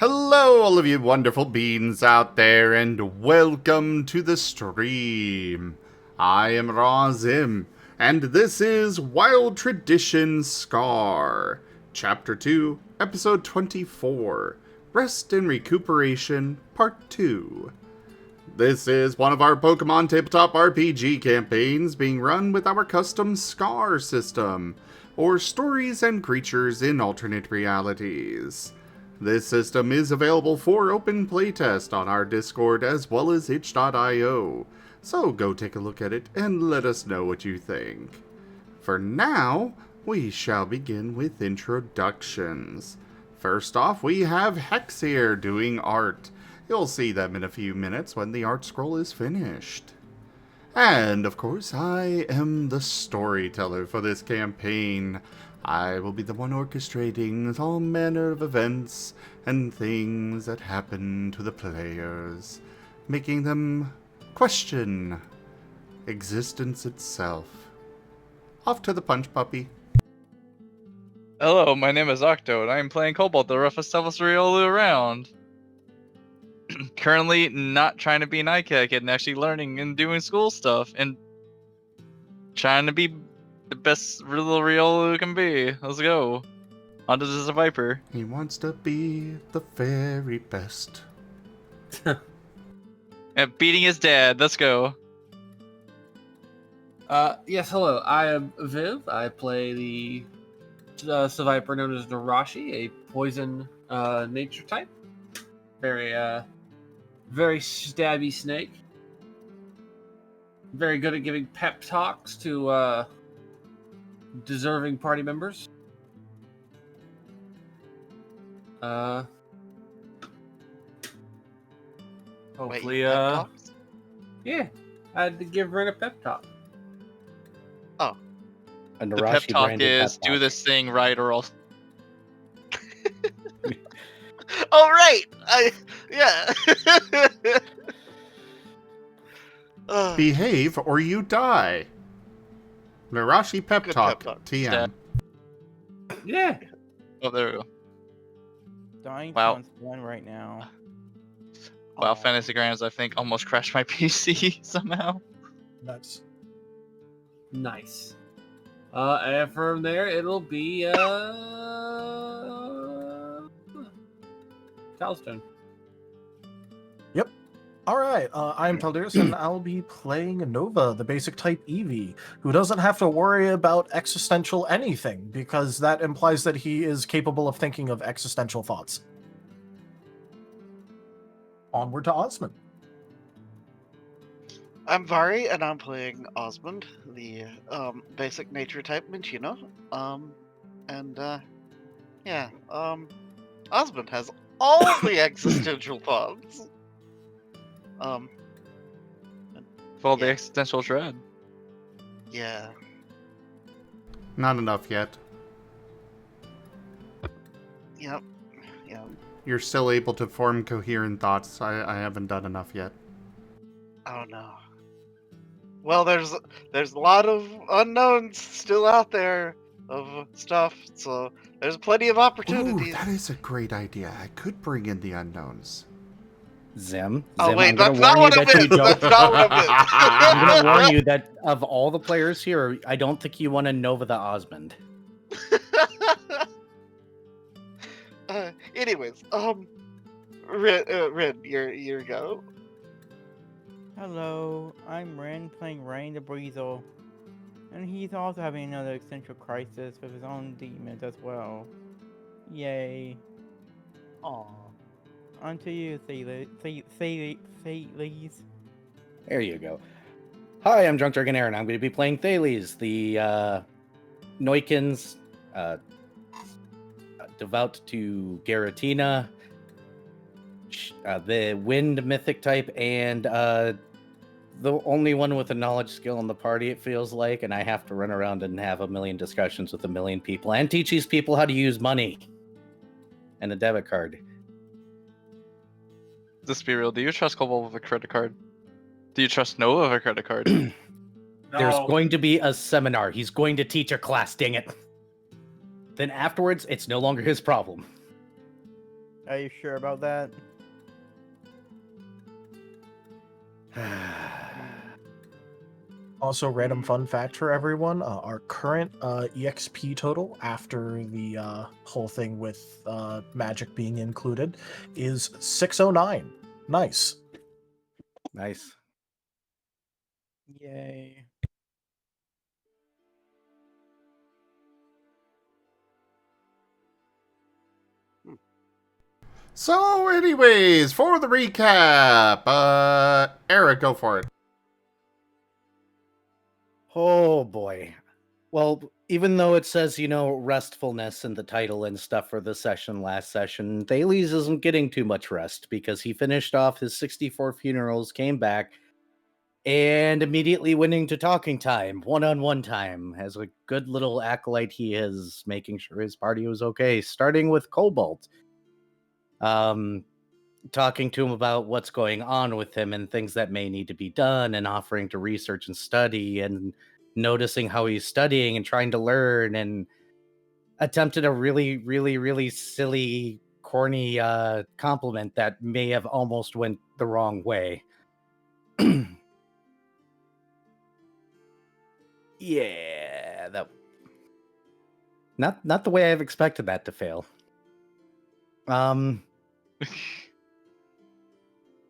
Hello, all of you wonderful beings out there, and welcome to the stream. I am Razim, and this is Wild Tradition Scar, Chapter 2, Episode 24, Rest and Recuperation, Part 2. This is one of our Pokemon Tabletop RPG campaigns being run with our custom Scar system, or Stories and Creatures in Alternate Realities. This system is available for open playtest on our Discord as well as itch.io, so go take a look at it and let us know what you think. For now, we shall begin with introductions. First off, we have Hex here doing art. You'll see them in a few minutes when the art scroll is finished. And, of course, I am the storyteller for this campaign. I will be the one orchestrating all manner of events and things that happen to the players, making them question existence itself. Off to the punch, puppy. Hello, my name is Octo, and I am playing Cobalt, the roughest sableroo around. Currently not trying to be an ICAC kid and actually learning and doing school stuff, and trying to be the best little real can be. Let's go. On to the Viper. He wants to be the very best. And beating his dad. Let's go. Yes, hello. I am Viv. I play the Viper known as Nerashi, a poison nature type. Very stabby snake. Very good at giving pep talks to deserving party members. Hopefully, yeah, I had to give Ren a pep talk. Oh. The pep talk is do this thing right or else. Oh, right! Yeah. Behave or you die. Nerashi pep talk. TM. Yeah. Oh, there we go. Dying Wow. to one right now. Wow, Fantasy Grams, I think, almost crashed my PC somehow. Nice. And from there, it'll be Talstone. Alright, I'm Taldirus, and I'll be playing Nova, the basic type Eevee, who doesn't have to worry about existential anything, because that implies that he is capable of thinking of existential thoughts. Onward to Osmund. I'm Varien, and I'm playing Osmund, the basic nature type Minchino. Osmund has all the existential thoughts. For the existential dread. Yeah. Not enough yet. Yep. You're still able to form coherent thoughts. I haven't done enough yet. Oh no. Well, there's a lot of unknowns still out there of stuff, so there's plenty of opportunities. Ooh, that is a great idea. I could bring in the unknowns. Zim. Oh wait, I'm that's gonna not warn what you I that you meant. That's don't. not what I meant. I'm gonna warn you that of all the players here, I don't think you want to Nova the Osmond. Anyways, Rin, your go. Hello, I'm Ren playing Rain the Breezel. And he's also having another existential crisis with his own demons as well. Yay. Aww. On to you, Thales. There you go. Hi, I'm Drunk Dragon Aaron. I'm going to be playing Thales, the Noikins, devout to Garatina, the Wind Mythic type, and the only one with a knowledge skill in the party, it feels like, and I have to run around and have a million discussions with a million people and teach these people how to use money and a debit card. Let's be real. Do you trust Cobalt with a credit card? Do you trust Nova with a credit card? There's going to be a seminar. He's going to teach a class, dang it. Then afterwards, it's no longer his problem. Are you sure about that? Also, random fun fact for everyone: our current EXP total after the whole thing with magic being included is 609. Nice. Nice. Yay. So, anyways, for the recap, Eric, go for it. Oh boy. Well, even though it says, restfulness in the title and stuff for the session last session, Thales isn't getting too much rest because he finished off his 64 funerals, came back, and immediately went into talking time, one-on-one time, as a good little acolyte he is, making sure his party was okay, starting with Cobalt. Talking to him about what's going on with him and things that may need to be done, and offering to research and study, and noticing how he's studying and trying to learn, and attempted a really, really, really silly, corny compliment that may have almost went the wrong way. Yeah, that not the way I've expected that to fail.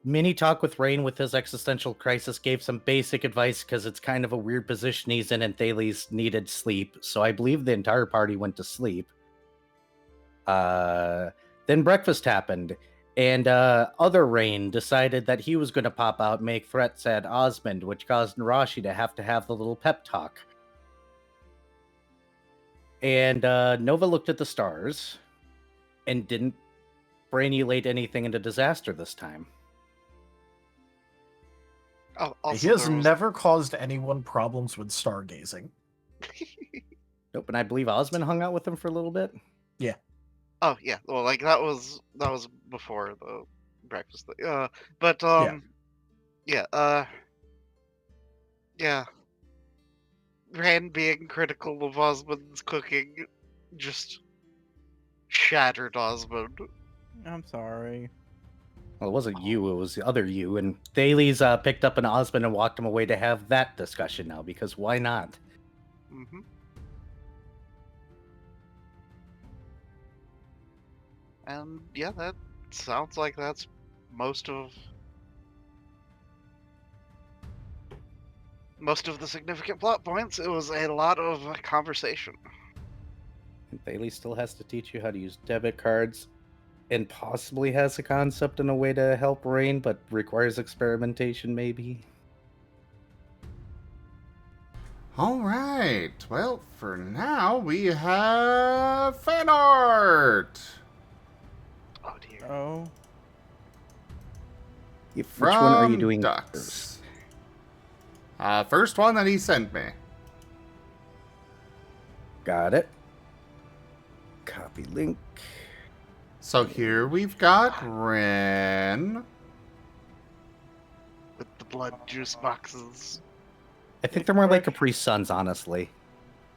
Mini talk with Rain with his existential crisis, gave some basic advice because it's kind of a weird position he's in, and Thales needed sleep, so I believe the entire party went to sleep. Then breakfast happened, and other Rain decided that he was going to pop out and make threats at Osmund, which caused Nerashi to have the little pep talk. And Nova looked at the stars and didn't brainulate anything into disaster this time. Oh, He also, has there was- never caused anyone problems with stargazing. Nope, and I believe Osmond hung out with him for a little bit. Oh yeah, well, like that was before the breakfast thing. But yeah, Rand being critical of Osmond's cooking just shattered Osmond. I'm sorry. Well, it wasn't you, it was the other you. And Thales picked up an Osmond and walked him away to have that discussion now, because why not? Mm-hmm. And yeah, that sounds like that's most of the significant plot points. It was a lot of conversation. And Thales still has to teach you how to use debit cards, and possibly has a concept and a way to help Rain, but requires experimentation, maybe. Alright, well, for now, we have fan art! Oh dear. Oh. Which one are you From doing Ducks. first? First one that he sent me. Got it. Copy link. So here we've got Ren. With the blood juice boxes. I think they're more like Capri Suns, honestly.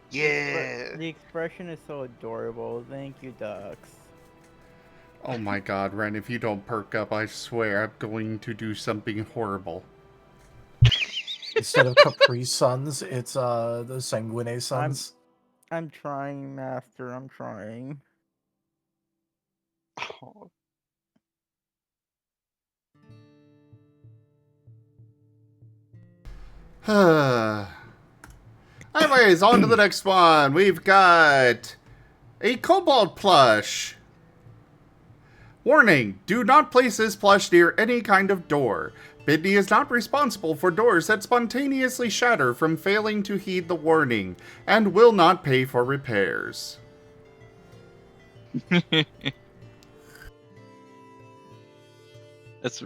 Yeah. The expression is so adorable. Thank you, Ducks. Oh my god, Ren, if you don't perk up, I swear I'm going to do something horrible. Instead of Capri Suns, it's the Sanguine Suns. I'm trying, Master. I'm trying. Oh. Anyways, on to the next one. We've got a Cobalt plush. Warning, do not place this plush near any kind of door. Bidney is not responsible for doors that spontaneously shatter from failing to heed the warning, and will not pay for repairs. That's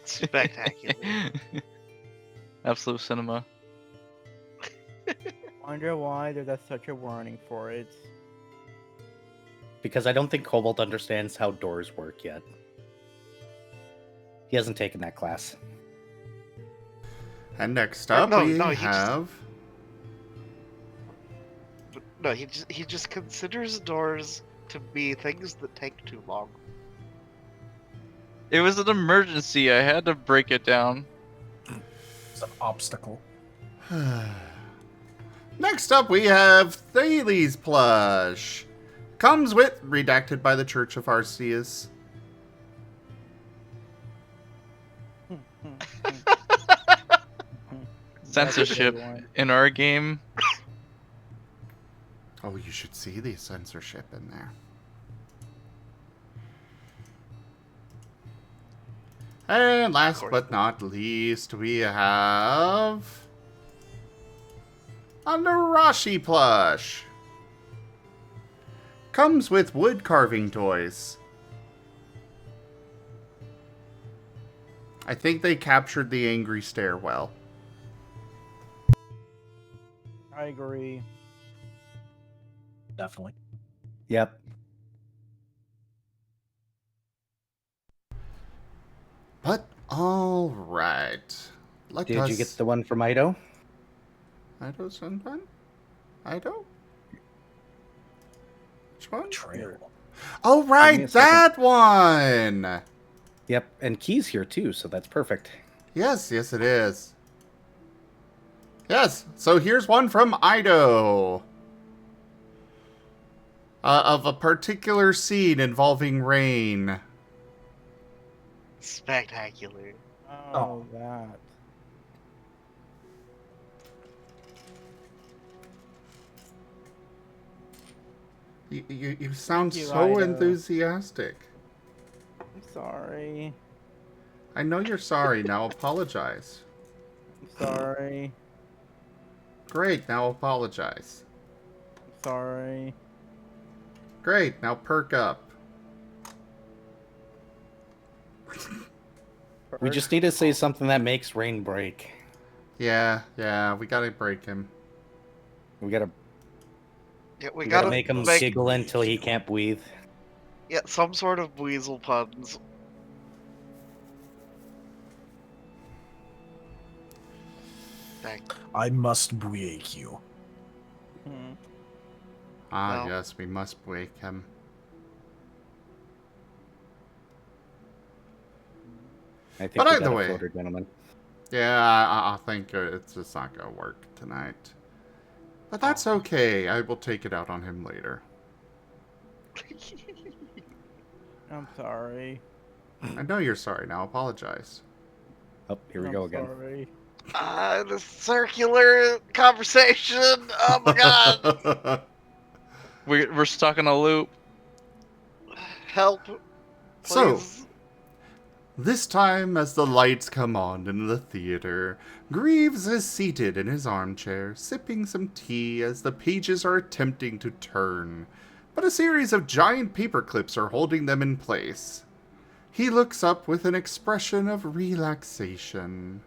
Spectacular. absolute cinema. Wonder why there's such a warning for it. Because I don't think Cobalt understands how doors work yet. He hasn't taken that class. And next up, No, we he just- have... No, he just considers doors to be things that take too long. It was an emergency. I had to break it down. It's an obstacle. Next up, we have Thales plush. Comes with redacted by the Church of Arceus. Censorship in our game. Oh, you should see the censorship in there. And last but not least, we have a Nerashi plush. Comes with wood carving toys. I think they captured the angry stare well. I agree. Definitely. Yep. But all right. Did you get the one from Ido? Ido Senpai? Ido? Which one? Trail. Oh, Give me right, a second. that one! Yep, and Key's here too, so that's perfect. Yes, yes, it is. Yes, so here's one from Ido. Of a particular scene involving rain. Spectacular. Oh, that. You sound Thank you, so Ido. enthusiastic. I'm sorry. I know you're sorry, now apologize. I'm sorry. Great, now apologize. I'm sorry. Great, now perk up. We just need to say something that makes Rain break. Yeah, we gotta break him. We gotta, Yeah, we gotta make him giggle until he can't breathe. Yeah, some sort of weasel puns. Dang. I must break you. Hmm. Ah, No. yes, we must break him. I think But we either got a way. floater, gentlemen. Yeah, I think it's just not gonna work tonight. But that's okay, I will take it out on him later. I'm sorry. I know you're sorry, now apologize. Oh, here we I'm go again. Sorry. The circular conversation. Oh my god. We're stuck in a loop. Help. So, Please. this time as the lights come on in the theater, Greaves is seated in his armchair, sipping some tea as the pages are attempting to turn, but a series of giant paper clips are holding them in place. He looks up with an expression of relaxation.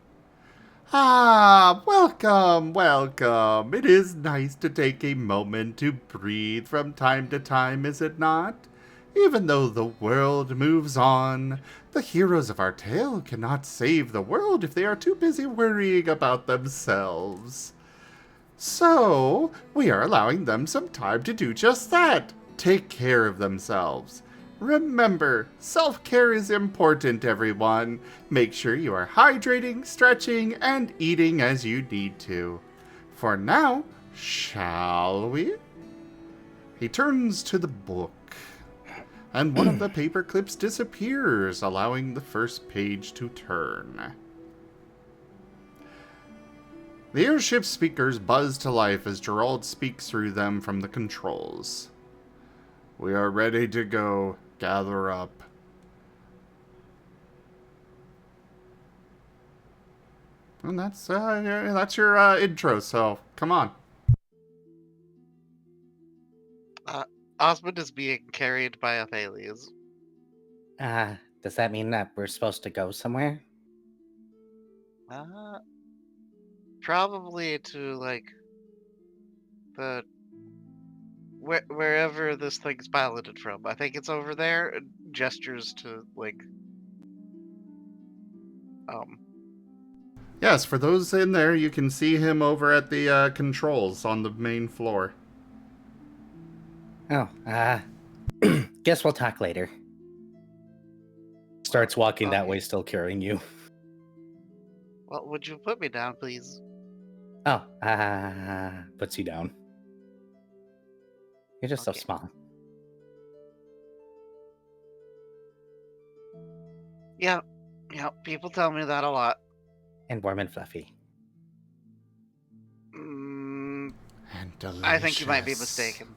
Ah, welcome, welcome. It is nice to take a moment to breathe from time to time, is it not? Even though the world moves on, the heroes of our tale cannot save the world if they are too busy worrying about themselves. So, we are allowing them some time to do just that. Take care of themselves. Remember, self-care is important, everyone. Make sure you are hydrating, stretching, and eating as you need to. For now, shall we? He turns to the book, and one of the paper clips disappears, allowing the first page to turn. The airship speakers buzz to life as Gerald speaks through them from the controls. We are ready to go. Gather up. And that's your intro, so come on. Osmund is being carried by Athalias. Does that mean that we're supposed to go somewhere? Probably to like the wherever this thing's piloted from. I think it's over there. And gestures to like Yes, for those in there, you can see him over at the controls on the main floor. Oh, guess we'll talk later. Starts walking that Okay. way, still carrying you. Well, would you put me down, please? Oh, puts you down. You're just Okay. so small. Yeah, people tell me that a lot. And warm and fluffy. Mm, And delicious. I think you might be mistaken.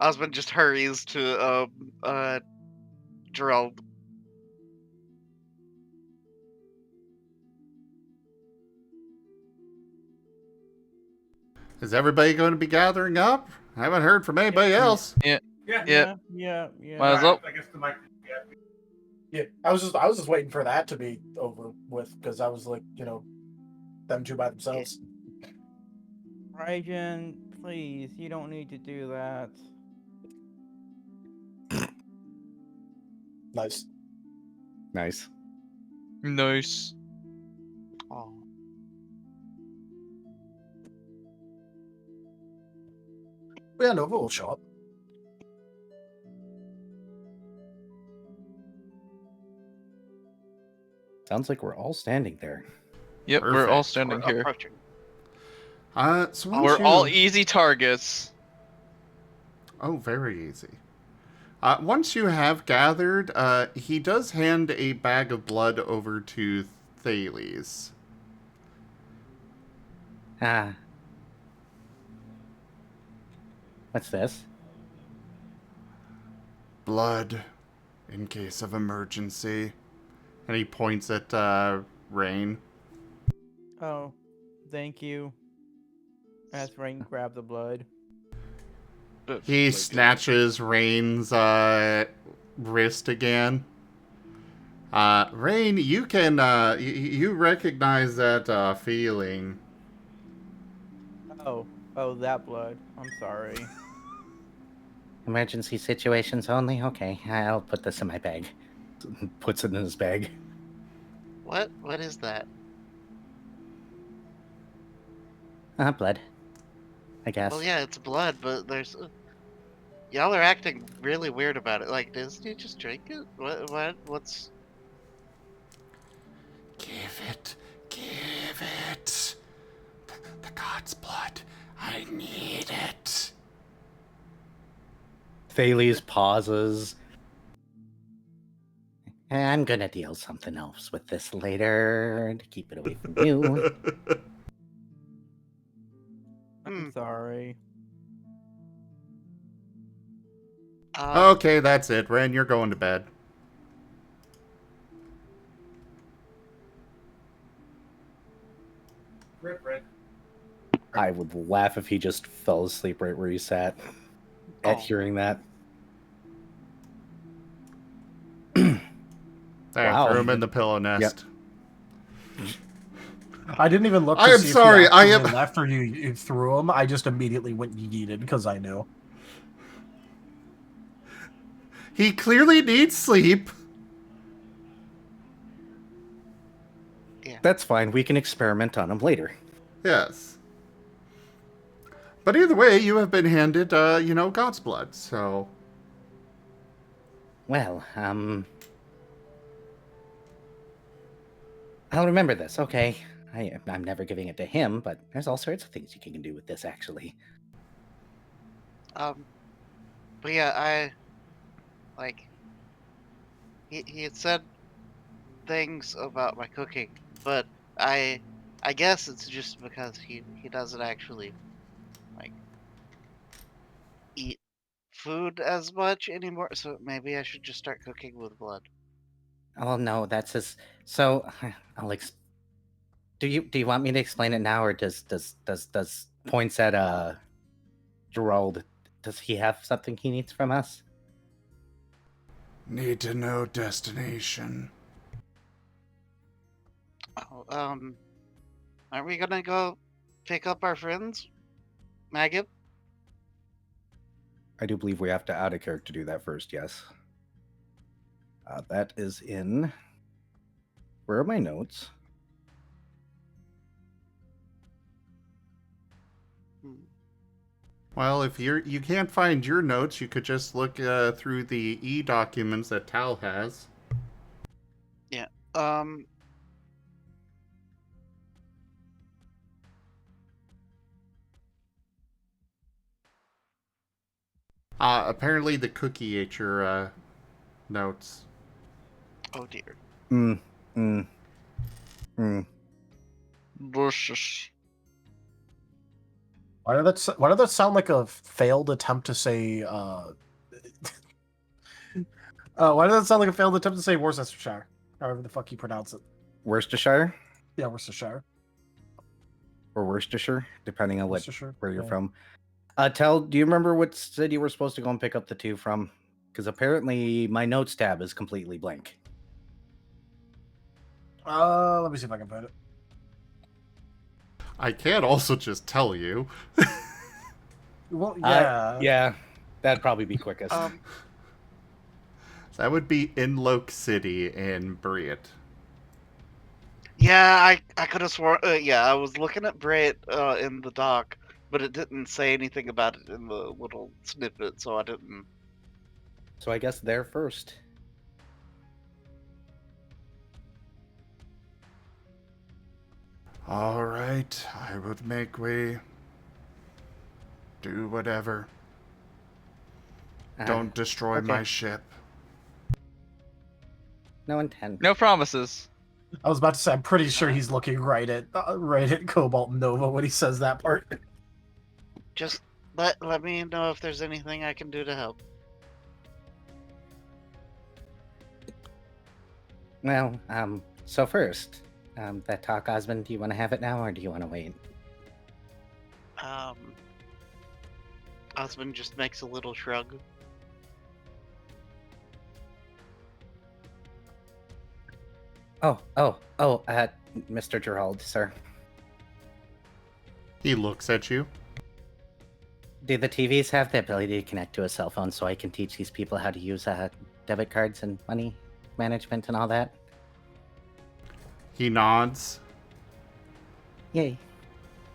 Osmond just hurries to Gerald. Is everybody going to be gathering up? I haven't heard from anybody else. Yeah. Yeah. Might as well. I guess the mic. Yeah, I was just waiting for that to be over with because I was like, them two by themselves. Raijin, please, you don't need to do that. Nice. Nice. Nice. Oh. Yeah, Nova will show up. Sounds like we're all standing there. Yep, we're all Perfect. standing We're here. approaching. So once We're you... all easy targets. Oh, very easy. Once you have gathered, he does hand a bag of blood over to Thales. What's this? Blood, in case of emergency. And he points at Rain. Oh, thank you. As Rain grab the blood. He snatches Rain's wrist again. Rain, you can you recognize that feeling. Oh, that blood. I'm sorry. Emergency situations only? Okay, I'll put this in my bag. Puts it in his bag. What? What is that? Blood. I guess. Well, yeah, it's blood, but there's... Y'all are acting really weird about it. Like, doesn't he just drink it? What's... Give it. The god's blood. I need it. Thales pauses. I'm gonna deal something else with this later to keep it away from you. I'm sorry. Okay, that's it. Rain, you're going to bed. Rip. I would laugh if he just fell asleep right where he sat at hearing that. There, Wow. threw him in the pillow nest. I didn't even look to I am see sorry, if I he am- actually after you threw him. I just immediately went yeeted because I knew. He clearly needs sleep. That's fine. We can experiment on him later. Yes. But either way, you have been handed, God's blood, so... Well, I'll remember this, okay? I'm never giving it to him, but there's all sorts of things you can do with this, actually. But yeah, he had said things about my cooking, but I guess it's just because he doesn't actually eat food as much anymore, so maybe I should just start cooking with blood. Oh no, that's his. So I'll Do you want me to explain it now, or does points at Gerald? Does he have something he needs from us? Need to know destination. Aren't we gonna go pick up our friends, Maggot? I do believe we have to out of character do that first. Yes. That is in. Where are my notes? Well, if you can't find your notes, you could just look through the e-documents that Tal has. Um. Apparently the cookie ate your notes. Oh dear. Mm, mm, mm. Delicious. Why did that sound like a failed attempt to say? Why did that sound like a failed attempt to say Worcestershire? However the fuck you pronounce it. Worcestershire Yeah, Worcestershire. or Worcestershire, depending on Worcestershire. where you're Yeah. from. Tell, do you remember what city we're supposed to go and pick up the two from? Because apparently my notes tab is completely blank. Let me see if I can find it. I can't also just tell you. Well, yeah. Yeah, that'd probably be quickest. That would be Inloke City in Briet. Yeah, I could have sworn. Yeah, I was looking at Brit in the doc, but it didn't say anything about it in the little snippet, so I didn't. So I guess they're first. All right, I would make way. Do whatever. Don't destroy okay. my ship. No intent. No promises. I was about to say, I'm pretty sure he's looking right at Cobalt Nova when he says that part. Just let me know if there's anything I can do to help. Well, so first, that talk, Osmond, do you want to have it now or do you want to wait? Osmond just makes a little shrug. Mr. Gerald, sir. He looks at you. Do the TVs have the ability to connect to a cell phone so I can teach these people how to use debit cards and money management and all that? He nods. Yay.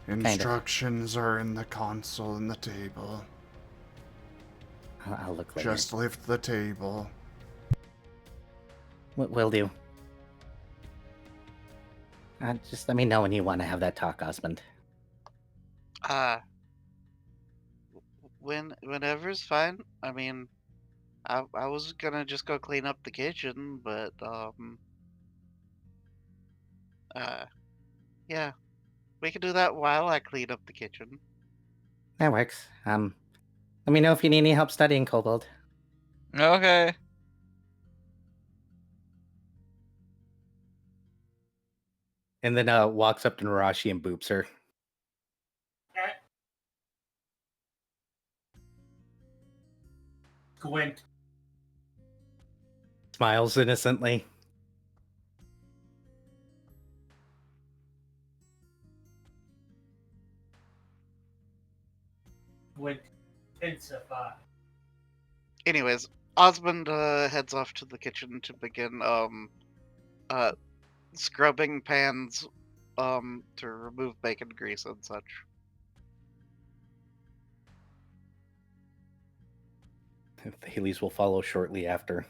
Instructions are in the console and the table. I'll look later. Just lift the table. Will do. Just let me know when you want to have that talk, Osmond. Whenever's fine. I mean, I was gonna just go clean up the kitchen, but yeah, we can do that while I clean up the kitchen. That works. Let me know if you need any help studying Cobalt. Okay. And then walks up to Nerashi and boops her. Gwent. Smiles innocently. Gwent. Intensify. Anyways, Osmond heads off to the kitchen to begin scrubbing pans to remove bacon grease and such. The Haleys will follow shortly after.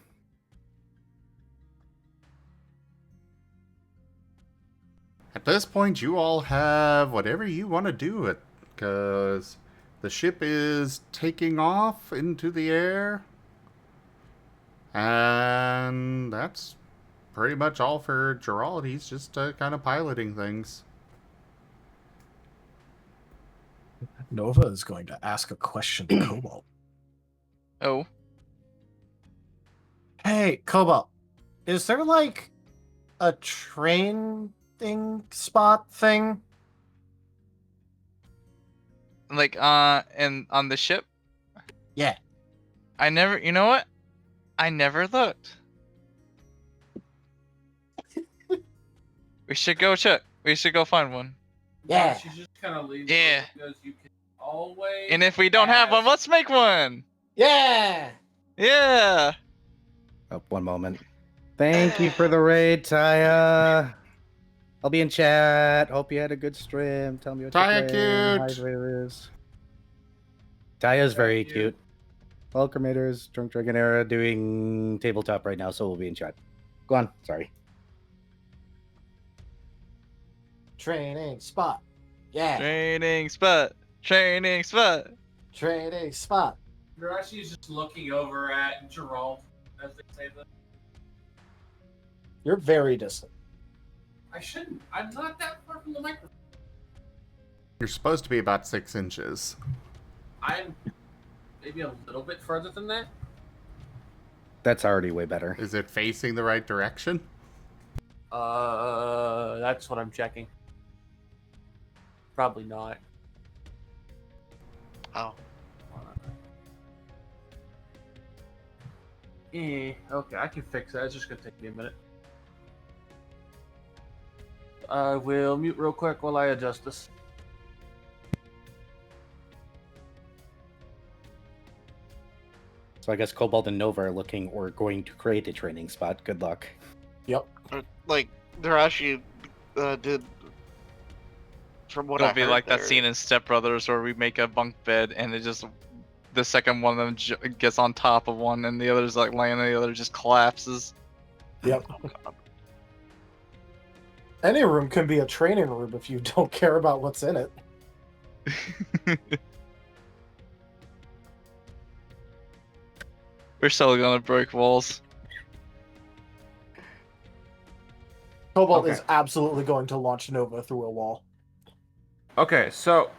At this point, you all have whatever you want to do it, because the ship is taking off into the air. And that's pretty much all for Gerald. He's just kind of piloting things. Nova is going to ask a question to Cobalt. Oh. Hey, Cobalt, is there like a training spot thing? Like and on the ship? Yeah. I never, you know what? I never looked. We should go check. We should go find one. Yeah. She just kind of leaves. Yeah. Because you can always. And if we don't have one, let's make one. Yeah. Yeah. Oh, one moment. Thank you for the raid, Taya. I'll be in chat. Hope you had a good stream. Tell me what Taya you're playing. cute. Hi, Raiders. Taya's very cute. Welcomators, Drunk Dragon Era doing tabletop right now, so we'll be in chat. Go on, sorry. Training spot. Yeah. Training spot. Training spot. Training spot. Nerashi is just looking over at Gerald as they say that. You're very distant. I shouldn't. I'm not that far from the microphone. You're supposed to be about 6 inches. I'm maybe a little bit further than that. That's already way better. Is it facing the right direction? That's what I'm checking. Probably not. Oh. Okay, I can fix that. It's just gonna take me a minute. I will mute real quick while I adjust this. So I guess Cobalt and Nova are looking or going to create a training spot. Good luck. Yep. Like Nerashi did. From what It'll I be heard like that there. scene in Step Brothers where we make a bunk bed and it just the second one of them gets on top of one and the other's like laying on the other just collapses. Yep. Any room can be a training room if you don't care about what's in it. We're still gonna break walls. Cobalt Okay. is absolutely going to launch Nova through a wall. Okay, so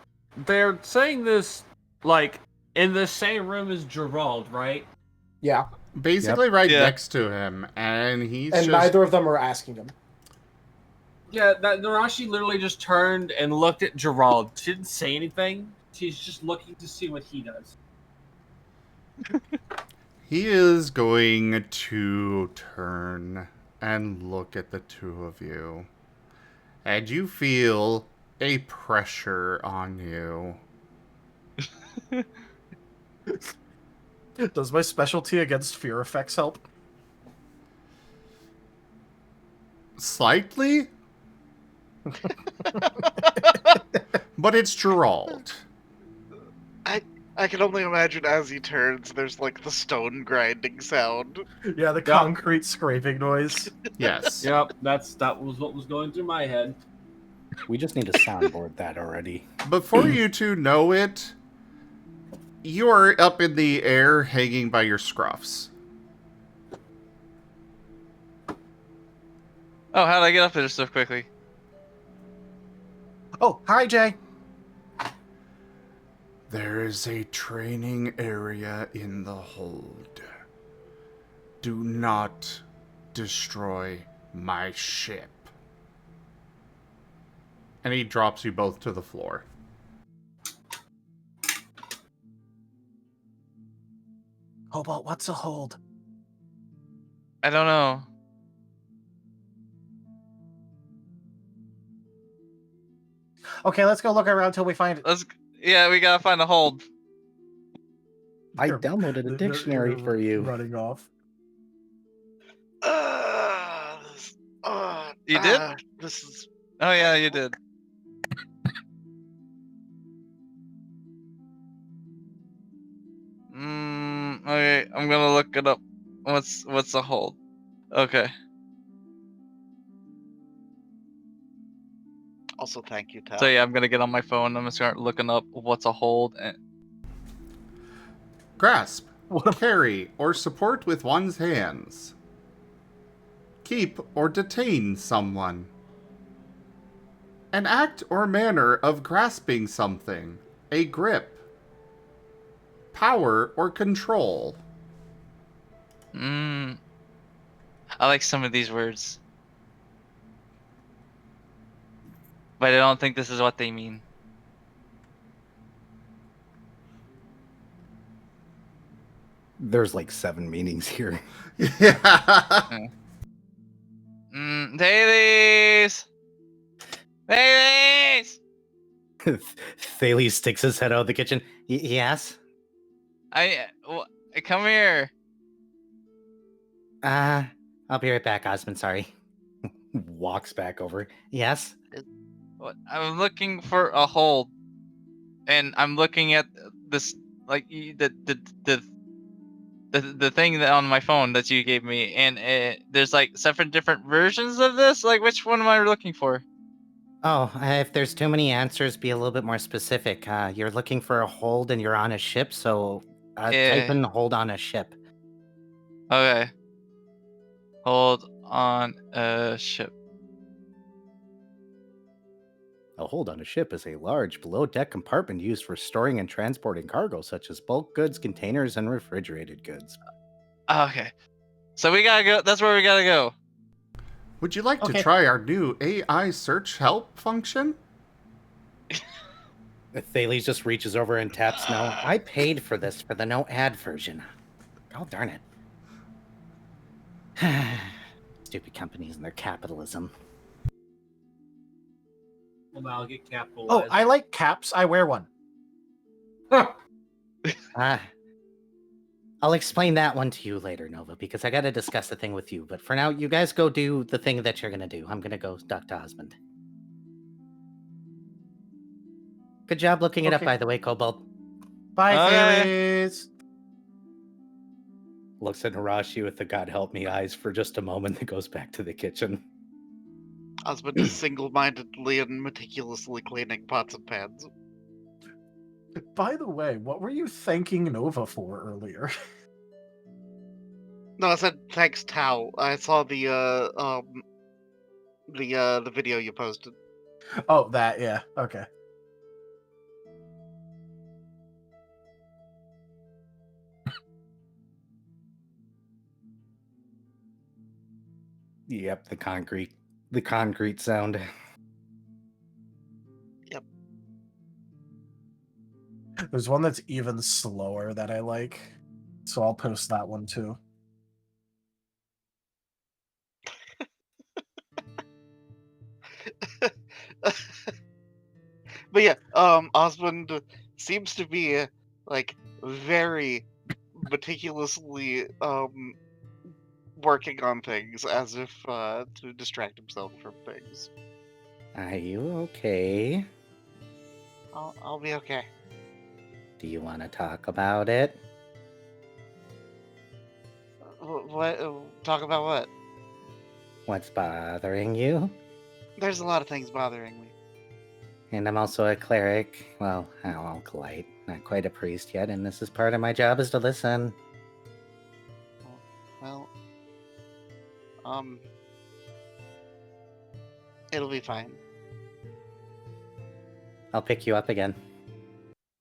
they're saying this like in the same room as Gerald, right? Yeah. Basically right Yeah. next to him, and he's And just... neither of them are asking him. Yeah, that Nerashi literally just turned and looked at Gerald. She didn't say anything. She's just looking to see what he does. He is going to turn and look at the two of you. And you feel a pressure on you. Does my specialty against fear effects help? Slightly? But it's Gerald. I can only imagine as he turns, there's like the stone grinding sound. Yeah, the concrete scraping noise. Yes. Yep, that was what was going through my head. We just need to soundboard that already. Before you two know it, you are up in the air hanging by your scruffs. Oh, how'd I get up there so quickly? Oh, hi, Jay. There is a training area in the hold. Do not destroy my ship. And he drops you both to the floor. Cobalt, what's a hold? I don't know. Okay, let's go look around till we find it. Yeah, we gotta find a hold. I They're- downloaded a they're- dictionary they're for you. Running off. You did? This is Oh yeah, you did. Okay, I'm gonna look it up. What's a hold? Okay. also thank you, Tal. So yeah, I'm gonna get on my phone. I'm gonna start looking up what's a hold. And Grasp, carry, or support with one's hands. Keep or detain someone. An act or manner of grasping something. A grip. Power or control. I like some of these words, but I don't think this is what they mean. There's like 7 meanings here. Yeah. Dailies! Dailies! Thales sticks his head out of the kitchen. Yes? Come here. I'll be right back, Osmond, sorry. Walks back over. Yes? I'm looking for a hold, and I'm looking at this like the thing that on my phone that you gave me, and there's like 7 different versions of this. Like, which one am I looking for? Oh, if there's too many answers, be a little bit more specific. You're looking for a hold and you're on a ship, so type in hold on a ship. Okay. Hold on a ship. A hold on a ship is a large below-deck compartment used for storing and transporting cargo, such as bulk goods, containers, and refrigerated goods. Okay. So we gotta go. That's where we gotta go. Would you like to Okay. try our new AI search help function? Thales just reaches over and taps no. I paid for this for the no ad version. Oh, darn it. Stupid companies and their capitalism. Well, now I'll get Oh, capitalized. I like caps. I wear one. I'll explain that one to you later, Nova, because I gotta discuss the thing with you. But for now, you guys go do the thing that you're gonna do. I'm gonna go talk to Osmund. Good job looking it up, Okay. by the way, Cobalt. Bye, Okay. Thales. Looks at Nerashi with the God help me eyes for just a moment, then goes back to the kitchen. Osmond is single-mindedly and meticulously cleaning pots and pans. By the way, what were you thanking Nova for earlier? No, I said thanks, Tao. I saw the video you posted. Oh, that, yeah. Okay. Yep, the concrete sound. There's one that's even slower that I like, so I'll post that one too. But yeah, Osmond seems to be like very meticulously working on things as if to distract himself from things. Are you okay? I'll be okay. Do you want to talk about it? What? Talk about what? What's bothering you? There's a lot of things bothering me. And I'm also a cleric. Well, an alkalite. Not quite a priest yet, and this is part of my job is to listen. Well, it'll be fine. I'll pick you up again.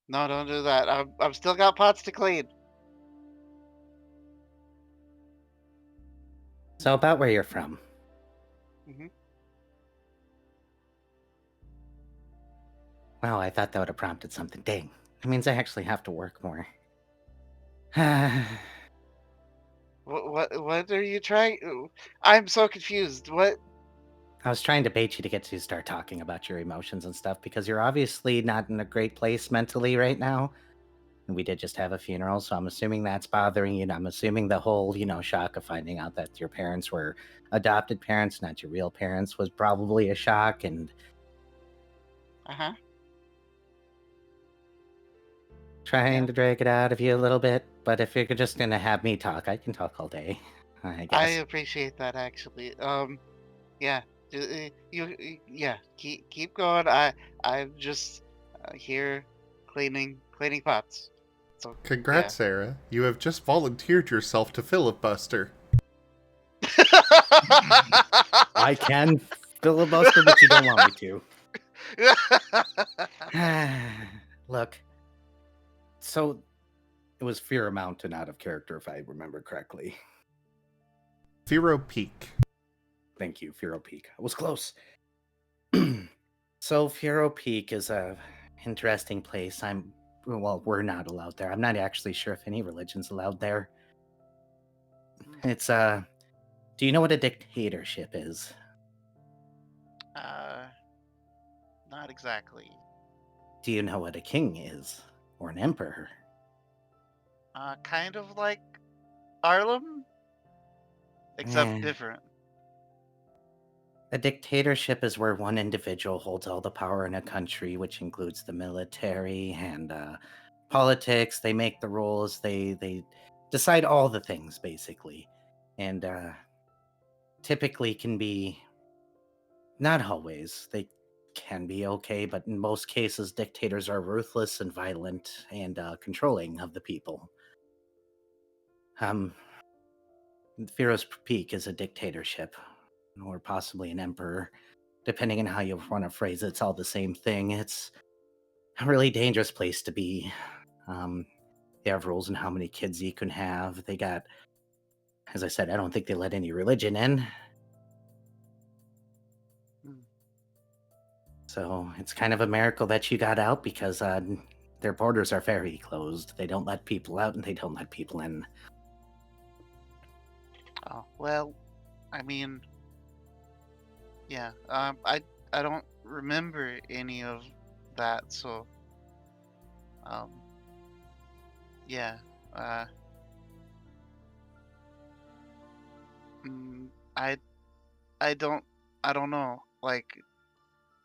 No, don't do that. I've still got pots to clean. So about where you're from. Mhm. Wow, I thought that would have prompted something. Dang. That means I actually have to work more. What are you trying? I'm so confused. What? I was trying to bait you to get to start talking about your emotions and stuff because you're obviously not in a great place mentally right now. And we did just have a funeral, so I'm assuming that's bothering you. And I'm assuming the whole, shock of finding out that your parents were adopted parents, not your real parents, was probably a shock. And Uh-huh. trying to drag it out of you a little bit. But if you're just gonna have me talk, I can talk all day, I guess. I appreciate that actually. Yeah. Yeah. Keep going. I'm just here cleaning pots. So Congrats, Sarah. You have just volunteered yourself to filibuster. I can filibuster, but you don't want me to. Look. So, it was Fear Mountain out of character, if I remember correctly. Firo Peak. Thank you, Furo Peak. I was close. So, Furo Peak is a interesting place. We're not allowed there. I'm not actually sure if any religion's allowed there. It's, do you know what a dictatorship is? Not exactly. Do you know what a king is? Or an emperor? Kind of like Harlem, except Eh. different. A dictatorship is where one individual holds all the power in a country, which includes the military and politics, they make the rules, they decide all the things basically, and typically can be, not always, they can be okay, but in most cases dictators are ruthless and violent and controlling of the people. Pharaoh's Peak is a dictatorship, or possibly an emperor, depending on how you want to phrase it. It's all the same thing. It's a really dangerous place to be. They have rules on how many kids you can have. They got, as I said, I don't think they let any religion in. So it's kind of a miracle that you got out, because their borders are very closed. They don't let people out and they don't let people in. Oh, well, I mean, yeah. I don't remember any of that, so yeah. Mm, I I don't know. Like,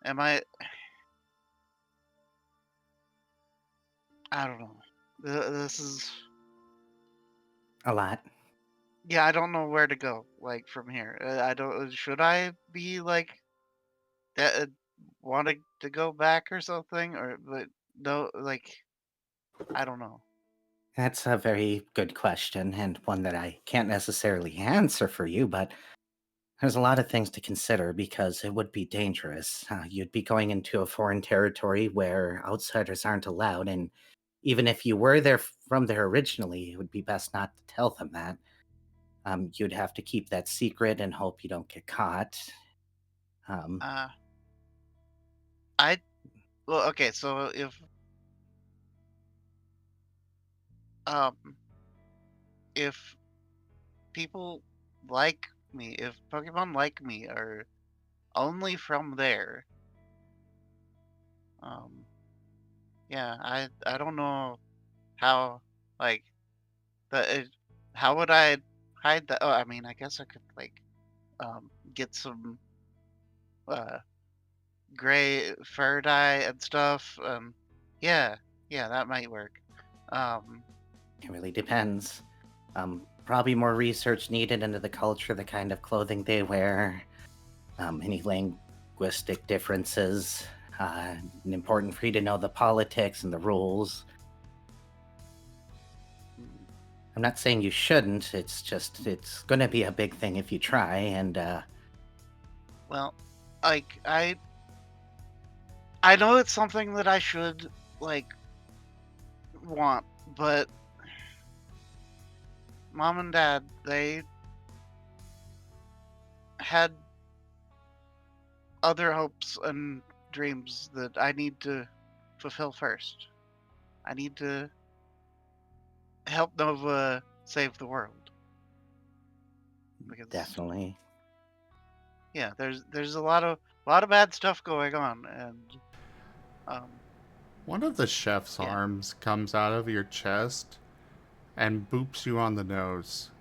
am I don't know. This is, A lot. yeah, I don't know where to go, like, from here. I don't, should I be like that, wanting to go back or something, or but no, like, I don't know. That's a very good question, and one that I can't necessarily answer for you, but there's a lot of things to consider because it would be dangerous. You'd be going into a foreign territory where outsiders aren't allowed, and even if you were there from there originally, it would be best not to tell them that. You'd have to keep that secret and hope you don't get caught. Um, Uh, I well, okay, so um if people like me, if Pokemon like me are only from there, um, yeah, I don't know how, like, the how would I hide that? Oh, I mean, I guess I could, like, get some uh gray fur dye and stuff. Yeah, yeah, that might work. Um, it really depends. Probably more research needed into the culture, the kind of clothing they wear, any linguistic differences. And important for you to know the politics and the rules. I'm not saying you shouldn't. It's just, it's going to be a big thing if you try. And well, like, I know it's something that I should, like, want, but mom and dad, they had other hopes and dreams that I need to fulfill first. I need to help Nova save the world. Because definitely. yeah, there's a lot of bad stuff going on, and One of the chef's Yeah. arms comes out of your chest and boops you on the nose.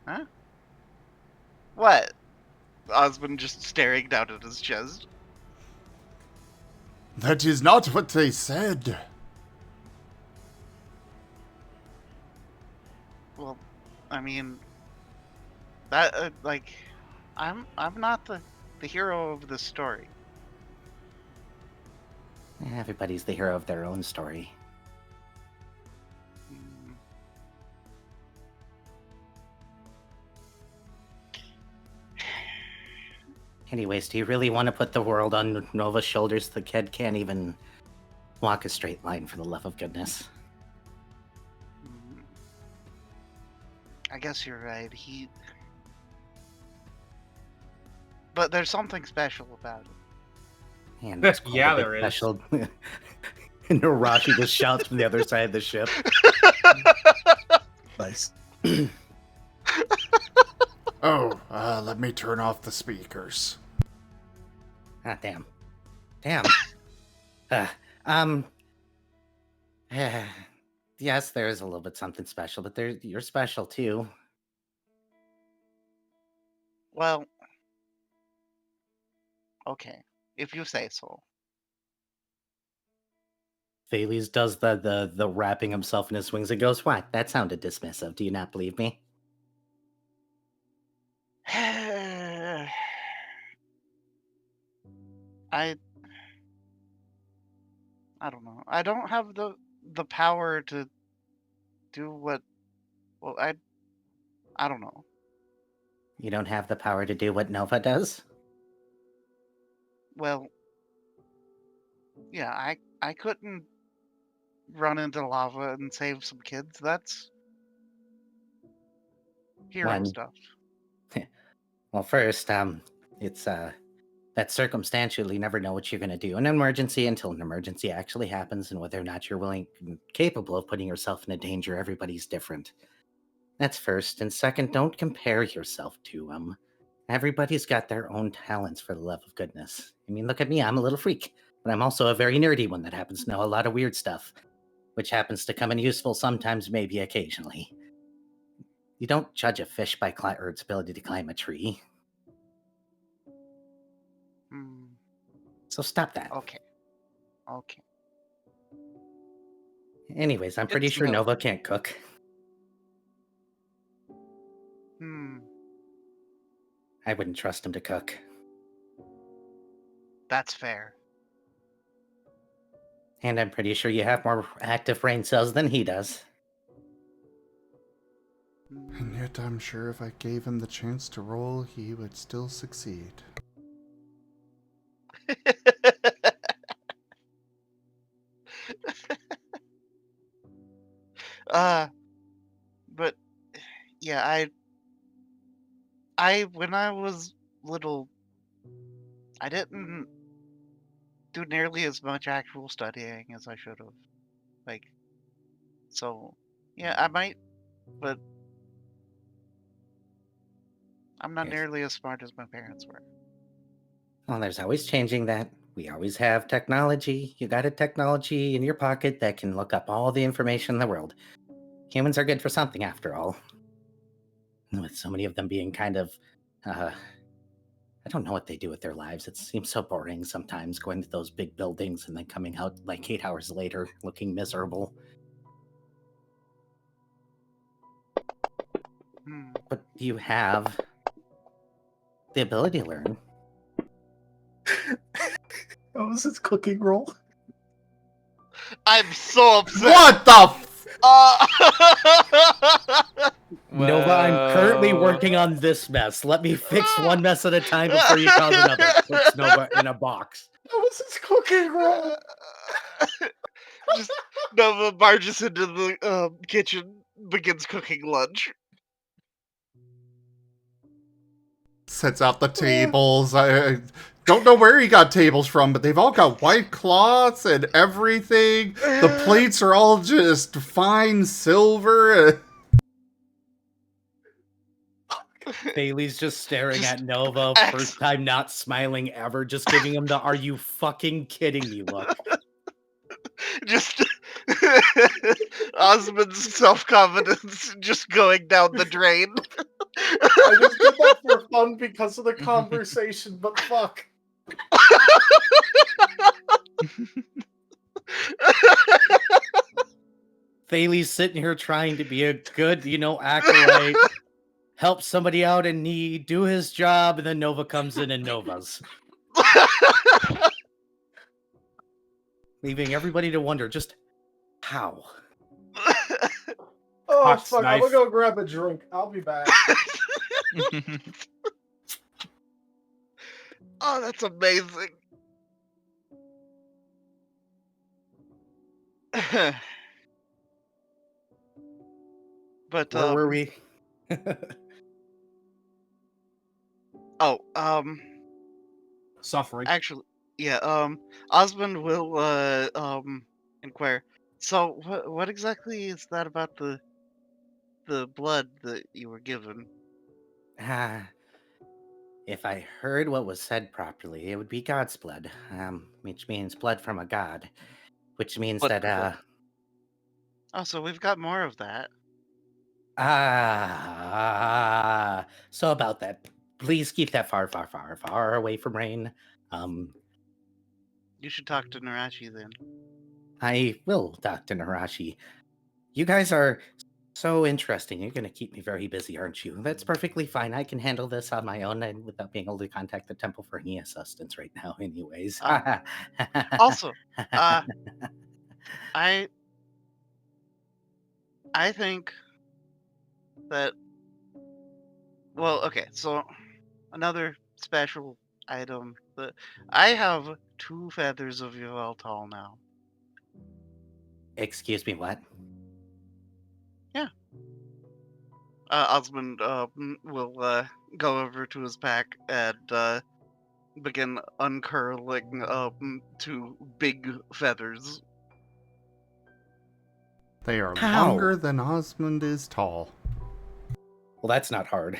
huh? What? Osmund just staring down at his chest. That is not what they said. Well, I mean, that like, I'm not the hero of the story. Everybody's the hero of their own story. Mm, Anyways, do you really want to put the world on Nova's shoulders? The kid can't even walk a straight line, for the love of goodness. mm, I guess you're right. But there's something special about it. And it's called Yeah, a big there is. special. Nerashi just shouts from the other side of the ship. Nice. Oh, let me turn off the speakers. Ah, damn. Damn. Uh, yes, there is a little bit something special, but you're special too. Well, okay, if you say so. Thales does the wrapping himself in his wings and goes, "What? That sounded dismissive. Do you not believe me?" I don't know. I don't have the power to do what. Well, I don't know. You don't have the power to do what Nova does? Well, yeah, I couldn't run into lava and save some kids. That's hero One. stuff. Well, first, it's that circumstantially you never know what you're gonna do in an emergency until an emergency actually happens, and whether or not you're willing and capable of putting yourself in a danger, everybody's different. That's first. And second, don't compare yourself to them. Everybody's got their own talents, for the love of goodness. I mean, look at me, I'm a little freak, but I'm also a very nerdy one that happens to know a lot of weird stuff, which happens to come in useful sometimes, maybe occasionally. You don't judge a fish by or its ability to climb a tree. Hmm. So stop that. Okay. Okay. Anyways, I'm pretty It's sure no. Nova can't cook. Hmm. I wouldn't trust him to cook. That's fair. And I'm pretty sure you have more active brain cells than he does. And yet I'm sure if I gave him the chance to roll, he would still succeed. But yeah, I when I was little, I didn't do nearly as much actual studying as I should have. Like, so yeah, I might, but I'm not Yes. nearly as smart as my parents were. Well, there's always changing that. We always have technology. You got a technology in your pocket that can look up all the information in the world. Humans are good for something, after all. With so many of them being kind of, I don't know what they do with their lives. It seems so boring sometimes, going to those big buildings and then coming out like 8 hours later looking miserable. Hmm. But you have the ability to learn. That was his cooking roll. I'm so upset. What the Nova, I'm currently Well, working on this mess. Let me fix one mess at a time before you cause another. Puts Nova in a box. That was his cooking roll. Just Nova barges into the kitchen, begins cooking lunch. Sets out the tables. I don't know where he got tables from, but they've all got white cloths and everything. The plates are all just fine silver. Bailey's just staring Just at Nova, first time not smiling ever, just giving him the "are you fucking kidding me" look. Just Osmund's self-confidence just going down the drain. I just did that for fun because of the conversation, but fuck. Bailey's sitting here trying to be a good, acolyte, help somebody out in need, do his job, and then Nova comes in and Nova's. Leaving everybody to wonder just how. Oh, Hot fuck. I'm knife. gonna go grab a drink. I'll be back. Oh, that's amazing. But Where were we? Suffering. actually, yeah, Osmond will inquire. So what exactly is that about the blood that you were given? If I heard what was said properly, it would be God's blood, which means blood from a god, which means Blood for that, Oh, so we've got more of that. so about that, please keep that far, far, far, far away from Rain. You should talk to Nerashi then. I will, Dr. Nerashi. You guys are so interesting. You're going to keep me very busy, aren't you? That's perfectly fine. I can handle this on my own and without being able to contact the temple for any assistance right now, anyways. Also, I I think that well, okay, so another special item that I have 2 feathers of Yveltal now. Excuse me, what? Yeah. Osmond will go over to his pack and begin uncurling 2 big feathers. They are How? longer than Osmund is tall. Well, that's not hard.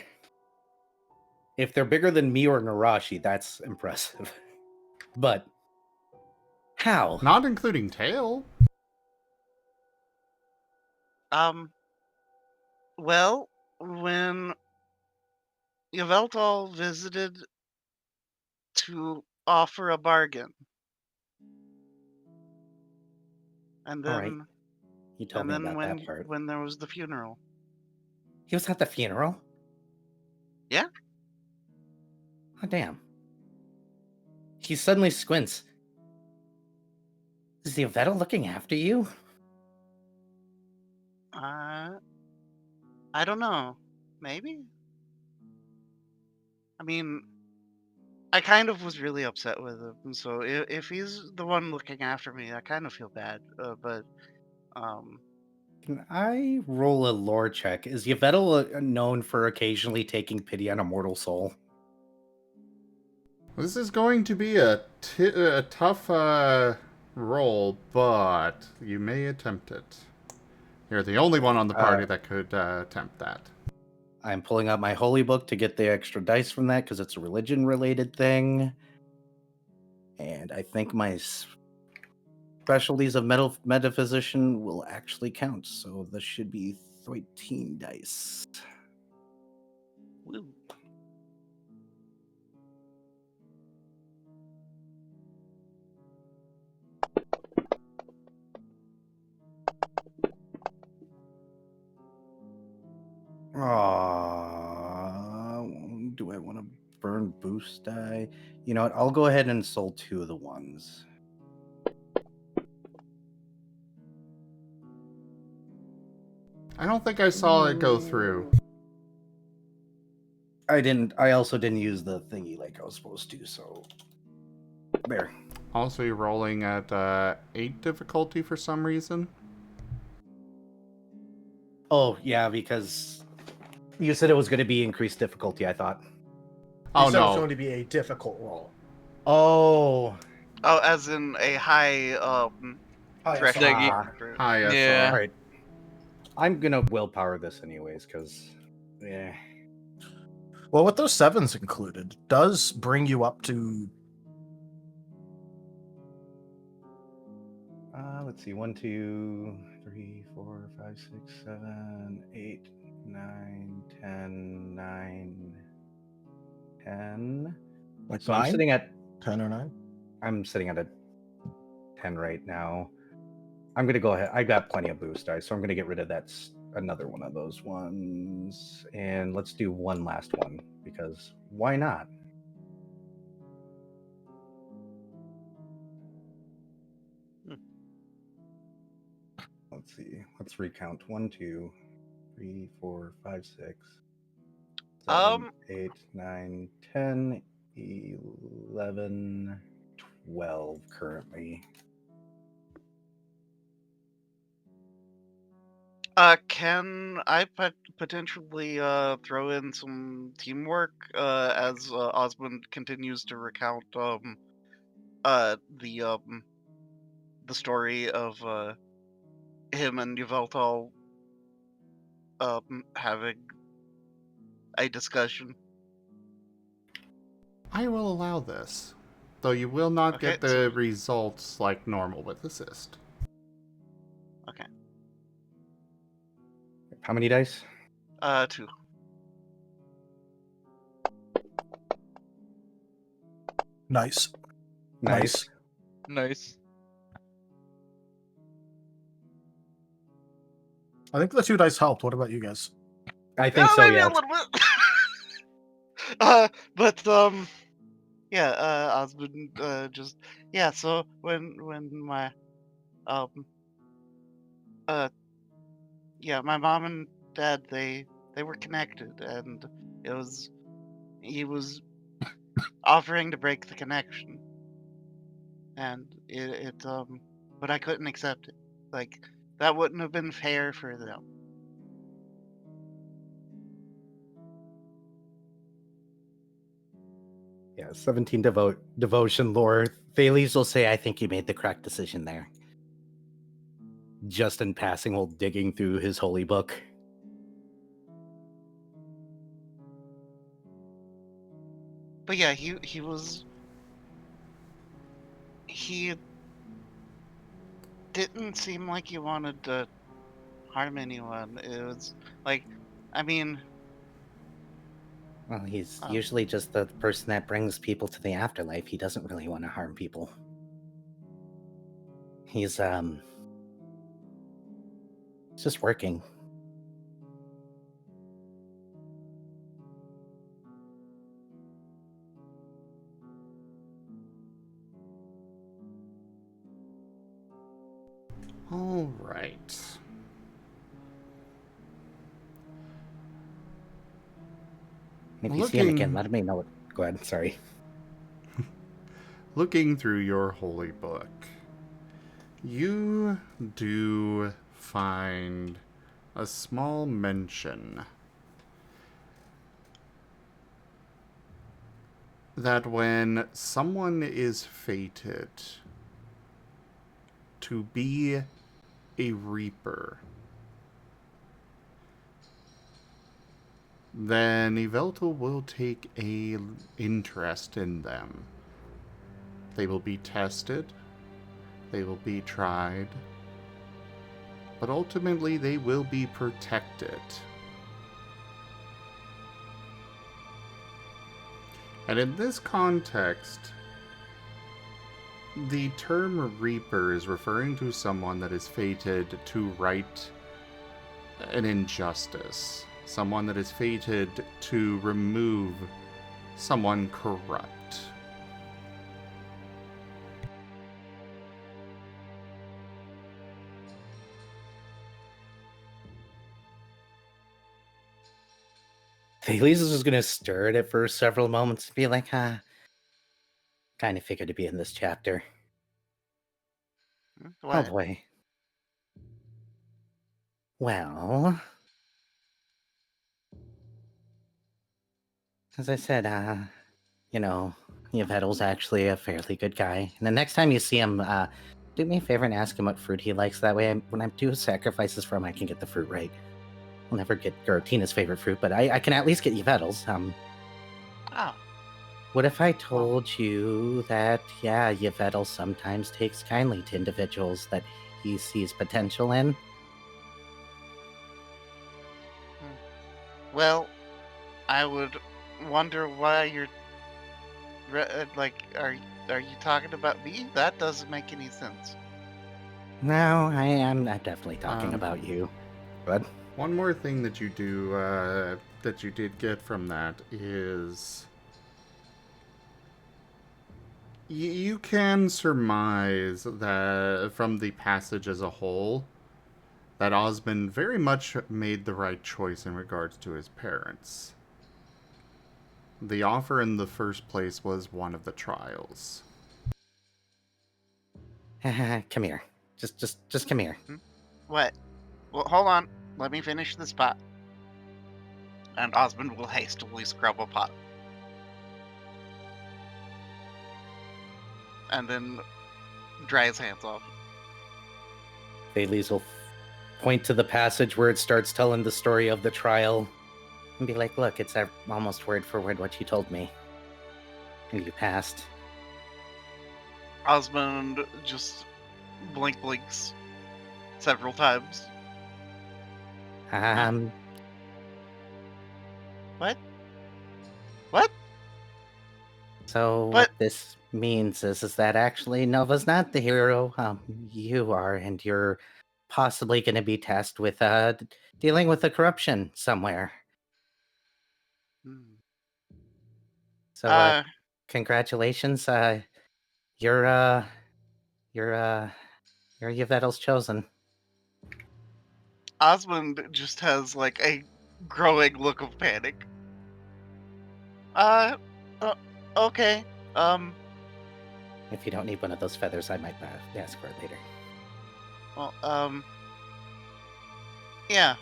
If they're bigger than me or Nerashi, that's impressive. But how? Not including tail. Well, when Yveltal visited to offer a bargain, and All right. then You told me about that part. when there was the funeral. He was at the funeral? Yeah. Oh, damn. He suddenly squints. Is the Yveltal looking after you? I don't know. Maybe? I mean, I kind of was really upset with him, so if he's the one looking after me, I kind of feel bad. But Can I roll a lore check? Is Yveltal known for occasionally taking pity on a mortal soul? This is going to be a tough roll, but you may attempt it. You're the only one on the party that could attempt that. I'm pulling out my holy book to get the extra dice from that because it's a religion-related thing. And I think my specialties of metaphysician will actually count. So this should be 13 dice. woo. Do I want to burn boost die? You know what? I'll go ahead and soul 2 of the ones. I don't think I saw it go through. I also didn't use the thingy like I was supposed to, so there. Also, you're rolling at 8 difficulty for some reason. Oh, yeah, because you said it was going to be increased difficulty, I thought. Oh, He said it was no. going to be a difficult roll. Oh. Oh, as in a high threshold. Daggy. Hi, Yeah. All right. I'm going to willpower this anyways, because, yeah. Well, with those 7s included, does bring you up to... Let's see. 1, 2, 3, 4, 5, 6, 7, 8, 9, 10, 9, 10. Like So 9? I'm sitting at 10 or 9? I'm sitting at a 10 right now. I'm going to go ahead. I got plenty of boost dice, so I'm going to get rid of that another one of those ones. And let's do one last one, because why not? Let's see. Let's recount. 1, 2, 3, 4, 5, 6, 7, 8, 9, 10, 11, 12 currently. Can I potentially throw in some teamwork as Osmond continues to recount the story of him and Yveltal having a discussion? I will allow this, though you will not Okay, get the results like normal with assist. Okay. How many dice? 2. Nice. Nice. Nice. I think the 2 dice helped. What about you guys? I think so, maybe yeah. a little bit. But yeah, Osmond, just yeah. So when my um uh yeah, my mom and dad they were connected, and it was he was offering to break the connection, and it but I couldn't accept it. Like that wouldn't have been fair for them. Yeah, 17 devotion lore. Thales will say, I think you made the correct decision there. Just in passing while digging through his holy book. But yeah, he didn't seem like he wanted to harm anyone. It was like, I mean, Well, he's um, usually just the person that brings people to the afterlife. He doesn't really want to harm people. He's just working. All right. If you see him again, Looking- let me know what. Go ahead, sorry. Looking through your holy book, you do find a small mention that when someone is fated to be a reaper, then Yveltal will take a interest in them. They will be tested, they will be tried, but ultimately they will be protected. And in this context, the term Reaper is referring to someone that is fated to right an injustice, someone that is fated to remove someone corrupt. Thales is just gonna stare at it for several moments and be like, kind of figured to be in this chapter. Oh what? boy. Well, as I said, Yvettal's actually a fairly good guy. And the next time you see him, do me a favor and ask him what fruit he likes. That way, when I do sacrifices for him, I can get the fruit right. I'll never get Tina's favorite fruit, but I can at least get Yvettal's. Oh, What if I told you that, yeah, Yvettal sometimes takes kindly to individuals that he sees potential in? well, I would wonder why you're like, are you talking about me? That doesn't make any sense. No, I'm definitely talking Um, about you. But One more thing that you do, that you did get from that is you can surmise that from the passage as a whole that Osmond very much made the right choice in regards to his parents. The offer in the first place was one of the trials. come here. Just come here. What? Well, hold on. Let me finish this pot. And Osmond will hastily scrub a pot. And then dry his hands off. Thales will point to the passage where it starts telling the story of the trial and be like, look, it's almost word for word what you told me. And you passed. Osmond just blinks several times. What? What? So But- what this means is that actually Nova's not the hero. You are, and you're possibly going to be tasked with dealing with the corruption somewhere. Hmm. So, congratulations. You're Yvette's chosen. Osmond just has like a growing look of panic. Okay. If you don't need one of those feathers, I might ask for it later. Well, yeah.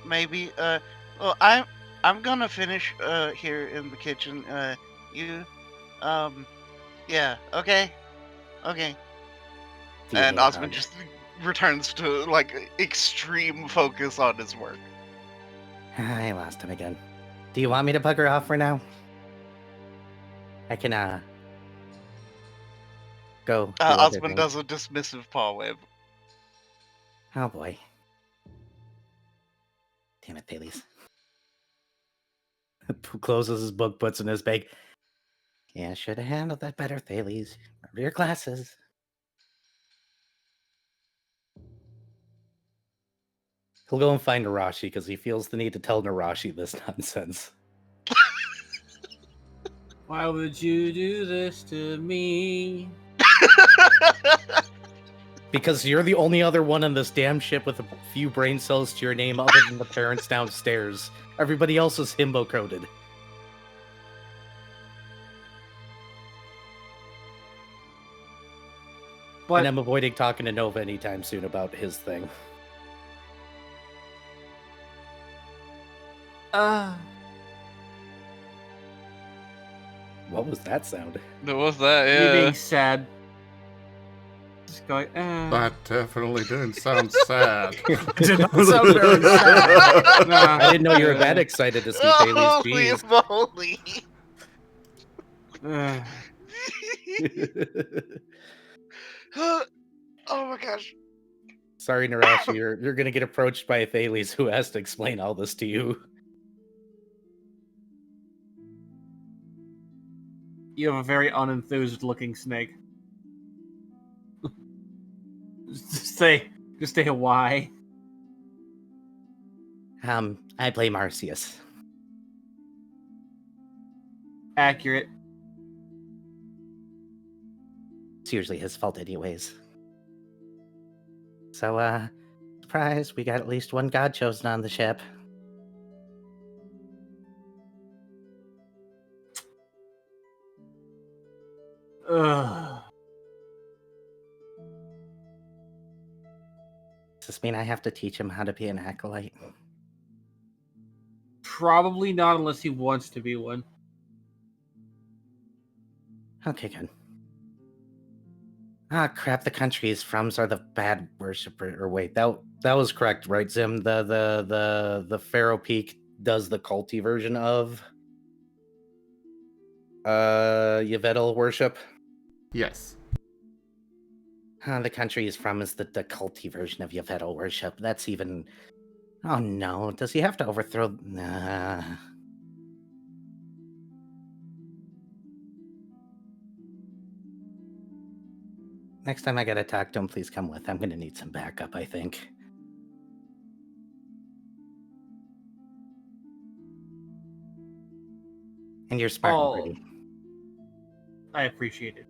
Maybe. Well, I'm gonna finish here in the kitchen. You, yeah. Okay. Okay. Do you And need a Osmond hug? just returns to like extreme focus on his work. I lost him again. Do you want me to bugger off for now? I can go do other Osmond things. does a dismissive paw wave. Oh boy. Damn it, Thales. Closes his book, puts in his bag. Yeah, should have handled that better, Thales. Remember your classes. He'll go and find Nerashi because he feels the need to tell Nerashi this nonsense. Why would you do this to me? Because you're the only other one on this damn ship with a few brain cells to your name other than the parents downstairs. Everybody else is himbo coded. But And I'm avoiding talking to Nova anytime soon about his thing. What was that sound? What was that? me Yeah. being sad. Just going, That definitely didn't sound sad. Did not sound very sad. nah. I didn't know you were that excited to see Thales. Holy Jeez. moly! Oh my gosh. Sorry, Nerashi, you're gonna get approached by Thales who has to explain all this to you. You have a very unenthused looking snake. just say why. I blame Arceus. Accurate. It's usually his fault anyways. So, surprise, we got at least one god chosen on the ship. Ugh. Does this mean I have to teach him how to be an acolyte? Probably not unless he wants to be one. Okay, good. Ah, crap, the countries froms are the bad worshiper. Or wait, that was correct, right, Zim? The Pharaoh Peak does the culty version of Yvettel worship. Yes. The country he's from is the culty version of Yvettel worship. That's even... Oh no, does he have to overthrow... Nah. Next time I gotta talk to him, please come with. I'm gonna need some backup, I think. And you're smart and pretty. I appreciate it.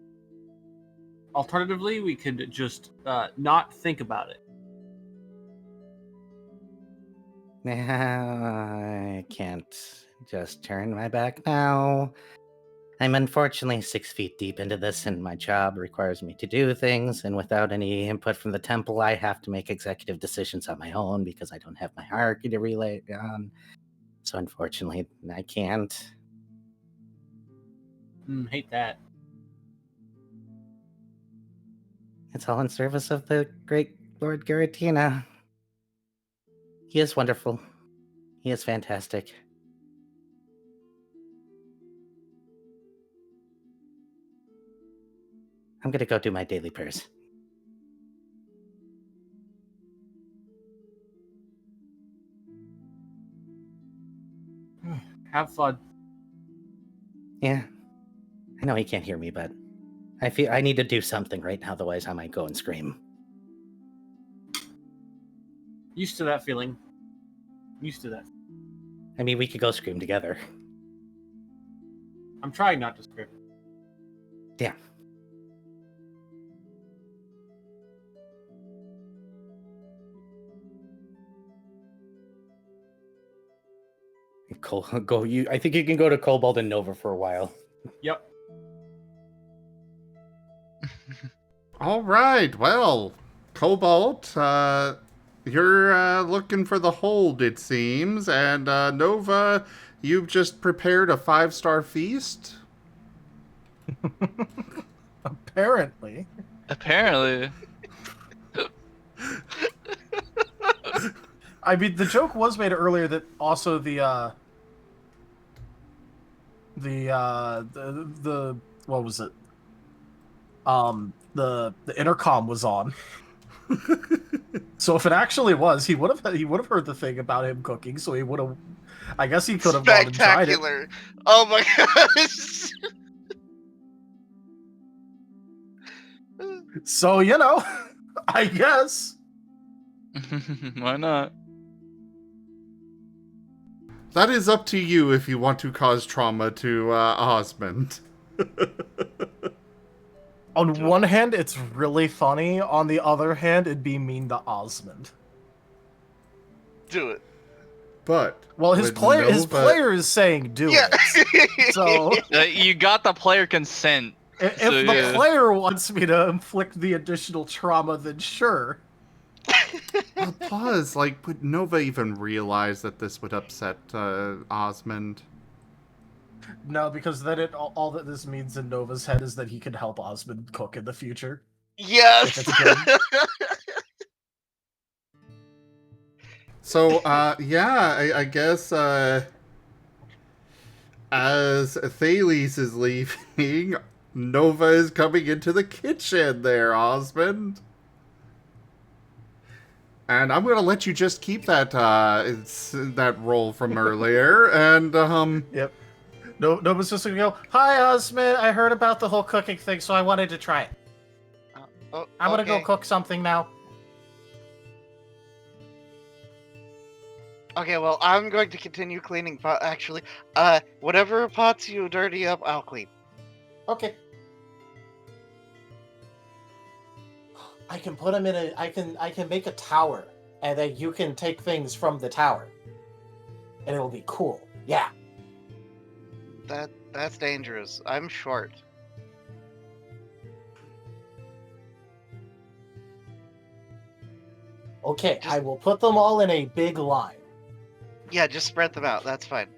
Alternatively, we could just not think about it. I can't just turn my back now. I'm unfortunately 6 feet deep into this, and my job requires me to do things, and without any input from the temple, I have to make executive decisions on my own because I don't have my hierarchy to relay on. So unfortunately, I can't. Hate that. It's all in service of the great Lord Garatina. He is wonderful. He is fantastic. I'm gonna go do my daily prayers. Have fun. Yeah. I know he can't hear me, but I feel I need to do something right now, otherwise I might go and scream. Used to that feeling. Used to that. I mean, we could go scream together. I'm trying not to scream. Yeah. Go. I think you can go to Cobalt and Nova for a while. Yep. All right, well, Cobalt, you're looking for the hold, it seems, and Nova, you've just prepared a 5-star feast. Apparently. Apparently. I mean, the joke was made earlier that also the what was it? The intercom was on. So if it actually was, he would have heard the thing about him cooking. So he would have. I guess he could have gone and tried it. Spectacular! Oh my gosh! So you know, I guess. Why not? That is up to you if you want to cause trauma to Osmund. On one hand, it's really funny. On the other hand, it'd be mean to Osmond. Do it. But Well, his player is saying do Yeah. it. So You got the player consent. if So, the yeah. player wants me to inflict the additional trauma, then sure. Well, plus, like, would Nova even realize that this would upset Osmond? No, because then all that this means in Nova's head is that he can help Osmond cook in the future. Yes! If it's good. So, yeah, I guess, as Thales is leaving, Nova is coming into the kitchen there, Osmond. And I'm gonna let you just keep that, that roll from earlier, and, Yep. Nova's just gonna go, "Hi, Osmond. I heard about the whole cooking thing, so I wanted to try it. I'm gonna go okay. cook something now." Okay, well, I'm going to continue cleaning pot. Actually, whatever pots you dirty up, I'll clean. Okay. I can put them in a. I can make a tower, and then you can take things from the tower, and it'll be cool. Yeah. That's dangerous. I'm short. Okay, I will put them all in a big line, Yeah, just spread them out. That's fine.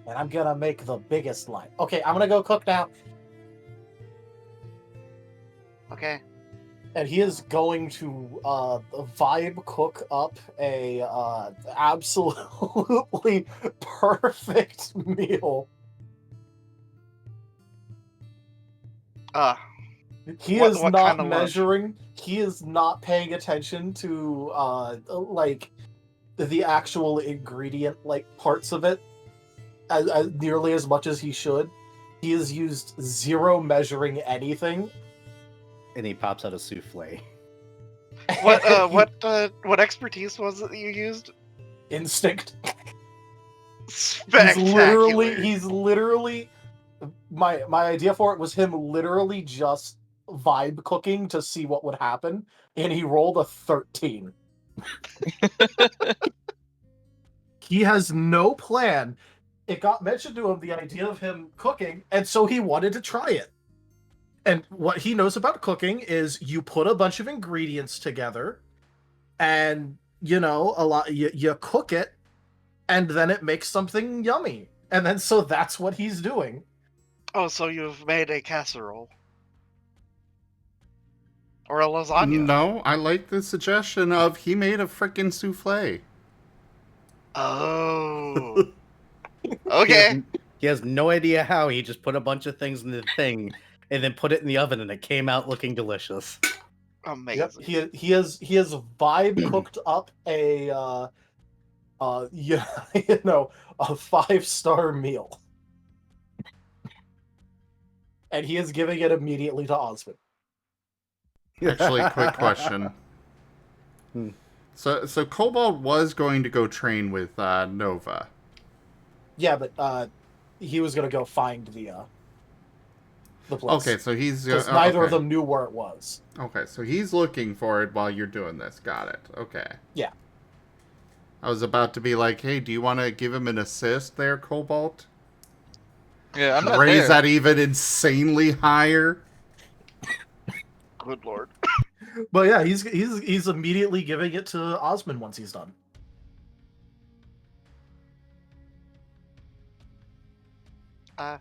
and I'm gonna make the biggest line. Okay, I'm gonna go cook now, Okay. and he is going to vibe cook up a absolutely perfect meal. He What is kind not of lunch? measuring. He is not paying attention to like the actual ingredient parts of it as nearly as much as he should. He has used zero measuring anything. And he pops out a souffle. What expertise was it that you used? Instinct. Spectacular. He's literally my idea for it was him literally just vibe cooking to see what would happen, and he rolled a 13. He has no plan. It got mentioned to him, the idea of him cooking, and so he wanted to try it. And what he knows about cooking is you put a bunch of ingredients together, and you cook it, and then it makes something yummy. And then so that's what he's doing. Oh, so you've made a casserole. Or a lasagna. no, I like the suggestion of he made a frickin' souffle. Oh. Okay. He has no idea how. He just put a bunch of things in the thing and then put it in the oven, and it came out looking delicious. Amazing. Yep, he has vibe cooked up a a 5-star meal, and he is giving it immediately to Osmond. Actually, quick question. So Cobalt was going to go train with Nova. Yeah, but he was gonna go find the place. Okay, so he's because neither of okay. them knew where it was. Okay, so he's looking for it while you're doing this. Got it. Okay. Yeah. I was about to be like, hey, do you want to give him an assist there, Cobalt? Yeah, I'm not Raise there. that even insanely higher. Good lord. But yeah, he's immediately giving it to Osmond once he's done. Okay,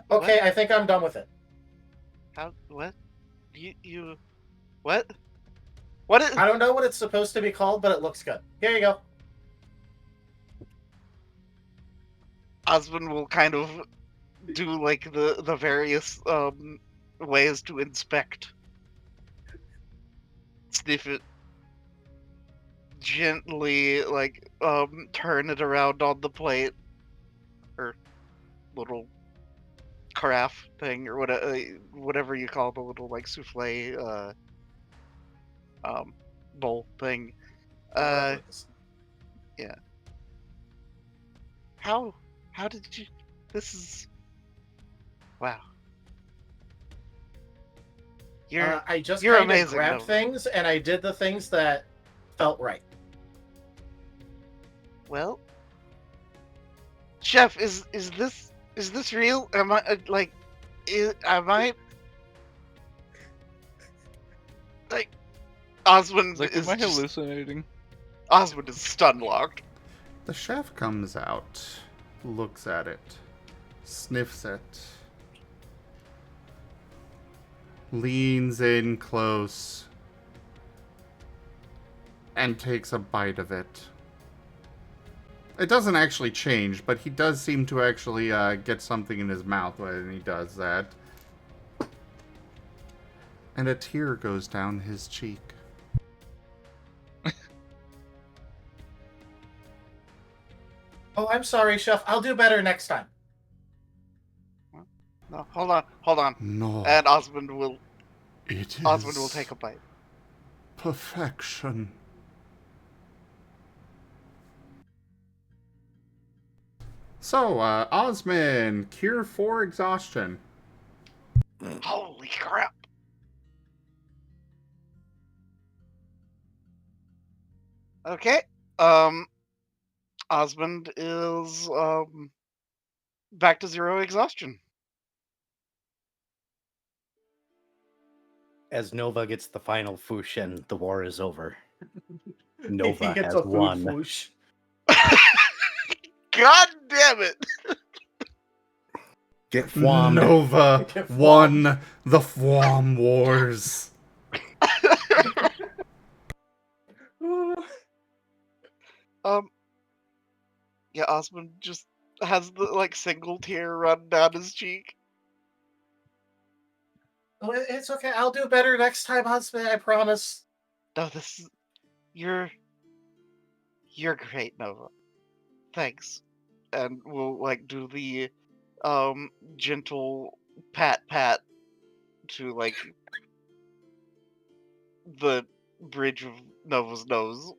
What? I think I'm done with it. How? What? You? What? What is? I don't know what it's supposed to be called, but it looks good. Here you go. Osmond will kind of do like the various ways to inspect, sniff it, gently like turn it around on the plate or little carafe thing or whatever you call the little like souffle bowl thing. Yeah. How did you? This is wow. I just you're kind of amazing, grabbed Nova. things, and I did the things that felt right. Well, Chef, is this real? Am I am I like Osmond Like, is am I just, hallucinating? Osmond is stun locked. The chef comes out, looks at it, sniffs it, leans in close, and takes a bite of it. It doesn't actually change, but he does seem to actually get something in his mouth when he does that. And a tear goes down his cheek. Oh, I'm sorry, Chef. I'll do better next time. No, hold on. No, And Osmond will it is take a bite. perfection. So, Osmond, cure for exhaustion. Holy crap! Okay. Osmond is back to 0 exhaustion. As Nova gets the final Fushin, the war is over. He Nova gets has a food won. whoosh. God damn it! Get fwommed. Nova Get won the Fwam Wars. Yeah, Osmond just has the like single tear run down his cheek. Oh, it's okay. I'll do better next time, Osmond. I promise. No, this is you're great, Nova. Thanks. And we'll like do the gentle pat to like the bridge of Nova's nose.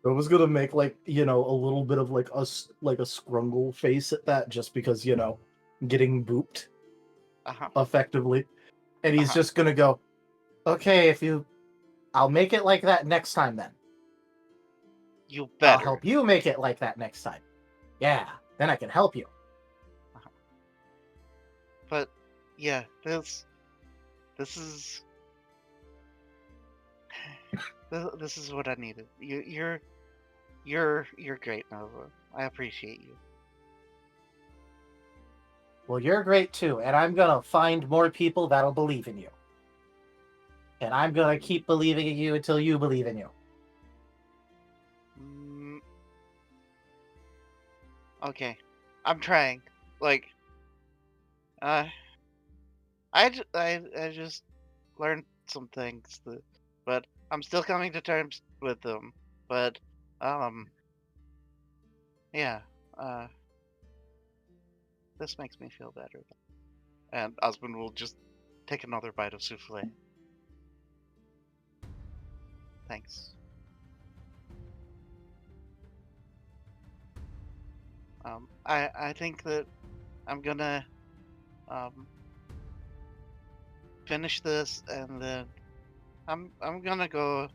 I was gonna make like a little bit of like a scrungle face at that, just because getting booped Uh-huh. effectively, and he's just gonna go, okay, I'll make it like that next time then. You I'll better. help you make it like that next time. Yeah, then I can help you. But yeah, this is this is what I needed. You're great, Nova. I appreciate you. Well, you're great too, and I'm gonna find more people that'll believe in you. And I'm gonna keep believing in you until you believe in you. Okay, I'm trying. Like, I just learned some things, but I'm still coming to terms with them. But yeah, this makes me feel better. And Osmond will just take another bite of souffle. Thanks. I think that I'm gonna finish this, and then I'm gonna go.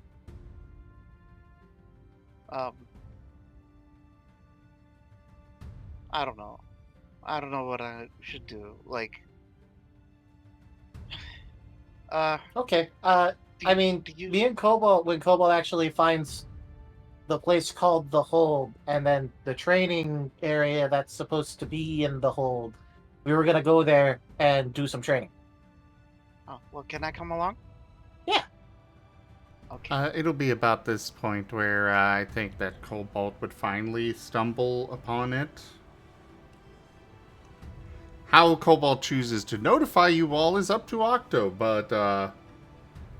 I don't know. I don't know what I should do. Like, Okay. do I you, mean, do you? me and Cobalt, when Cobalt actually finds the place called the Hold, and then the training area that's supposed to be in the Hold, we were gonna go there and do some training. Oh, well, can I come along? Yeah. Okay. It'll be about this point where I think that Cobalt would finally stumble upon it. How Cobalt chooses to notify you all is up to Octo, but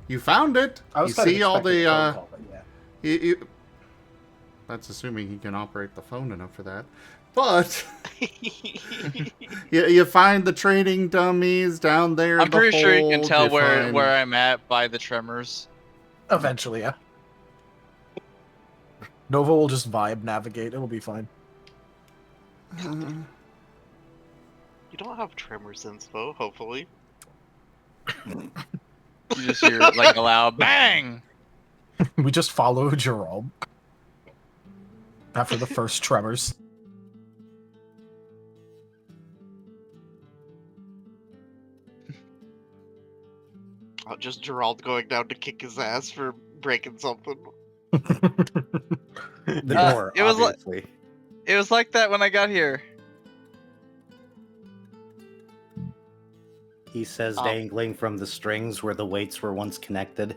you found it. I was You kind of see all expecting the a phone call, but yeah. that's assuming he can operate the phone enough for that. But you find the training dummies down there. I'm in the pretty sure you can hold. tell find- where I'm at by the tremors. Eventually, yeah. Nova will just vibe navigate. It'll be fine. You don't have tremor sense, though. Hopefully. You just hear like a loud bang. We just follow Jerome after the first tremors. Just Gerald going down to kick his ass for breaking something. The door, it was like- obviously. It was like that when I got here. He says, Oh. dangling from the strings where the weights were once connected.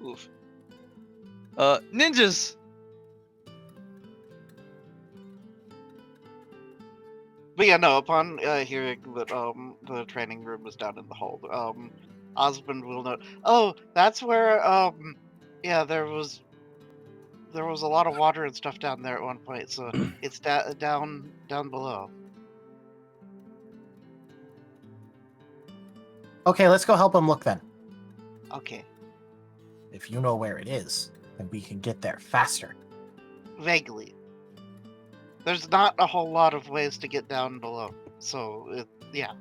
Oof. Ninjas. But yeah, no. Upon hearing that the training room was down in the hold, Osmond will note. Oh, that's where yeah, there was a lot of water and stuff down there at one point. So it's down below. Okay, let's go help him look then. Okay, If you know where it is, then we can get there faster. vaguely. There's not a whole lot of ways to get down below, so yeah.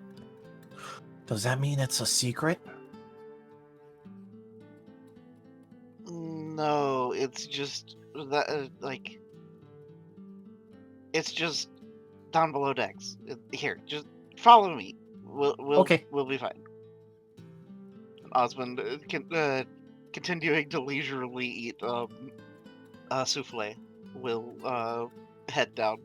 Does that mean it's a secret? No, it's just that like it's just down below decks. Here, just follow me. We'll Okay. We'll be fine. Osmond continuing to leisurely eat souffle will head down.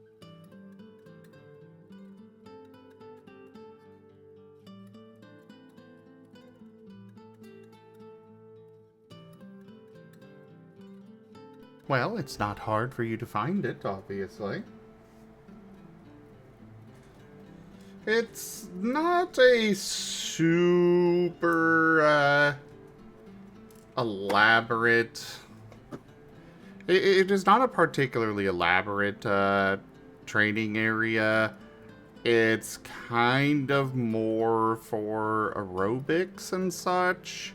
Well, it's not hard for you to find it, obviously. It's not a super elaborate. It is not a particularly elaborate training area. It's kind of more for aerobics and such.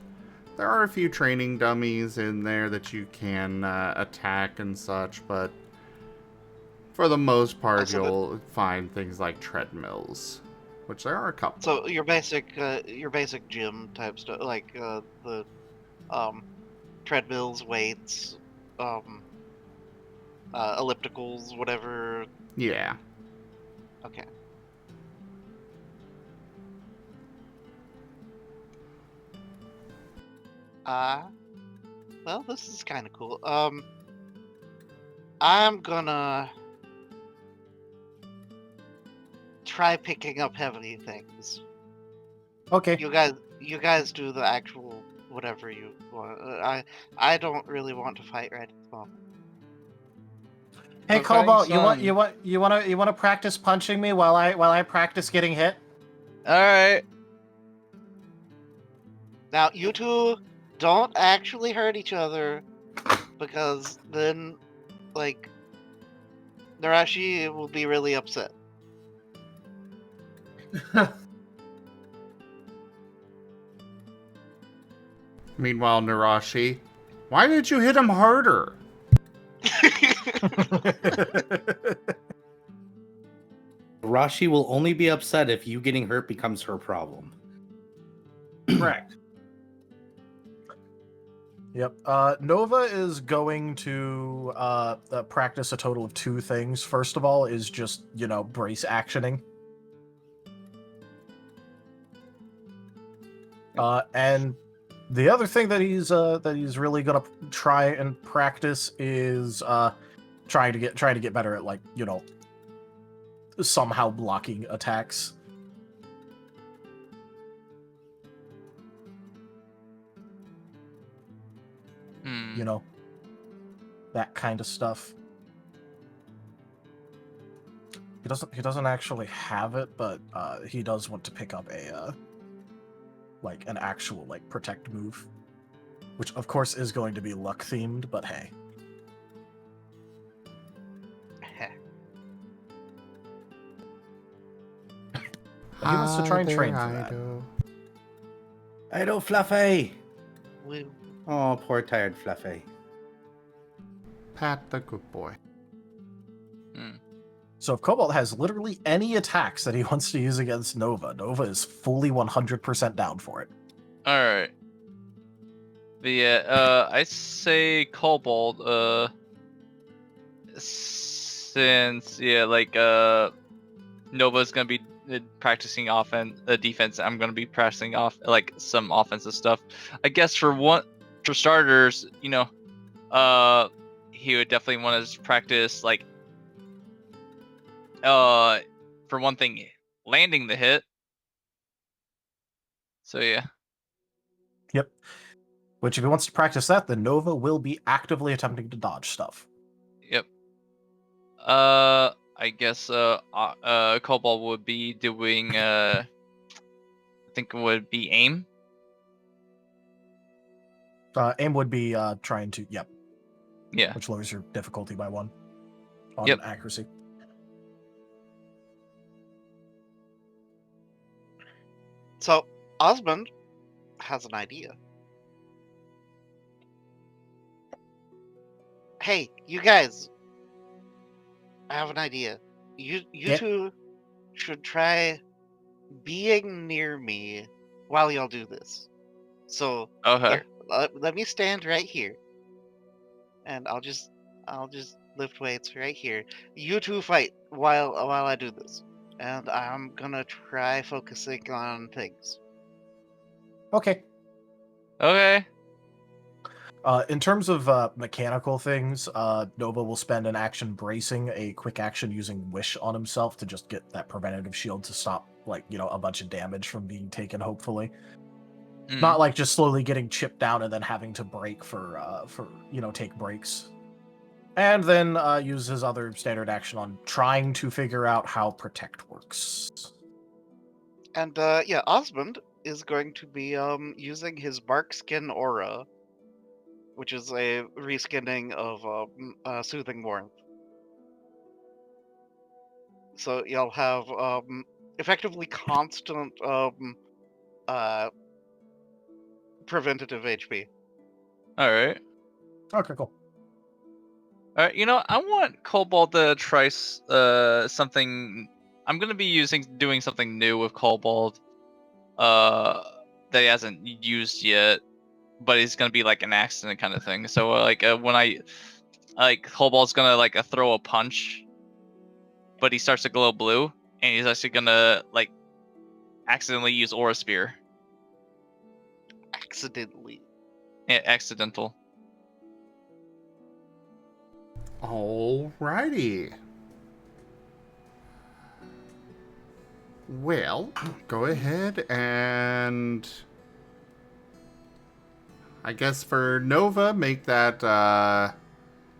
There are a few training dummies in there that you can attack and such, but for the most part, you'll find things like treadmills, which there are a couple. So your basic gym type stuff, like the treadmills, weights, ellipticals, whatever. Yeah. Okay. Well, this is kind of cool. I'm gonna try picking up heavy things. Okay. You guys do the actual whatever you want. I don't really want to fight right at the moment. Hey But Cobalt, fighting you want to practice punching me while I practice getting hit? All right. Now you two don't actually hurt each other, because then, like, Nerashi will be really upset. Meanwhile, Nerashi, why did you hit him harder? Rashi will only be upset if you getting hurt becomes her problem. Correct. Yep. Nova is going to practice a total of 2 things. First of all is just, brace actioning. And the other thing that he's really gonna try and practice is trying to get better at, like, somehow blocking attacks. That kind of stuff. He doesn't actually have it, but he does want to pick up an actual protect move, which of course is going to be luck themed, but hey. But he wants to try and train for that. Ido Fluffy! Woo. Oh, poor tired Fluffy. Pat the good boy. So if Cobalt has literally any attacks that he wants to use against Nova, Nova is fully 100% down for it. Alright. But yeah, I say Cobalt, since, Nova's gonna be practicing defense, I'm gonna be practicing some offensive stuff. I guess for starters, he would definitely want to practice, for one thing, landing the hit. So yeah. Yep. Which, if he wants to practice that, then Nova will be actively attempting to dodge stuff. Yep. I guess Cobalt would be doing I think it would be aim. Aim would be trying to, Yeah. which lowers your difficulty by 1 on Yep. accuracy. So Osmund has an idea. Hey, you guys! I have an idea. You two should try being near me while y'all do this. So Okay. here, let me stand right here, and I'll just lift weights right here. You two fight while I do this, and I'm gonna try focusing on things. Okay. Okay. In terms of mechanical things, Nova will spend an action bracing, a quick action using Wish on himself to just get that preventative shield to stop, a bunch of damage from being taken, hopefully. Not just slowly getting chipped down and then having to break for take breaks. And then use his other standard action on trying to figure out how Protect works. And Osmond is going to be using his Bark Skin Aura, which is a reskinning of Soothing Warmth. So you'll have effectively constant preventative HP. Alright. Okay, cool. Alright, I want Cobalt to try something. I'm gonna be doing something new with Cobalt that he hasn't used yet, but it's gonna be like an accident kind of thing. So when Cobalt's gonna throw a punch, but he starts to glow blue, and he's actually gonna accidentally use Aura Spear. Accidentally. Yeah, accidental. Alrighty. Well, go ahead and I guess for Nova, make that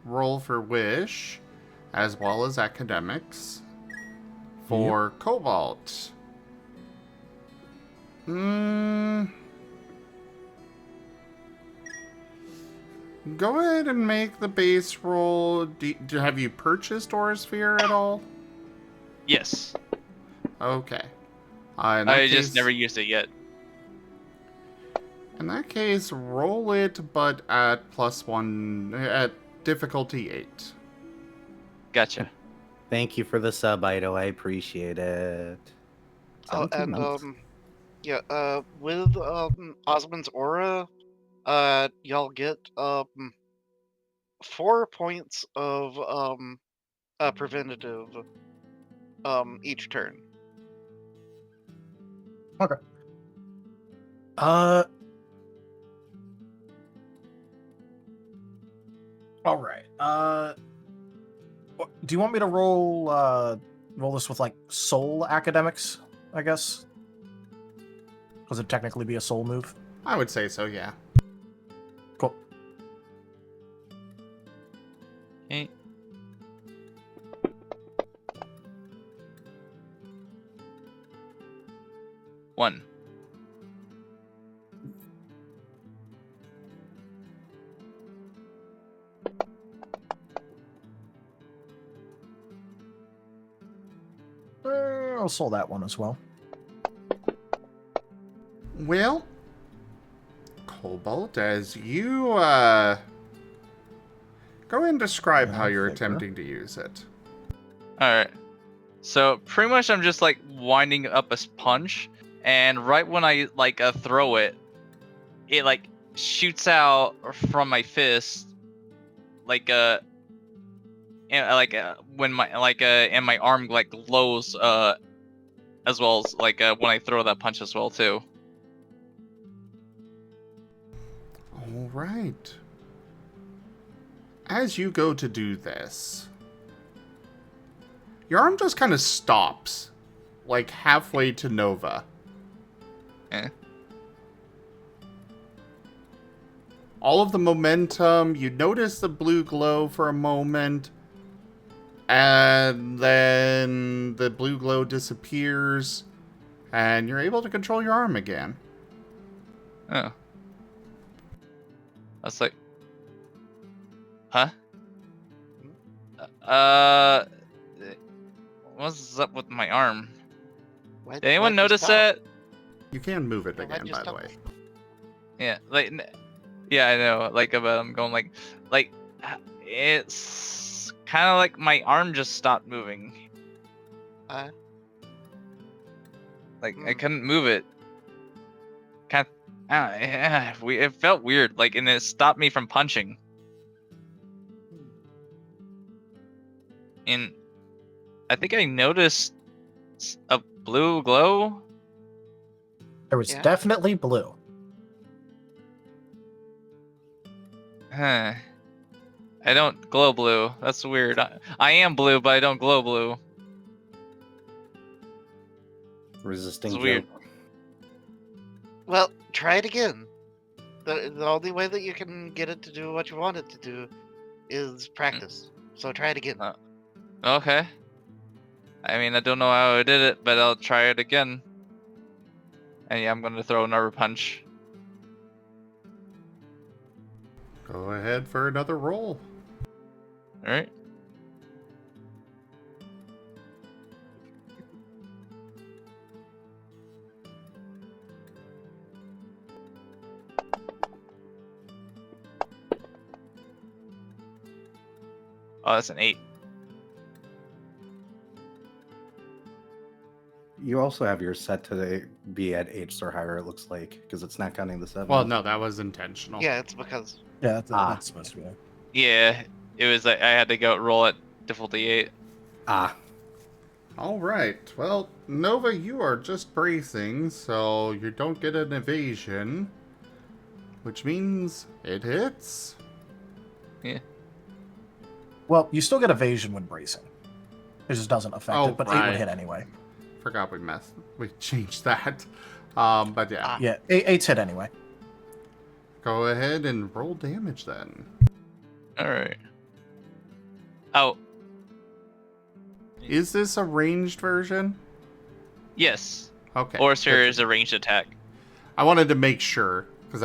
roll for Wish, as well as Academics. For Cobalt. Go ahead and make the base roll. Have you purchased Aura Sphere at all? Yes. Okay. I just never used it yet. In that case, roll it, but at +1, at difficulty 8. Gotcha. Thank you for the sub, Ido. I appreciate it. Oh, 17 and months. yeah, with Osmund's aura, y'all get 4 points of preventative each turn. Okay. All right. Do you want me to roll this with like soul academics? I guess. Because it'd technically be a soul move. I would say so, yeah. Cool. Okay. One. I'll soul that one as well. Well, Cobalt, as you, go ahead and describe how you're attempting to use it. Alright. So pretty much I'm just like winding up a punch, and right when I like throw it, it like shoots out from my fist, like when my and my arm like glows as well as like when I throw that punch as well too. All right. As you go to do this, your arm just kind of stops, like halfway to Nova. Eh. All of the momentum, you notice the blue glow for a moment, and then the blue glow disappears, and you're able to control your arm again. Oh. I was like, huh? What's up with my arm? Did anyone notice that? You can move it Why'd again, you by the stop? way. Yeah, like, yeah, I know. Like, about I'm going like, it's kind of like my arm just stopped moving. Like, I couldn't move it. It felt weird. Like, and it stopped me from punching. And I think I noticed a blue glow. There was Yeah. definitely blue. Huh. I don't glow blue. That's weird. I am blue, but I don't glow blue. Resisting It's weird. joke. Well, try it again. The only way that you can get it to do what you want it to do is practice. So try it again. Okay. I mean, I don't know how I did it, but I'll try it again. And yeah, I'm gonna throw another punch. Go ahead for another roll. Alright. Oh, that's an 8. You also have your set to be at 8 or higher, it looks like, because it's not counting the 7. Well, no, that was intentional. Yeah, it's because Yeah, that's supposed to be. Yeah, it was like I had to go roll at difficulty 8. Ah. All right. Well, Nova, you are just bracing, so you don't get an evasion, which means it hits. Yeah. Well, you still get evasion when bracing. It just doesn't affect Oh, it, but 8 right. would hit anyway. Forgot we changed that. But yeah. Yeah, 8's hit anyway. Go ahead and roll damage then. Alright. Oh. Is this a ranged version? Yes. Okay. Or good there to- is a ranged attack. I wanted to make sure, because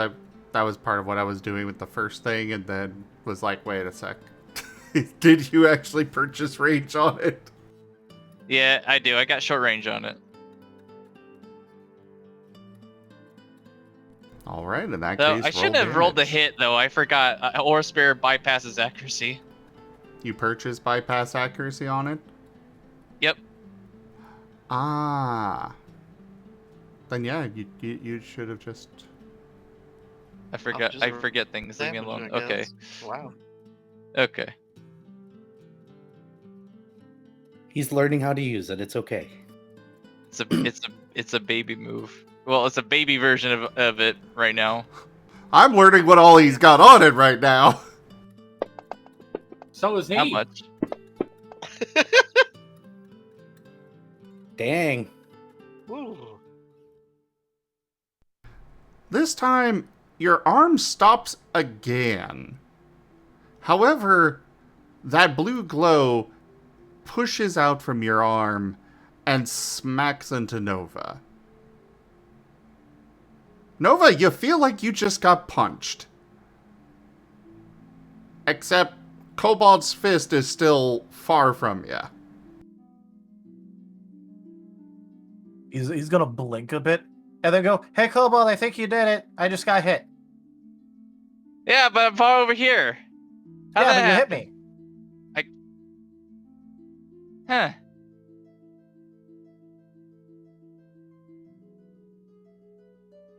that was part of what I was doing with the first thing, and then was like, wait a sec. Did you actually purchase range on it? Yeah, I do. I got short range on it. All right, in that Though case, I shouldn't roll have rolled the damage. hit though. I forgot. Aura Sphere bypasses accuracy. You purchase bypass accuracy on it? Yep. Ah. Then yeah, you should have just... I forgot. just I forget things. Leave me damage, alone. I Okay. guess. Wow. Okay. He's learning how to use it. It's okay. It's a baby move. Well, it's a baby version of it right now. I'm learning what all he's got on it right now. So is he. How much? Dang. Ooh. This time, your arm stops again. However, that blue glow pushes out from your arm and smacks into Nova. Nova, you feel like you just got punched. Except Cobalt's fist is still far from you. He's gonna blink a bit and then go, "Hey, Cobalt, I think you did it. I just got hit." Yeah, but I'm far over here. How'd Yeah, that but you hit happen? me. Huh.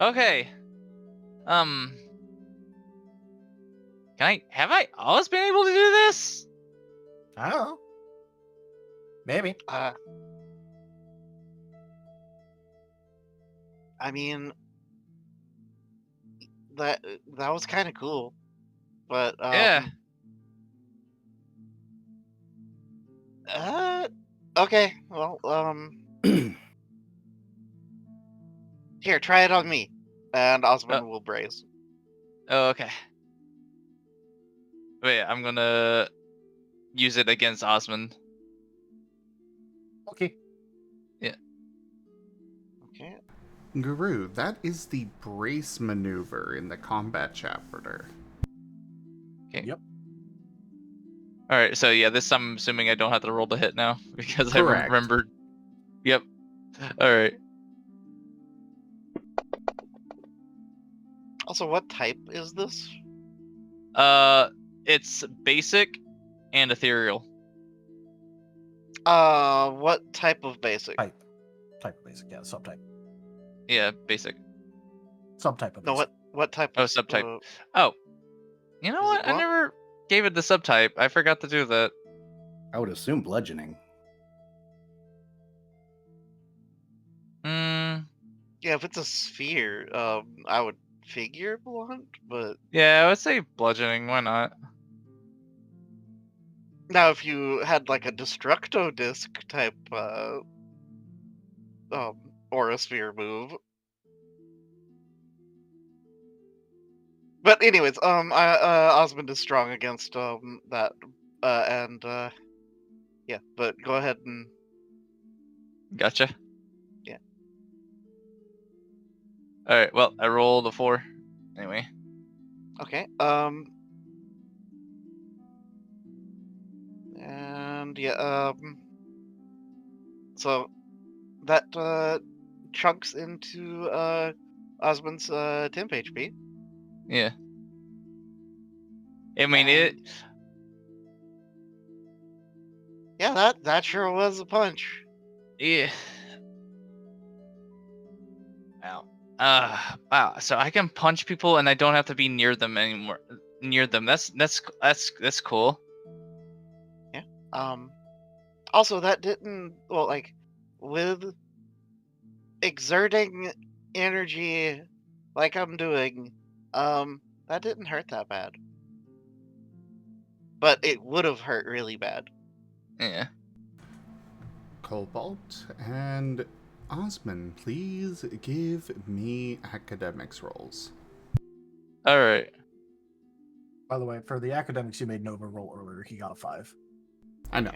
Okay. Have I always been able to do this? I don't know. Maybe. I mean, that was kind of cool, but Yeah. Okay. Well, here, try it on me, and Osmond will brace. Oh, okay. Wait, I'm gonna use it against Osmond. Okay. Okay. Guru, that is the brace maneuver in the combat chapter. Okay. Yep. All right. So yeah, this I'm assuming I don't have to roll the hit now because Correct. I remembered. Yep. All right. Also, what type is this? It's basic and ethereal. What type of basic? Type of basic, yeah, subtype. Yeah, basic. Subtype of No, basic. what type? Oh, of, subtype. Oh, you know is it what? I what? never gave it the subtype. I forgot to do that. I would assume bludgeoning. Yeah, if it's a sphere, I would figure blunt, but Yeah, I would say bludgeoning. Why not? now if you had like a destructo disc type, aura sphere move. But anyways, Osmond is strong against that, yeah. But go ahead and Gotcha. Yeah. All right. Well, I rolled a 4. Anyway. okay. And yeah. So that chunks into Osmond's temp HP. Yeah. I mean it. Yeah, that sure was a punch. Yeah. Wow. Wow. So I can punch people and I don't have to be near them anymore. Near them. That's cool. Also, that didn't with exerting energy like I'm doing, that didn't hurt that bad. But it would have hurt really bad. Yeah. Cobalt and Osmond, please give me academics rolls. All right. By the way, for the academics you made Nova roll earlier, he got a 5. I know.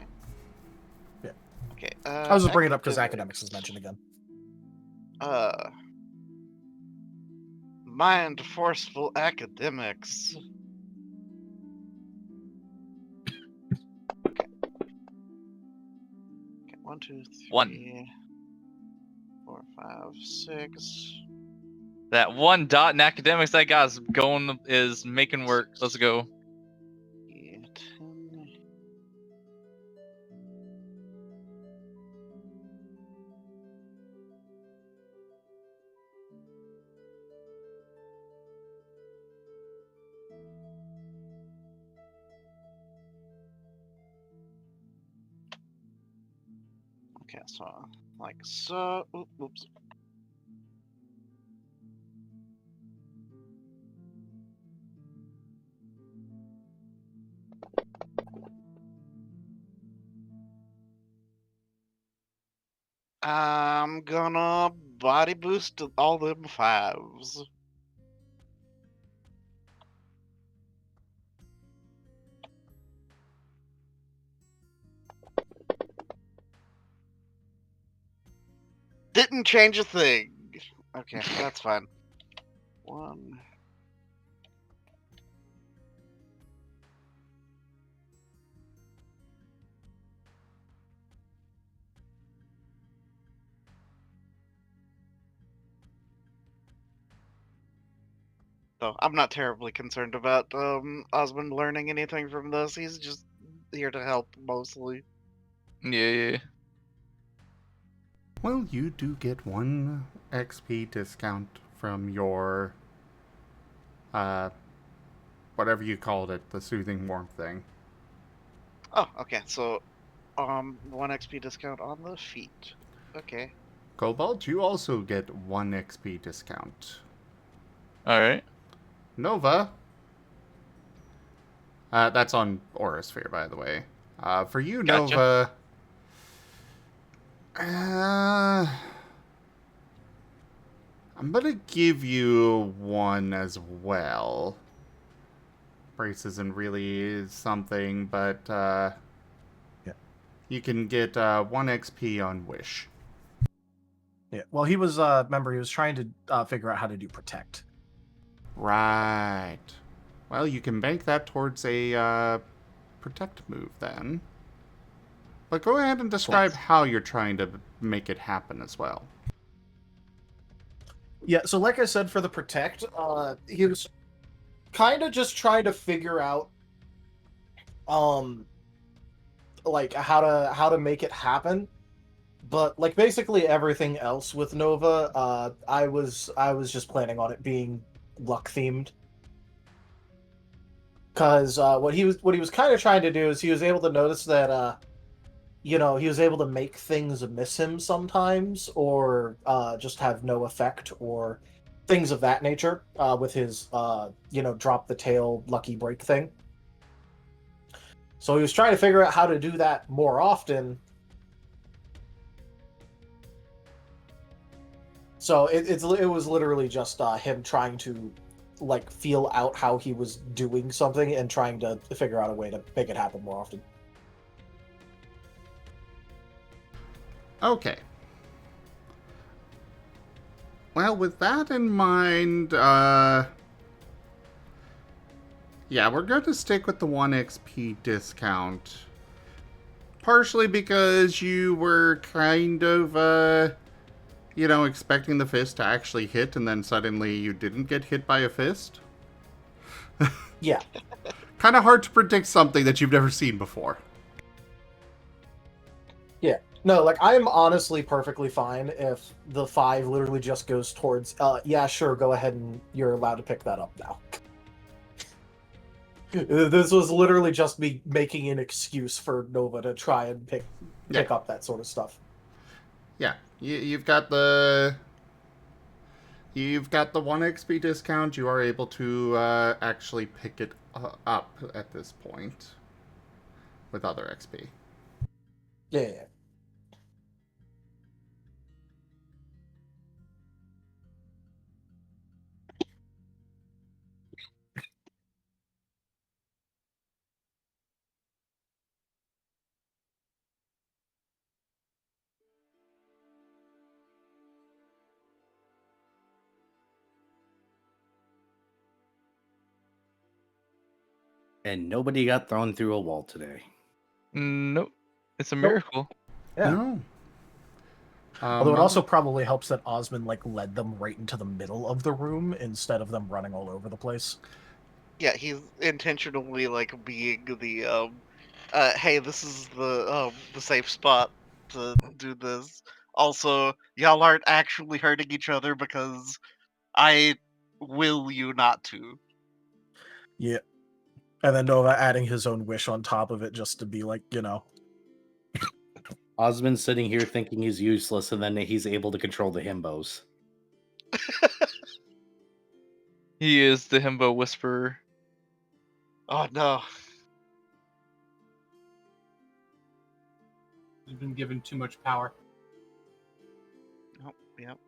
Okay. I was just bringing it up because academics was mentioned again. Mind forceful academics. Okay. 1, 2, 3, 1. 4, 5, 6. That one dot in academics I got is making work. Let's go. Yeah, 10. Okay, so like so. Oops. I'm gonna body boost all them 5s. Didn't change a thing. Okay, that's fine. 1. So I'm not terribly concerned about Osmond learning anything from this. He's just here to help mostly. Yeah. Well, you do get 1 XP discount from your, whatever you called it, the soothing warmth thing. Oh, okay. So 1 XP discount on the feet. Okay. Cobalt, you also get 1 XP discount. All right. Nova, that's on Aurasphere, by the way. For you, Gotcha. Nova, I'm gonna give you 1 as well. Brace isn't really something, but Yeah. you can get 1 XP on Wish. Yeah. Well, he was remember he was trying to figure out how to do protect. Right. Well, you can bank that towards a protect move then. But go ahead and describe how you're trying to make it happen as well. Yeah, so like I said, for the protect, he was kind of just trying to figure out, like how to make it happen. But like basically everything else with Nova, I was just planning on it being luck themed. Because what he was kind of trying to do is he was able to notice that he was able to make things miss him sometimes, or just have no effect, or things of that nature, with his drop the tail lucky break thing. So he was trying to figure out how to do that more often. So it was literally just him trying to like feel out how he was doing something and trying to figure out a way to make it happen more often. Okay. Well, with that in mind, yeah, we're going to stick with the 1 XP discount. Partially because you were kind of, expecting the fist to actually hit, and then suddenly you didn't get hit by a fist. Yeah. Kind of hard to predict something that you've never seen before. Yeah. No, like I'm honestly perfectly fine if the 5 literally just goes towards yeah, sure, go ahead and you're allowed to pick that up now. This was literally just me making an excuse for Nova to try and pick up that sort of stuff. Yeah, you've got the 1 XP discount. You are able to actually pick it up at this point with other XP. Yeah. And nobody got thrown through a wall today. Nope. It's a Nope. miracle. Yeah. No. Although it also probably helps that Osmond like led them right into the middle of the room instead of them running all over the place. Yeah, he's intentionally like being the hey, this is the safe spot to do this. Also, y'all aren't actually hurting each other because I will you not to. Yeah. And then Nova adding his own wish on top of it just to be like, you know. Osmond's sitting here thinking he's useless, and then he's able to control the himbos. He is the himbo whisperer. Oh no. He's been given too much power. Oh, yep.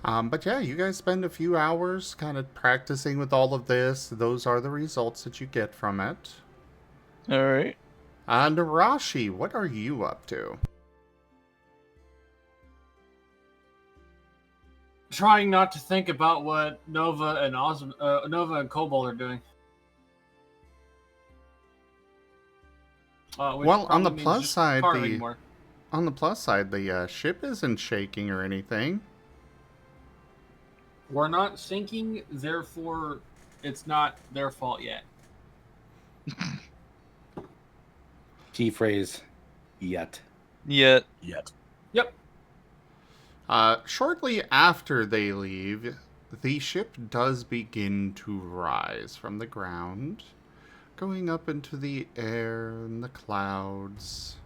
But yeah, you guys spend a few hours kind of practicing with all of this. Those are the results that you get from it. All right. Nerashi, what are you up to? Trying not to think about what Nova and Cobalt are doing. Which Well, on probably the means plus just side, carving more. the ship isn't shaking or anything. We're not sinking, therefore it's not their fault yet. Key phrase, yet. Yet. Yet. Yep. Shortly after they leave, the ship does begin to rise from the ground, going up into the air and the clouds.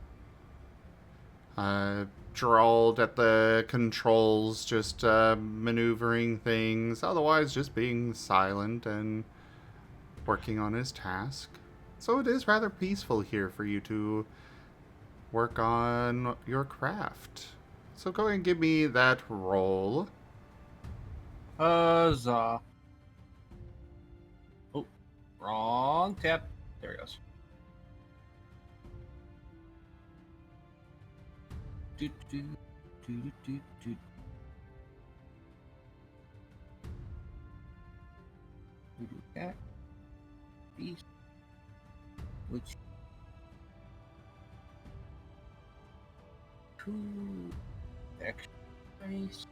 Gerald at the controls, just maneuvering things, otherwise just being silent and working on his task. So it is rather peaceful here for you to work on your craft. So go ahead and give me that roll. Huzzah. Oh, wrong tab. There it goes. Do, do, do, do, do, do. We do that. These. Which. Two. Extra space.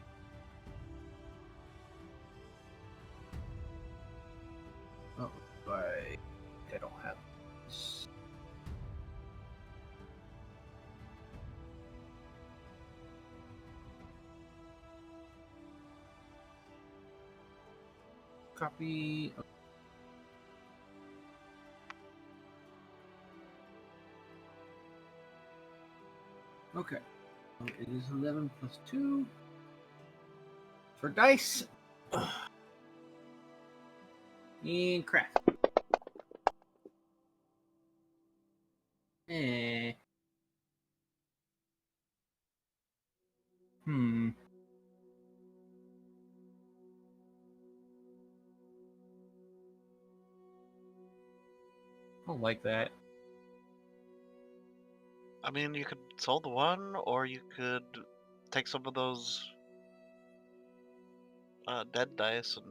Oh, I don't have this. Copy. Okay. So it is 11 plus 2 for dice. And craft. Eh. Hmm. I don't like that. I mean, you could sell the one, or you could take some of those dead dice and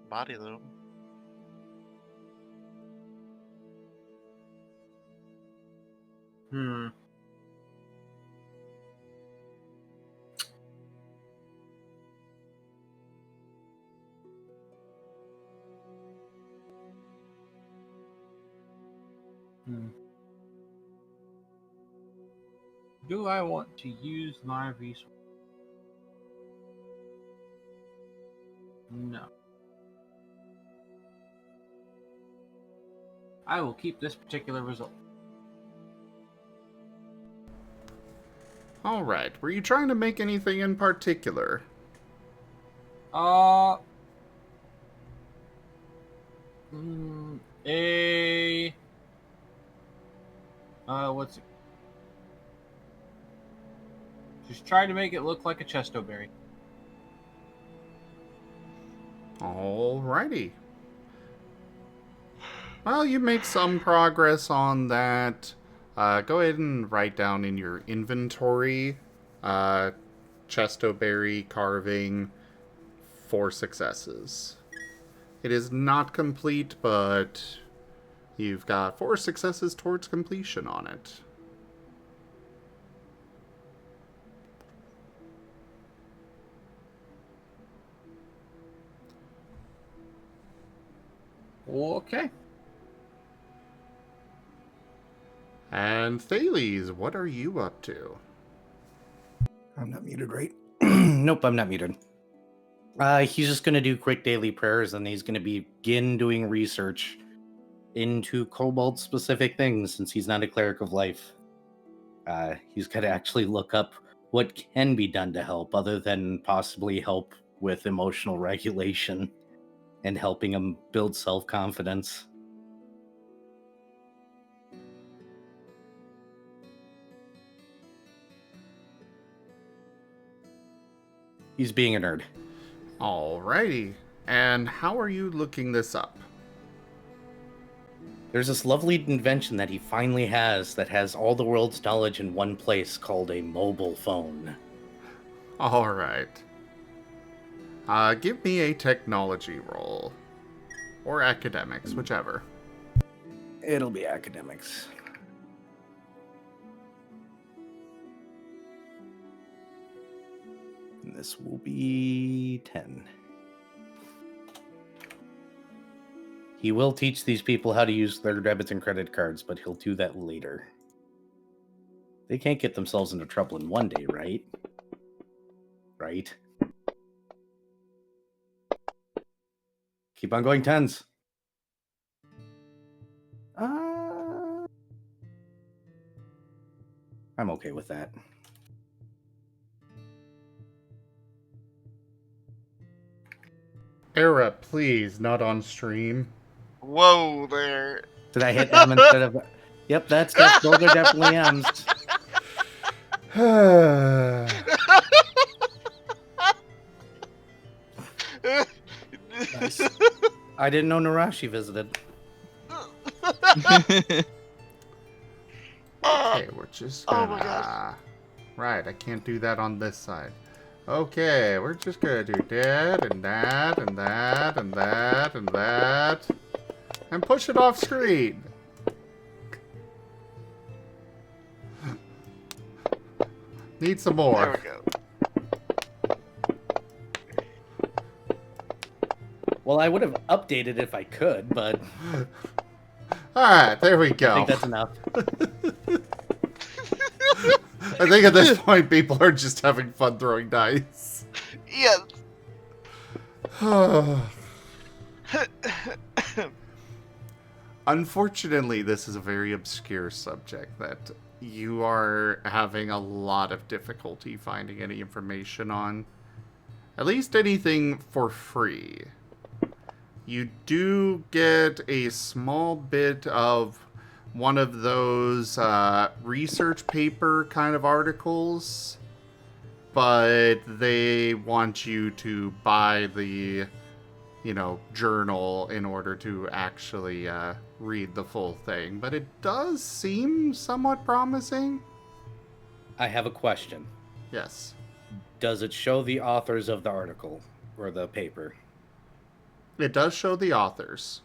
body them. Hmm. Hmm. Do I want to use my resource? No. I will keep this particular result. Alright, were you trying to make anything in particular? A what's it? Just try to make it look like a chesto berry. Alrighty. Well, you made some progress on that. Go ahead and write down in your inventory, chestoberry carving, 4 successes. It is not complete, but you've got 4 successes towards completion on it. Okay. And Thales, what are you up to? I'm not muted, right? Nope, I'm not muted. He's just going to do quick daily prayers, and he's going to begin doing research into Cobalt specific things, since he's not a cleric of life. He's got to actually look up what can be done to help, other than possibly help with emotional regulation and helping him build self-confidence. He's being a nerd. Alrighty. And how are you looking this up? There's this lovely invention that he finally has that has all the world's knowledge in one place, called a mobile phone. Alright. Give me a technology roll. Or academics, whichever. It'll be academics. And this will be 10. He will teach these people how to use their debits and credit cards, but he'll do that later. They can't get themselves into trouble in one day, right? Right? Keep on going, 10s. I'm okay with that. Era, please, not on stream. Whoa there. Did I hit M instead of... Yep, those are definitely M's. Nice. I didn't know Nerashi visited. Okay, we're just Oh gonna... my gosh. Right, I can't do that on this side. Okay, we're just gonna do that, and that, and that, and that, and that. And push it off screen. Need some more. There we go. Well, I would have updated if I could, but Alright, there we go. I think that's enough. I think at this point people are just having fun throwing dice. Yes. Unfortunately, this is a very obscure subject that you are having a lot of difficulty finding any information on. At least anything for free. You do get a small bit of one of those research paper kind of articles, but they want you to buy the, journal in order to actually read the full thing. But it does seem somewhat promising. I have a question. Yes. Does it show the authors of the article or the paper? It does show the authors.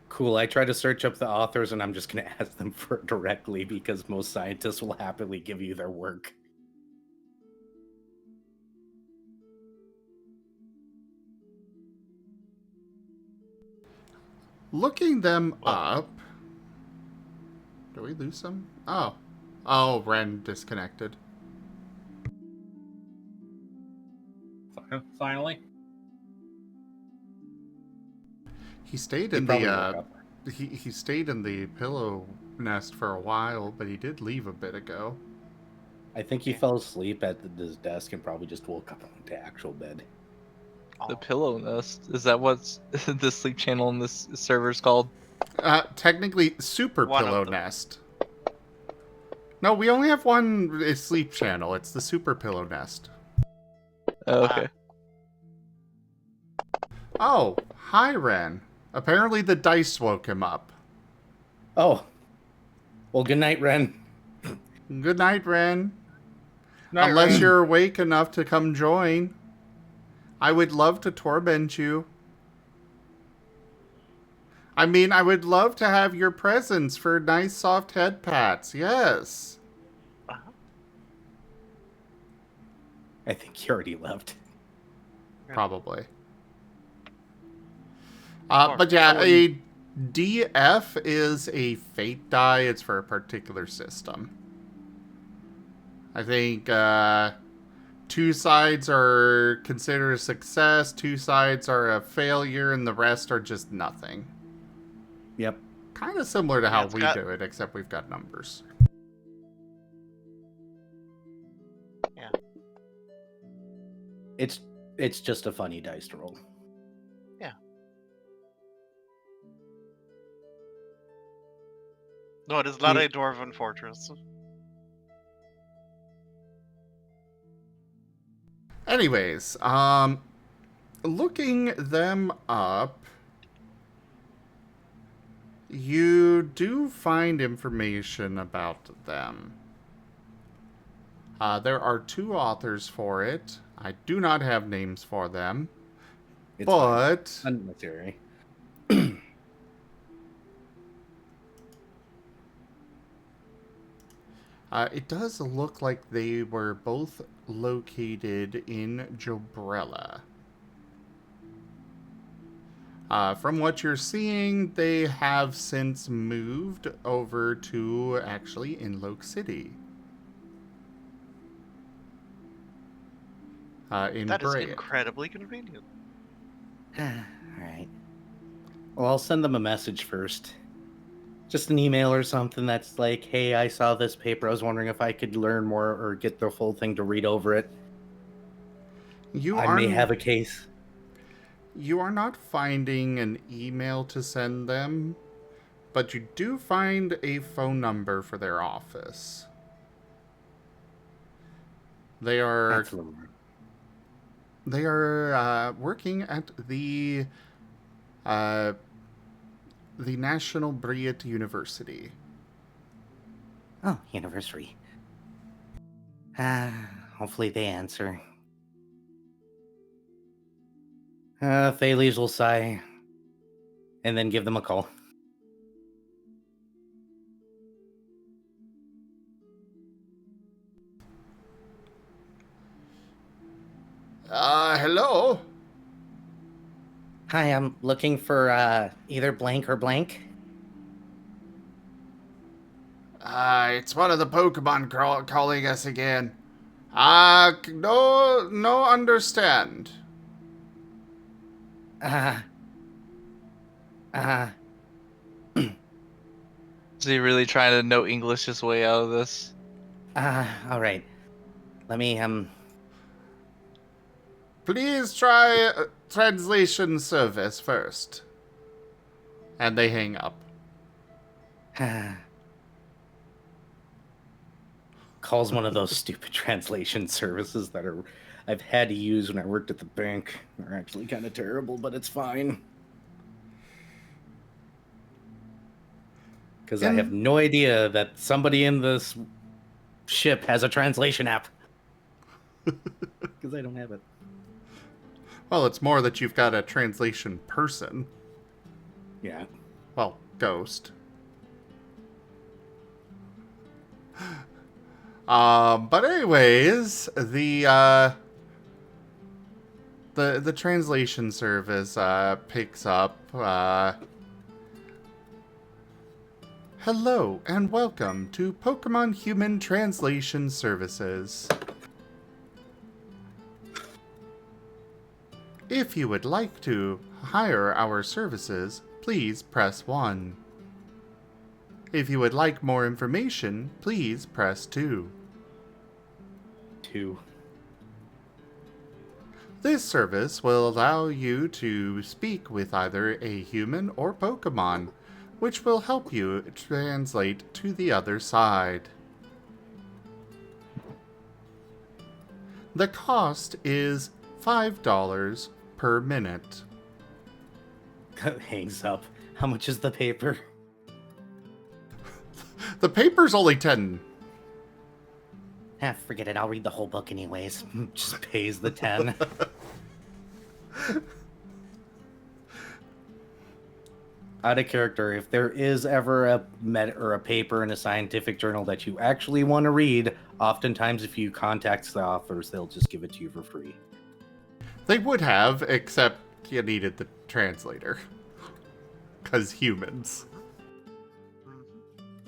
Cool. I tried to search up the authors, and I'm just going to ask them for it directly because most scientists will happily give you their work. Looking them up... Did we lose some? Oh. Oh, Ren disconnected. Finally. He stayed He in probably the woke up. he stayed in the pillow nest for a while, but he did leave a bit ago. I think he fell asleep at his desk and probably just woke up onto actual bed. The pillow nest. Is that what's the sleep channel in this server's called? Technically, Super One of Pillow them. Nest. No, we only have one sleep channel. It's the Super Pillow Nest. Oh, okay. Oh, hi, Ren. Apparently the dice woke him up. Oh. Well, good night, Ren. Good night, Ren. Night, Unless Ren. you're awake enough to come join. I would love to torment you. I mean, I would love to have your presence for nice soft head pats. Yes. I think he already left. Probably. Or- But yeah, or a DF is a fate die. It's for a particular system. I think 2 sides are considered a success, 2 sides are a failure, and the rest are just nothing. Yep. Kind of similar to how it's we got- do it, except we've got numbers. It's just a funny dice to roll. No, it is not Yeah. a dwarven fortress. Anyways, looking them up, you do find information about them. There are 2 authors for it. I do not have names for them, It's but unnecessary. it does look like they were both located in Jobrella. From what you're seeing, they have since moved over to actually Inloke City. In That is Varien. incredibly convenient. Alright. Well, I'll send them a message first. Just an email or something that's like, hey, I saw this paper. I was wondering if I could learn more or get the full thing to read over it. I may have a case. You are not finding an email to send them, but you do find a phone number for their office. They are That's a little more. They are working at the National Briet University. Oh, anniversary. Hopefully they answer. Thales will sigh and then give them a call. Hello? Hi, I'm looking for either blank or blank. It's one of the Pokemon calling us again. No understand. Is he really trying to know English his way out of this? All right. Let me, Please try translation service first. And they hang up. calls one of those stupid translation services that I've had to use when I worked at the bank. They're actually kind of terrible, but it's fine. Because I have no idea that somebody in this ship has a translation app. Because I don't have it. Well, it's more that you've got a translation person. Yeah. Well, ghost. But anyways, the translation service picks up. Hello and welcome to Pokemon Human Translation Services. If you would like to hire our services, please press 1. If you would like more information, please press 2. 2. This service will allow you to speak with either a human or Pokemon, which will help you translate to the other side. The cost is $5 per minute. Hangs up. How much is the paper? The paper's only 10. Forget it. I'll read the whole book anyways. Just pays the 10. out of character, if there is ever a or a paper in a scientific journal that you actually want to read, oftentimes if you contact the authors, they'll just give it to you for free. They would have, except you needed the translator. Because humans.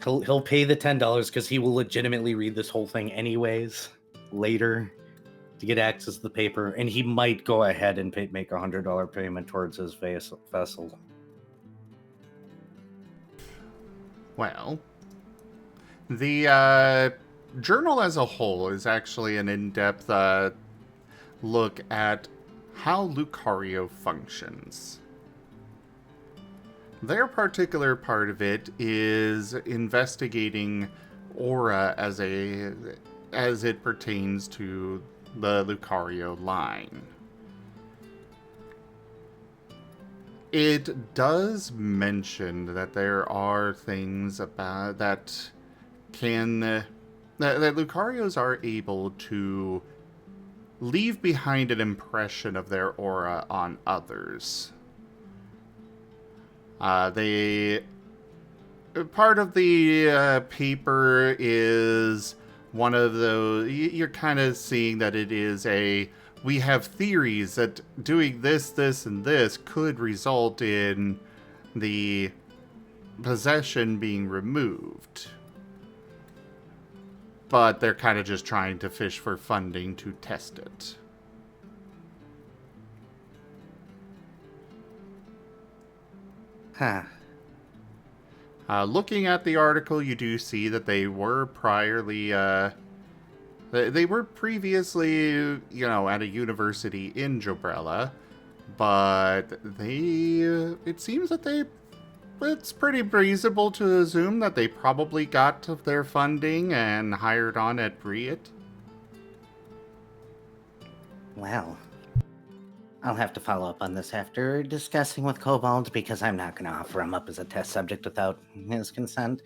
He'll pay the $10 because he will legitimately read this whole thing anyways later to get access to the paper, and he might go ahead and make a $100 payment towards his vessel. Well, the journal as a whole is actually an in-depth look at how Lucario functions. Their particular part of it is investigating aura as it pertains to the Lucario line. It does mention that there are things about that Lucarios are able to leave behind an impression of their aura on others. Part of the paper is one of those. You're kind of seeing that it is we have theories that doing this, this, and this could result in the possession being removed. But they're kind of just trying to fish for funding to test it. Huh. Looking at the article, you do see that they were they were previously, at a university in Jobrella, but it seems that it's pretty reasonable to assume that they probably got their funding and hired on at Riot. Well, I'll have to follow up on this after discussing with Cobalt, because I'm not going to offer him up as a test subject without his consent.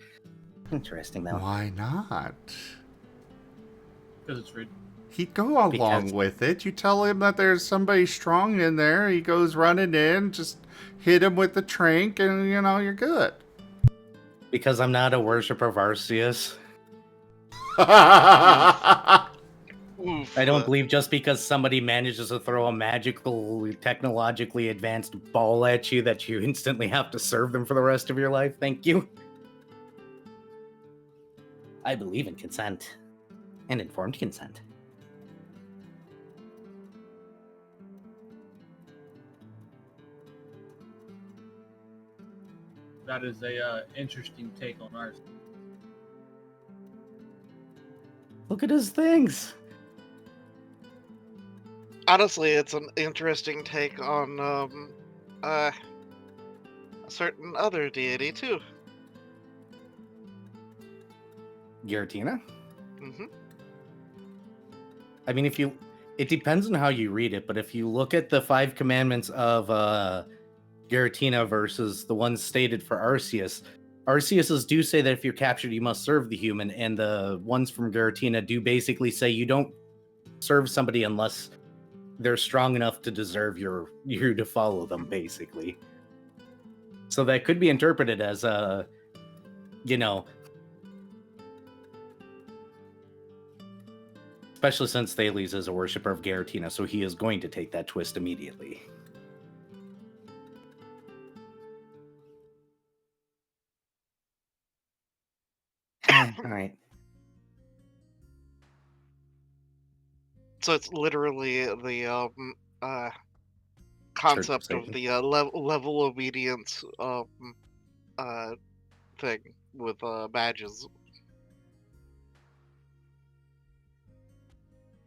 Interesting, though. Why not? Because it's rude. He'd go along Because- with it. You tell him that there's somebody strong in there, he goes running in, just hit him with the trank, and, you're good. Because I'm not a worshiper of Arceus. Oof. I don't believe just because somebody manages to throw a magical, technologically advanced ball at you that you instantly have to serve them for the rest of your life. Thank you. I believe in consent. And informed consent. That is a interesting take on ours. Look at his things. Honestly, it's an interesting take on a certain other deity too. Giratina? Hmm. I mean, it depends on how you read it, but if you look at the 5 commandments of Giratina versus the ones stated for Arceus, Arceus's do say that if you're captured, you must serve the human, and the ones from Giratina do basically say you don't serve somebody unless they're strong enough to deserve you to follow them, basically. So that could be interpreted as especially since Thales is a worshiper of Giratina, so he is going to take that twist immediately. All right. So it's literally the concept of Satan. the level obedience thing with badges.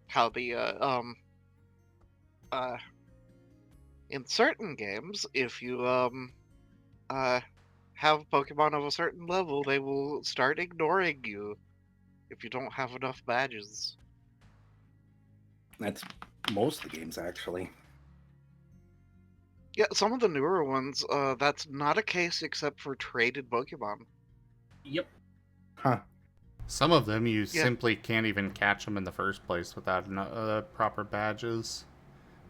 How the in certain games, if you have Pokemon of a certain level, they will start ignoring you if you don't have enough badges. That's most of the games, actually. Yeah, some of the newer ones, that's not a case except for traded Pokemon. Yep. Huh. Some of them, you Yeah. simply can't even catch them in the first place without proper badges.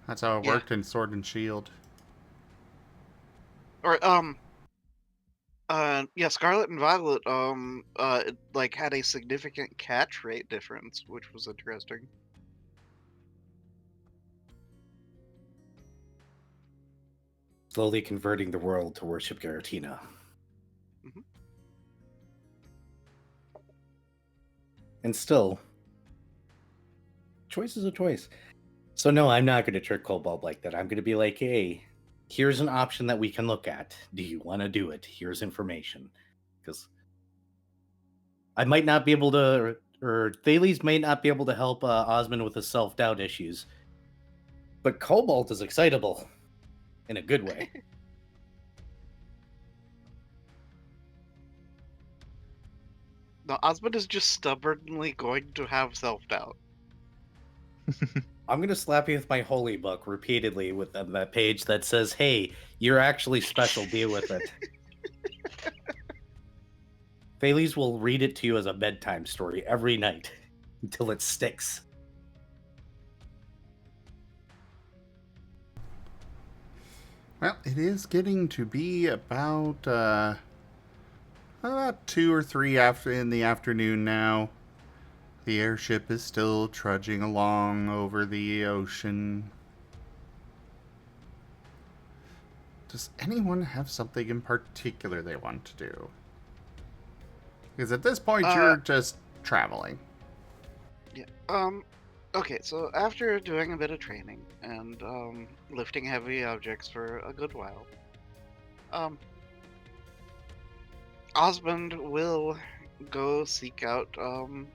That's how it Yeah. worked in Sword and Shield. Or Yeah, Scarlet and Violet, it, like, had a significant catch rate difference, which was interesting. Slowly converting the world to worship Garatina. Mhm. And still, choice is a choice. So no, I'm not going to trick Cobalt like that. I'm going to be like, hey, here's an option that we can look at. Do you want to do it? Here's information. Because I might not be able to, or Thales may not be able to help Osmond with his self-doubt issues. But Cobalt is excitable in a good way. No, Osmond is just stubbornly going to have self-doubt. I'm going to slap you with my holy book repeatedly with that page that says, hey, you're actually special, deal with it. Thales will read it to you as a bedtime story every night until it sticks. Well, it is getting to be about 2 or 3 in the afternoon now. The airship is still trudging along over the ocean. Does anyone have something in particular they want to do? Because at this point, you're just traveling. Yeah. Okay, so after doing a bit of training and lifting heavy objects for a good while, Osmond will go seek out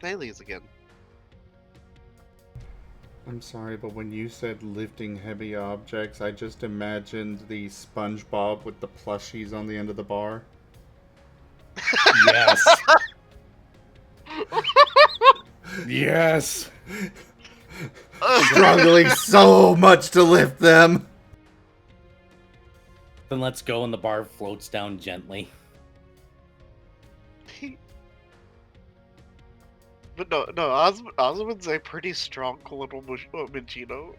Thales again. I'm sorry, but when you said lifting heavy objects, I just imagined the SpongeBob with the plushies on the end of the bar. Yes. Yes. Struggling so much to lift them. Then let's go, and the bar floats down gently. But no, Osmond's a pretty strong little Machino.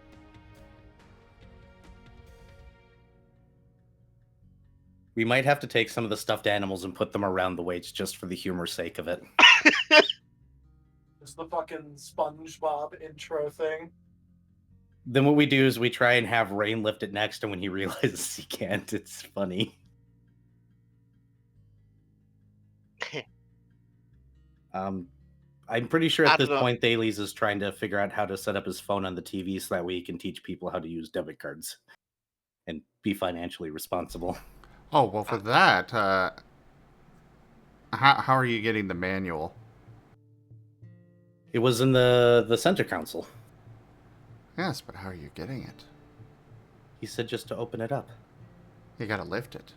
We might have to take some of the stuffed animals and put them around the weights just for the humor's sake of it. It's the fucking SpongeBob intro thing. Then what we do is we try and have Rain lift it next, and when he realizes he can't, it's funny. I'm pretty sure at this point Thales is trying to figure out how to set up his phone on the TV so that way he can teach people how to use debit cards and be financially responsible. Oh, well, for that, how are you getting the manual? It was in the center council. Yes, but how are you getting it? He said just to open it up. You gotta lift it.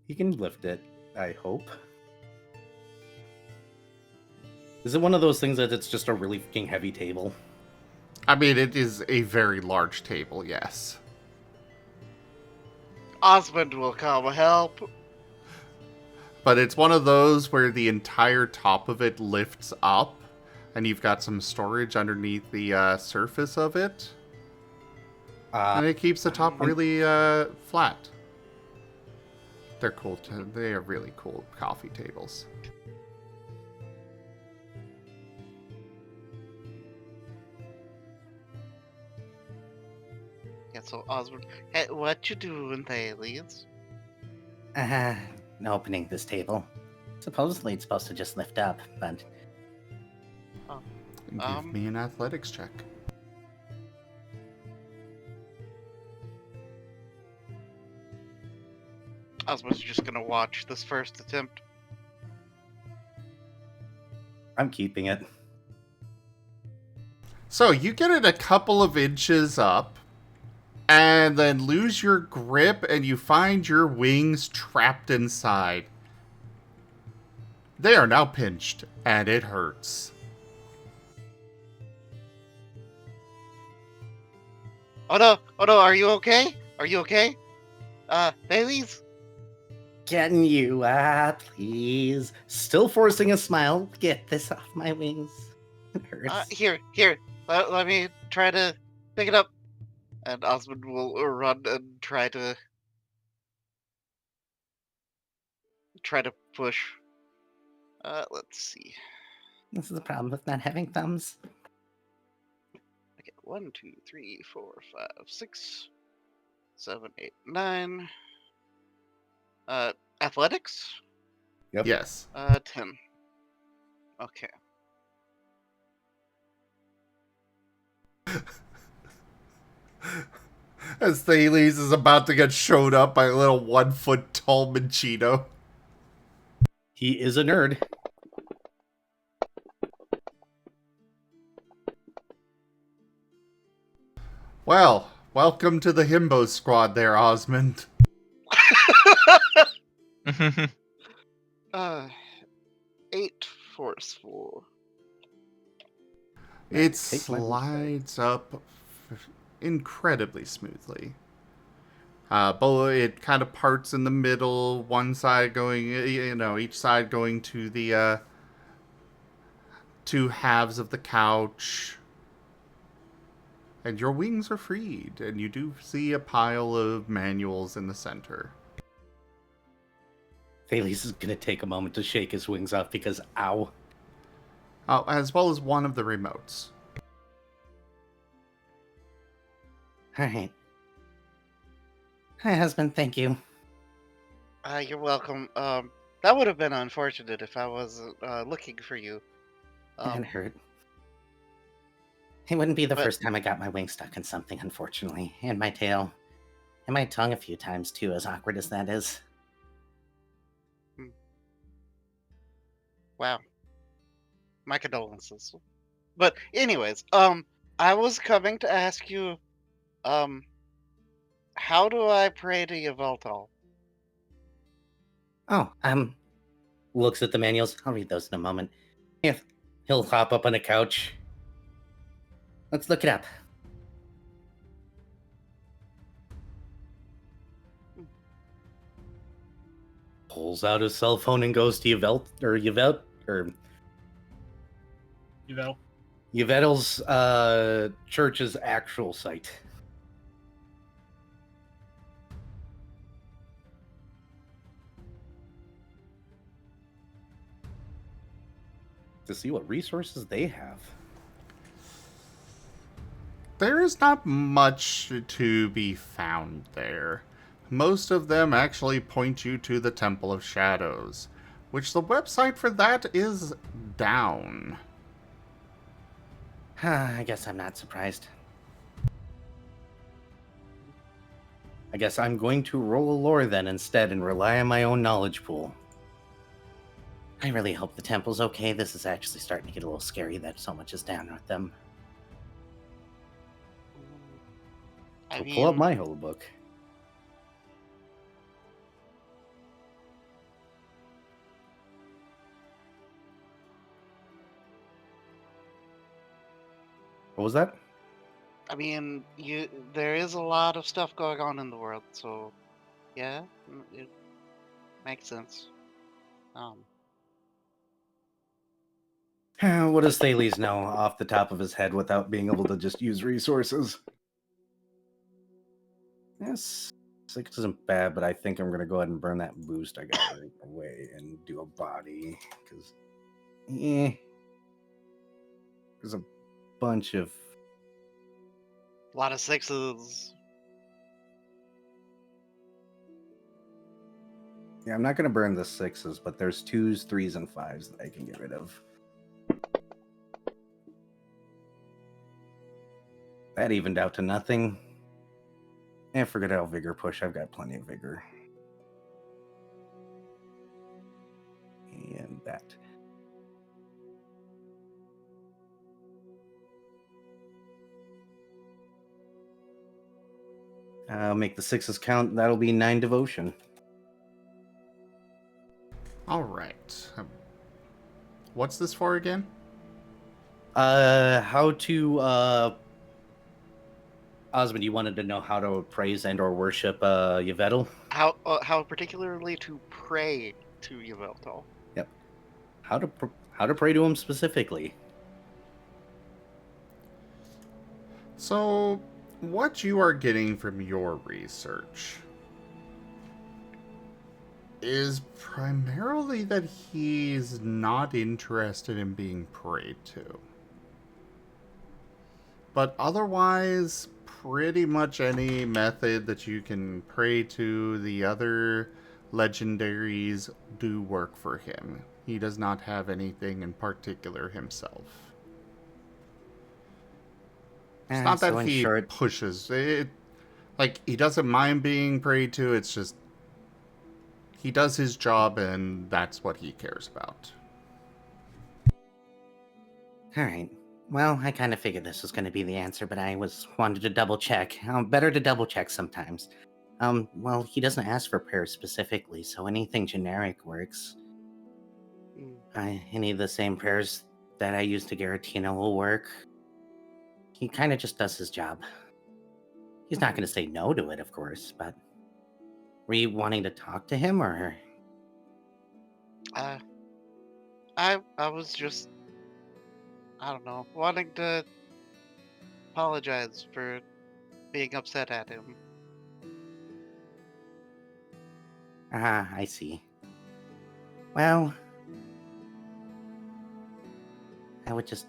He can lift it, I hope. Is it one of those things that it's just a really fucking heavy table? I mean, it is a very large table, yes. Osmond will come help. But it's one of those where the entire top of it lifts up, and you've got some storage underneath the surface of it. And it keeps the top really flat. They're cool. They are really cool coffee tables. Yeah, so Osmond, hey, what you doing, Thales? Opening this table. Supposedly it's supposed to just lift up, but... Give me an athletics check. Osmond's just gonna watch this first attempt. I'm keeping it. So you get it a couple of inches up, and then lose your grip, and you find your wings trapped inside. They are now pinched, and it hurts. Oh no, are you okay? Are you okay? Thales? Can you, please? Still forcing a smile. Get this off my wings. It hurts. Here. Let me try to pick it up. And Osmond will run and try to try to push. Let's see. This is the problem with not having thumbs. Okay, 1, 2, 3, 4, 5, 6, 7, 8, 9. Athletics? Yep. Yes. 10. Okay. As Thales is about to get showed up by a little 1 foot tall Machino. He is a nerd. Well, welcome to the Himbo Squad there, Osmund. 8 forceful. It Take my boost slides up incredibly smoothly. It kind of parts in the middle, one side going, each side going to the two halves of the couch. And your wings are freed, and you do see a pile of manuals in the center. Thales is going to take a moment to shake his wings off because, ow. Oh, as well as one of the remotes. All right. Hi, husband. Thank you. You're welcome. That would have been unfortunate if I wasn't looking for you. That hurt. It wouldn't be the but- first time I got my wing stuck in something, unfortunately. And my tail. And my tongue a few times, too, as awkward as that is. Wow. My condolences. But anyways, I was coming to ask you, how do I pray to Yveltal? Oh, Looks at the manuals. I'll read those in a moment. He'll hop up on a couch. Let's look it up. Pulls out his cell phone and goes to Yvetl's church's actual site. To see what resources they have. There is not much to be found there. Most of them actually point you to the Temple of Shadows, which the website for that is down. I guess I'm not surprised. I guess I'm going to roll a lore then instead and rely on my own knowledge pool. I really hope the temple's okay. This is actually starting to get a little scary that so much is down with them. I So mean, pull up my whole book. What was that? there is a lot of stuff going on in the world, so yeah, it makes sense. What does Thales know off the top of his head without being able to just use resources? Yes, 6 isn't bad, but I think I'm going to go ahead and burn that boost I got right away and do a body, because there's a bunch of... A lot of 6s. Yeah, I'm not going to burn the 6s, but there's 2s, 3s, and 5s that I can get rid of. That evened out to nothing. And forget how vigor push. I've got plenty of vigor. And that. I'll make the 6s count. That'll be 9 devotion. Alright. What's this for again? How to, Osmond, you wanted to know how to praise and or worship, Yvetl? How particularly to pray to Yveltal. Yep. How to pray to him specifically. So, what you are getting from your research is primarily that he's not interested in being prayed to. But otherwise, pretty much any method that you can pray to the other legendaries do work for him. He does not have anything in particular himself. It's not So that in he short, pushes it. Like, he doesn't mind being prayed to, it's just he does his job and that's what he cares about. all right. Well, I kind of figured this was going to be the answer, but I wanted to double check. Better to double check sometimes. Well, he doesn't ask for prayers specifically, so anything generic works. Any of the same prayers that I use to Garatina will work. He kind of just does his job. He's not going to say no to it, of course, but were you wanting to talk to him, or? I was just, I don't know, wanting to apologize for being upset at him. Ah, I see. Well, I would just...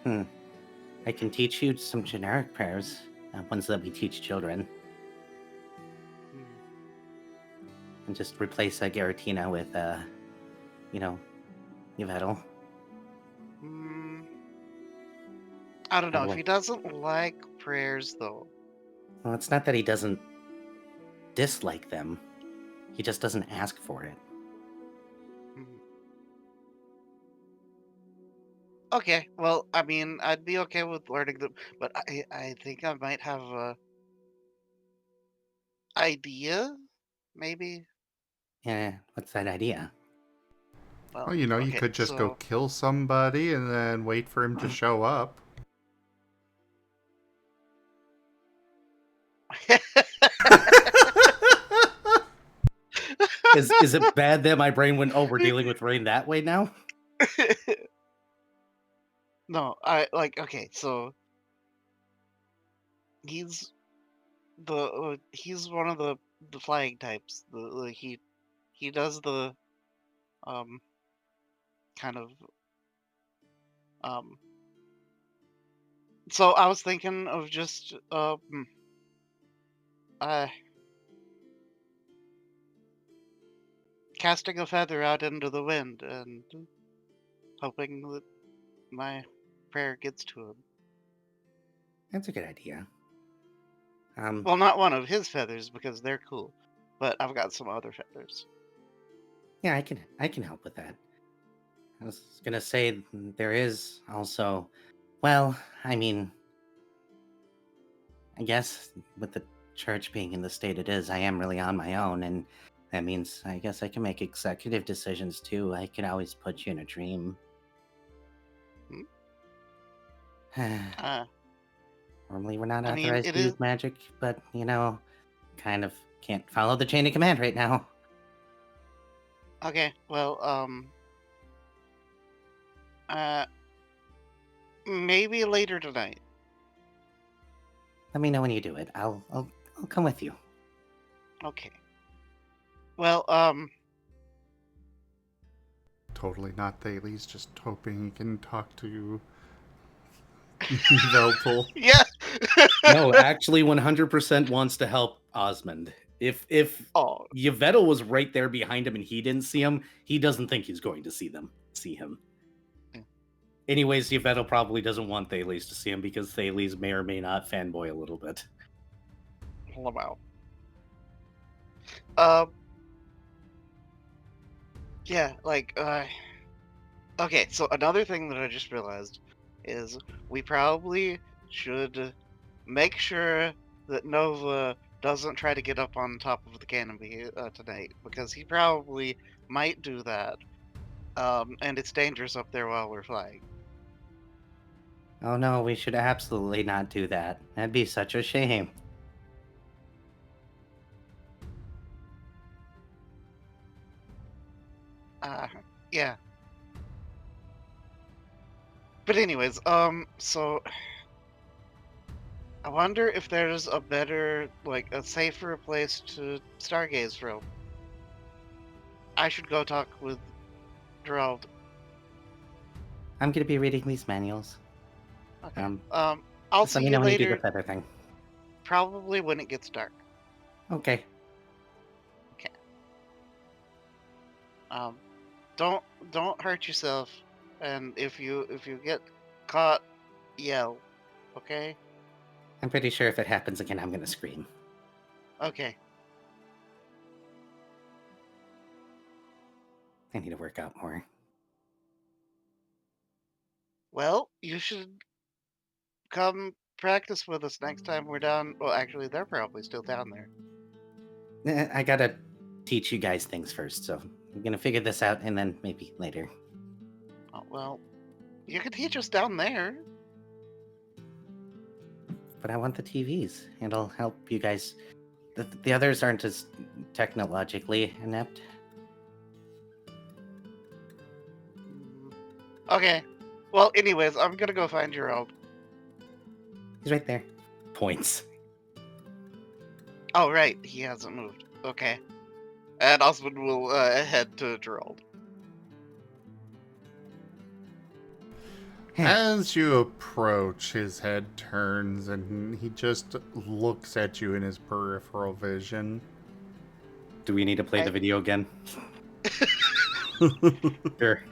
I can teach you some generic prayers, ones that we teach children, and just replace Garatina with, Yvetl. I don't know. Well, If he doesn't like prayers, though. Well, it's not that he doesn't dislike them. He just doesn't ask for it. Okay, well, I mean, I'd be okay with learning them, but I think I might have a idea, maybe. Yeah, what's that idea? Well, you Okay, could just go so kill somebody and then wait for him to show up. Is it bad that my brain went, oh, we're dealing with rain that way now? No, okay, so he's he's one of the flying types. He does the kind of so I was thinking of just casting a feather out into the wind and hoping that my prayer gets to him. That's a good idea. Well, not one of his feathers because they're cool, but I've got some other feathers. Yeah, I can help with that. I was gonna say there is also, well, I mean, I guess with the church being in the state it is, I am really on my own, and that means I guess I can make executive decisions too. I could always put you in a dream. Normally we're not I mean, authorized it to is use magic, but kind of can't follow the chain of command right now. okay. Well, maybe later tonight. Let me know when you do it. I'll come with you. Okay. Well, Totally not Thales, just hoping he can talk to Veltal. yeah. No, actually 100% wants to help Osmund. If Oh, Yvetl was right there behind him and he didn't see him, he doesn't think he's going to see him. Yeah. Anyways, Yvetl probably doesn't want Thales to see him because Thales may or may not fanboy a little bit. wow. Yeah, okay, so another thing that I just realized is we probably should make sure that Nova doesn't try to get up on top of the canopy tonight, because he probably might do that. And it's dangerous up there while we're flying. Oh no, we should absolutely not do that. That'd be such a shame. Yeah. But anyways, so I wonder if there's a better, like, a safer place to stargaze from. I should go talk with Gerald. I'm gonna be reading these manuals. Okay. I'll I'll just let see me you know when you do the later. feather thing. Probably when it gets dark. Okay. Okay. Don't hurt yourself, and if you get caught, yell. Okay. I'm pretty sure if it happens again, I'm gonna scream. Okay. I need to work out more. Well, you should come practice with us next time we're down. Well, actually, they're probably still down there. I gotta teach you guys things first, so I'm gonna figure this out and then maybe later. Oh, well, you can teach us down there. But I want the TVs, and I'll help you guys. The others aren't as technologically inept. Okay. Well, anyways, I'm gonna go find Gerald. He's right there. Points. Oh, right, he hasn't moved. Okay. And Osmond will head to Gerald. As you approach, his head turns and he just looks at you in his peripheral vision. Do we need to play the video again? Sure.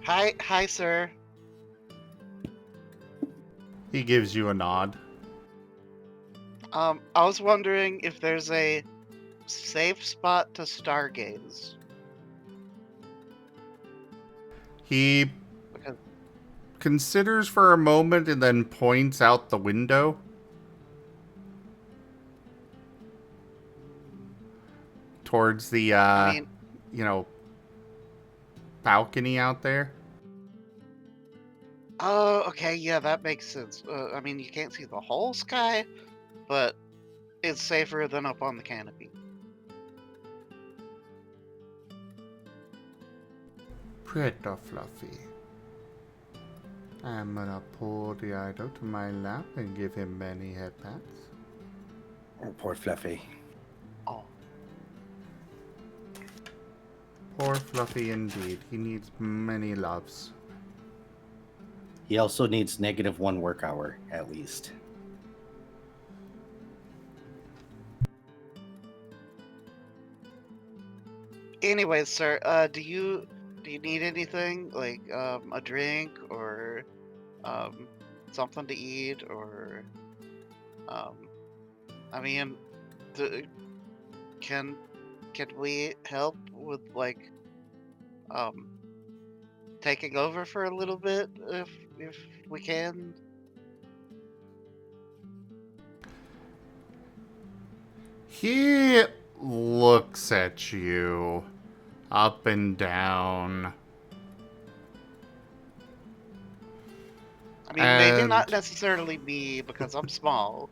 Hi, sir. He gives you a nod. I was wondering if there's a safe spot to stargaze. He Because considers for a moment and then points out the window. Towards the, I mean, balcony out there. oh, okay, yeah, that makes sense. I mean, you can't see the whole sky, but it's safer than up on the canopy. Pretty fluffy. I'm gonna pull the idol to my lap and give him many head pats. Oh, poor Fluffy. Oh, Poor Fluffy indeed. He needs many loves. He also needs -1 work hour, at least. anyways, sir, do you need anything like a drink or something to eat or I mean, can we help with like taking over for a little bit if we can? He looks at you up and down. I mean, maybe not And- necessarily me because I'm small.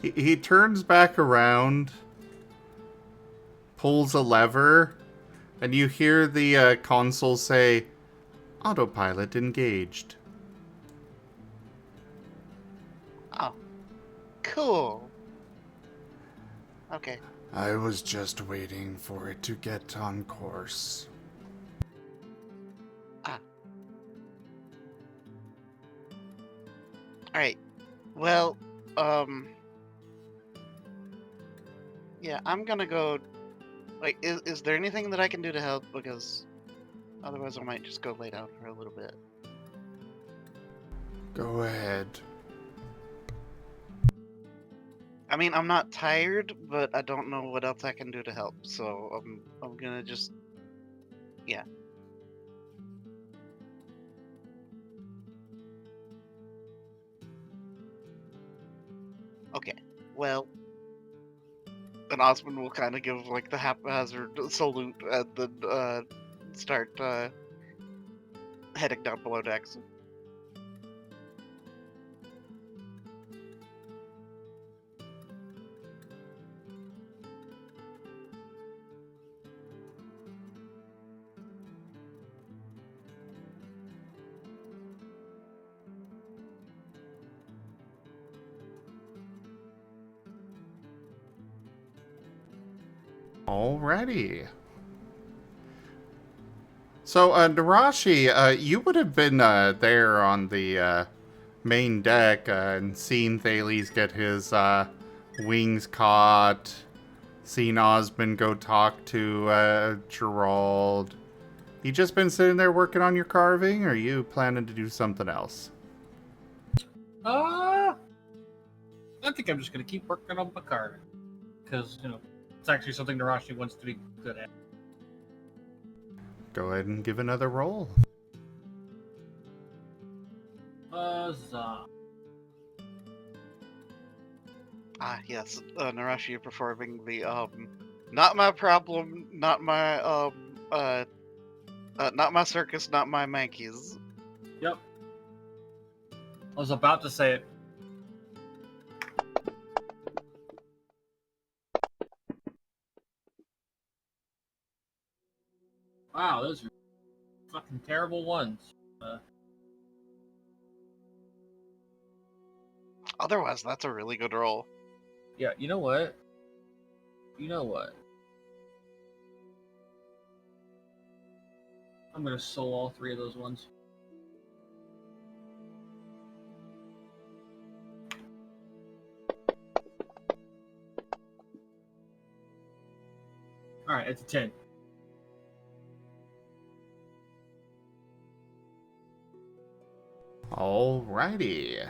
He turns back around, pulls a lever, and you hear the console say, "Autopilot engaged." Oh, cool. Okay. I was just waiting for it to get on course. All right. Well, yeah, I'm gonna go. Like, is there anything that I can do to help? Because otherwise, I might just go lay down for a little bit. Go ahead. I mean, I'm not tired, but I don't know what else I can do to help. So I'm gonna just, yeah. Okay. Well, and Osmond will kind of give like the haphazard salute and then start heading down below decks. Alrighty. So, Nerashi, you would have been there on the main deck and seen Thales get his wings caught, seen Osmund go talk to Gerald. You just been sitting there working on your carving, or are you planning to do something else? I think I'm just gonna keep working on my carving, because it's actually something Nerashi wants to be good at. Go ahead and give another roll. Huzzah. Yes, Nerashi performing the not my problem, not my not my circus, not my monkeys. Yep. I was about to say it. Wow, those are fucking terrible ones. Otherwise, that's a really good roll. Yeah, you know what? I'm gonna soul all three of those ones. Alright, it's a 10. Alrighty.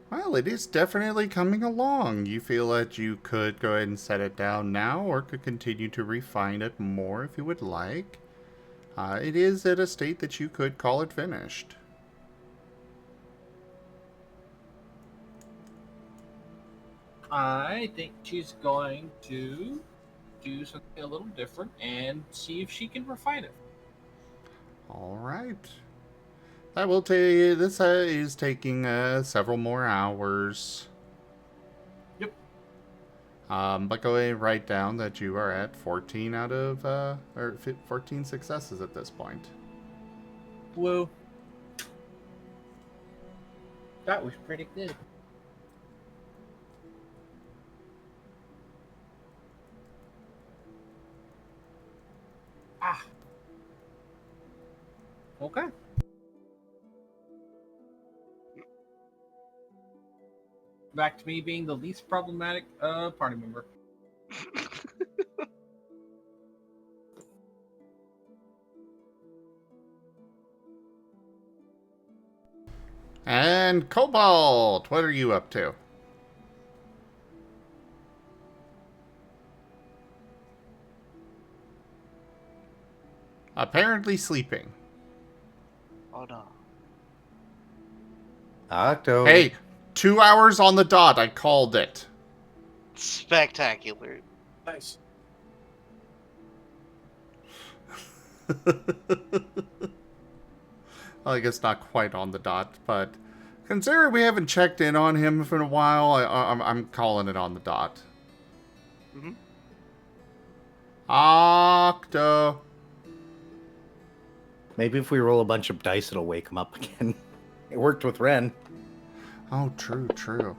Well, it is definitely coming along. You feel that you could go ahead and set it down now, or could continue to refine it more if you would like. It is at a state that you could call it finished. I think she's going to do something a little different and see if she can refine it. Alright. I will tell you, this is taking several more hours. Yep. But go ahead and write down that you are at 14 out of, or 14 successes at this point. Woo. That was pretty good. Ah. Okay. Back to me being the least problematic party member. And Cobalt, what are you up to? Apparently sleeping. Oh no. Octo. Hey, 2 hours on the dot. I called it. Spectacular. Nice. Well, I guess not quite on the dot, but considering we haven't checked in on him for a while, I'm calling it on the dot. Mm-hmm. Octo. Maybe if we roll a bunch of dice, it'll wake him up again. It worked with Ren. Oh, true, true.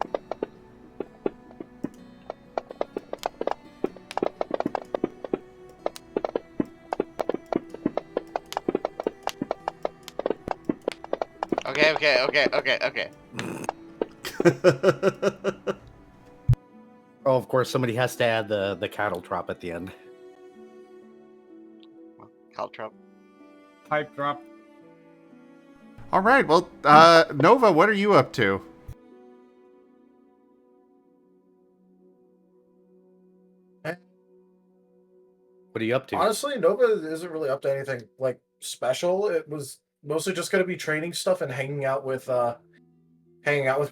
Okay. Oh, of course, somebody has to add the cattle drop at the end. Caltrop. Pipe drop. All right, well, Nova, what are you up to? What are you up to? Honestly, Nova isn't really up to anything like special. It was mostly just going to be training stuff and hanging out with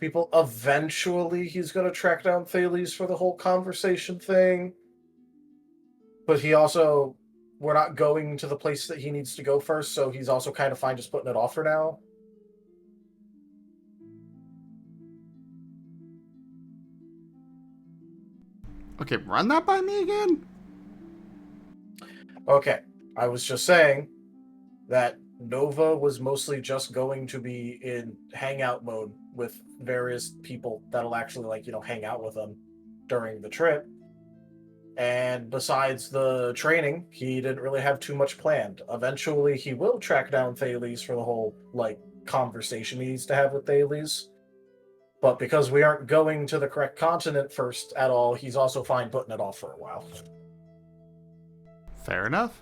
people. Eventually, he's going to track down Thales for the whole conversation thing. But we're not going to the place that he needs to go first, so he's also kind of fine just putting it off for now. Okay, run that by me again? Okay, I was just saying that Nova was mostly just going to be in hangout mode with various people that'll actually hang out with him during the trip. And besides the training, he didn't really have too much planned. Eventually, he will track down Thales for the whole, conversation he needs to have with Thales. But because we aren't going to the correct continent first at all, he's also fine putting it off for a while. Fair enough.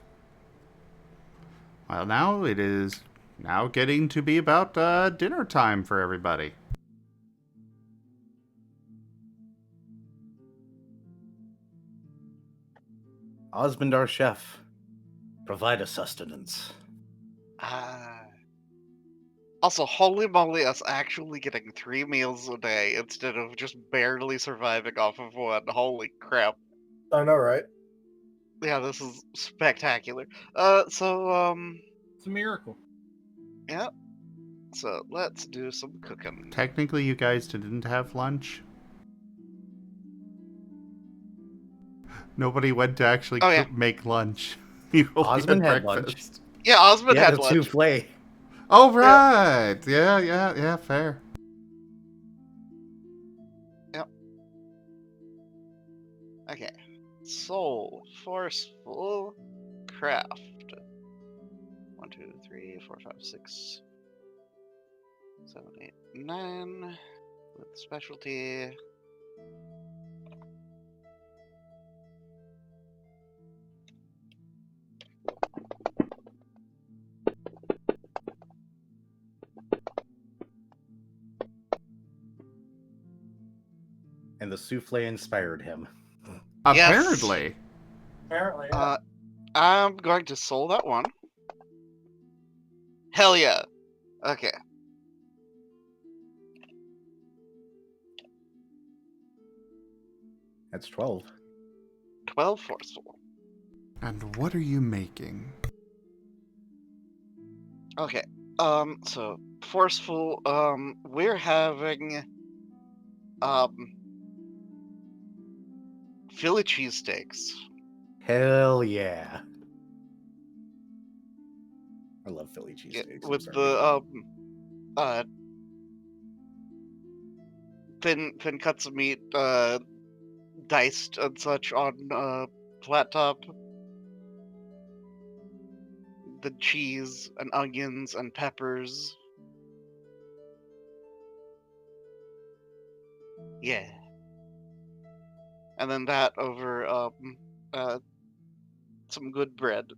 Well, now it is now getting to be about dinner time for everybody. Osmund, our chef, provide us sustenance. Also, holy moly, us actually getting 3 meals a day instead of just barely surviving off of one. Holy crap. I know, right? Yeah, this is spectacular. It's a miracle. Yeah. So, let's do some cooking. Technically, you guys didn't have lunch. Nobody went to actually make lunch. You only Osmond had breakfast. lunch. Yeah, Osmond had a lunch. souffle. Oh, right. Yeah, fair. Yep. Okay. Soul, forceful, craft. 1, 2, 3, 4, 5, 6, 7, 8, 9. With specialty. And the souffle inspired him. Apparently. Apparently, yeah. I'm going to soul that one. Hell yeah. Okay. That's 12. 12 forceful. And what are you making? Okay. So forceful, we're having Philly cheesesteaks. Hell yeah. I love Philly cheesesteaks. With the thin cuts of meat diced and such on flat top. The cheese and onions and peppers. Yeah. And then that over some good bread.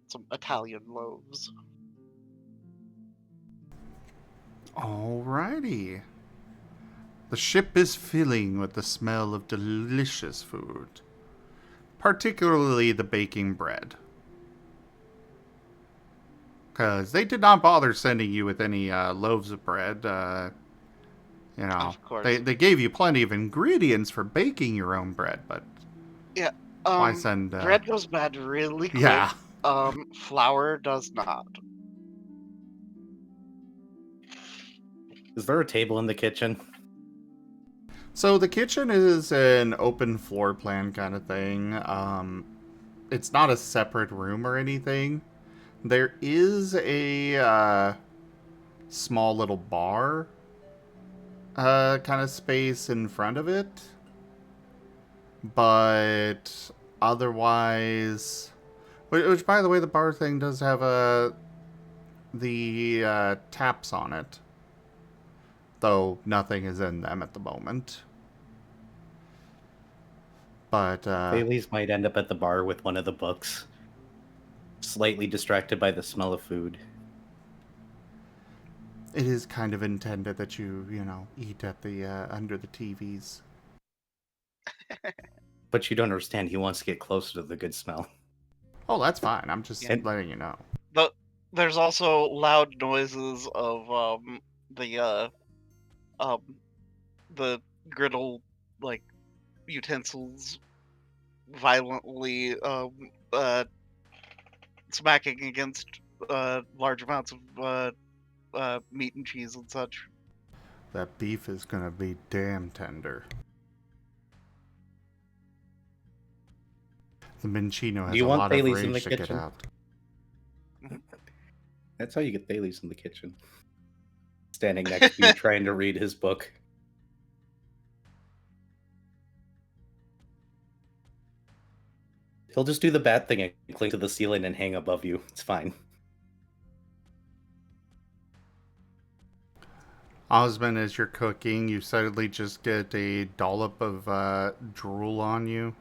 Some Italian loaves. Alrighty. The ship is filling with the smell of delicious food, particularly the baking bread. Because they did not bother sending you with any loaves of bread. Of course. They gave you plenty of ingredients for baking your own bread, but Yeah. why send... bread goes bad really quick. Yeah. Flour does not. Is there a table in the kitchen? So the kitchen is an open floor plan kind of thing. It's not a separate room or anything. There is a small little bar kind of space in front of it. But otherwise... Which, by the way, the bar thing does have the taps on it. Though nothing is in them at the moment. But, Thales might end up at the bar with one of the books, slightly distracted by the smell of food. It is kind of intended that you eat at the, under the TVs. But you don't understand, he wants to get closer to the good smell. Oh, that's fine. I'm just letting you know. But there's also loud noises of the griddle utensils violently smacking against large amounts of meat and cheese and such. That beef is gonna be damn tender. The Minchino has a lot of rage to get out. That's how you get Thales in the kitchen. Standing next to you trying to read his book. He'll just do the bat thing and cling to the ceiling and hang above you. It's fine. Osmond, as you're cooking, you suddenly just get a dollop of drool on you.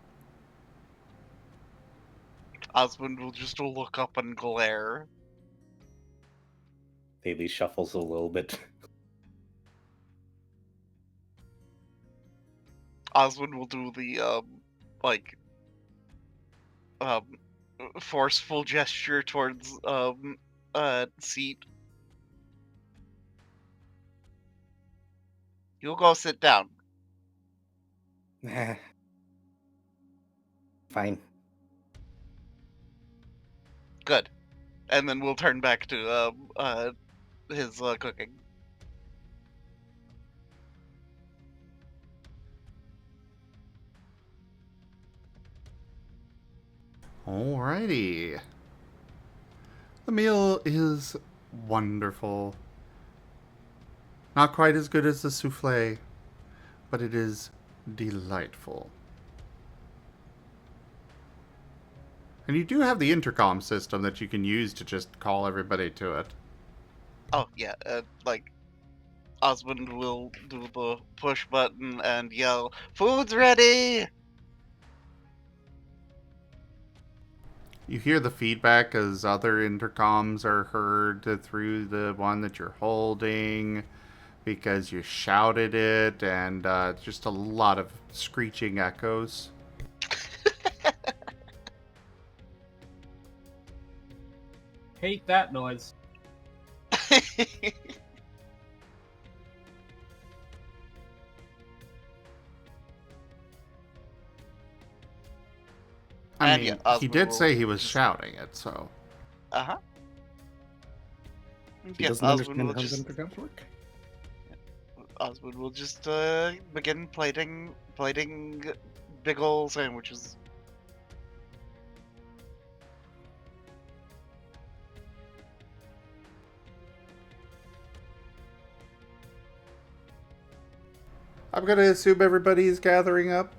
Osmond will just look up and glare. Daily shuffles a little bit. Osmond will do the forceful gesture towards seat. You'll go sit down. Fine. Good. And then we'll turn back to his cooking. Alrighty. The meal is wonderful. Not quite as good as the souffle, but it is delightful. And you do have the intercom system that you can use to just call everybody to it. Oh yeah, Osmond will do the push button and yell, "Food's ready!" You hear the feedback as other intercoms are heard through the one that you're holding because you shouted it, and just a lot of screeching echoes. Hate that noise. I And mean, yeah, he Osmond did will say he was just- shouting it, so. Uh-huh. He Yeah, doesn't Osmond understand will how just intercoms work. Osmond will just begin plating big ol' sandwiches. I'm gonna assume everybody's gathering up.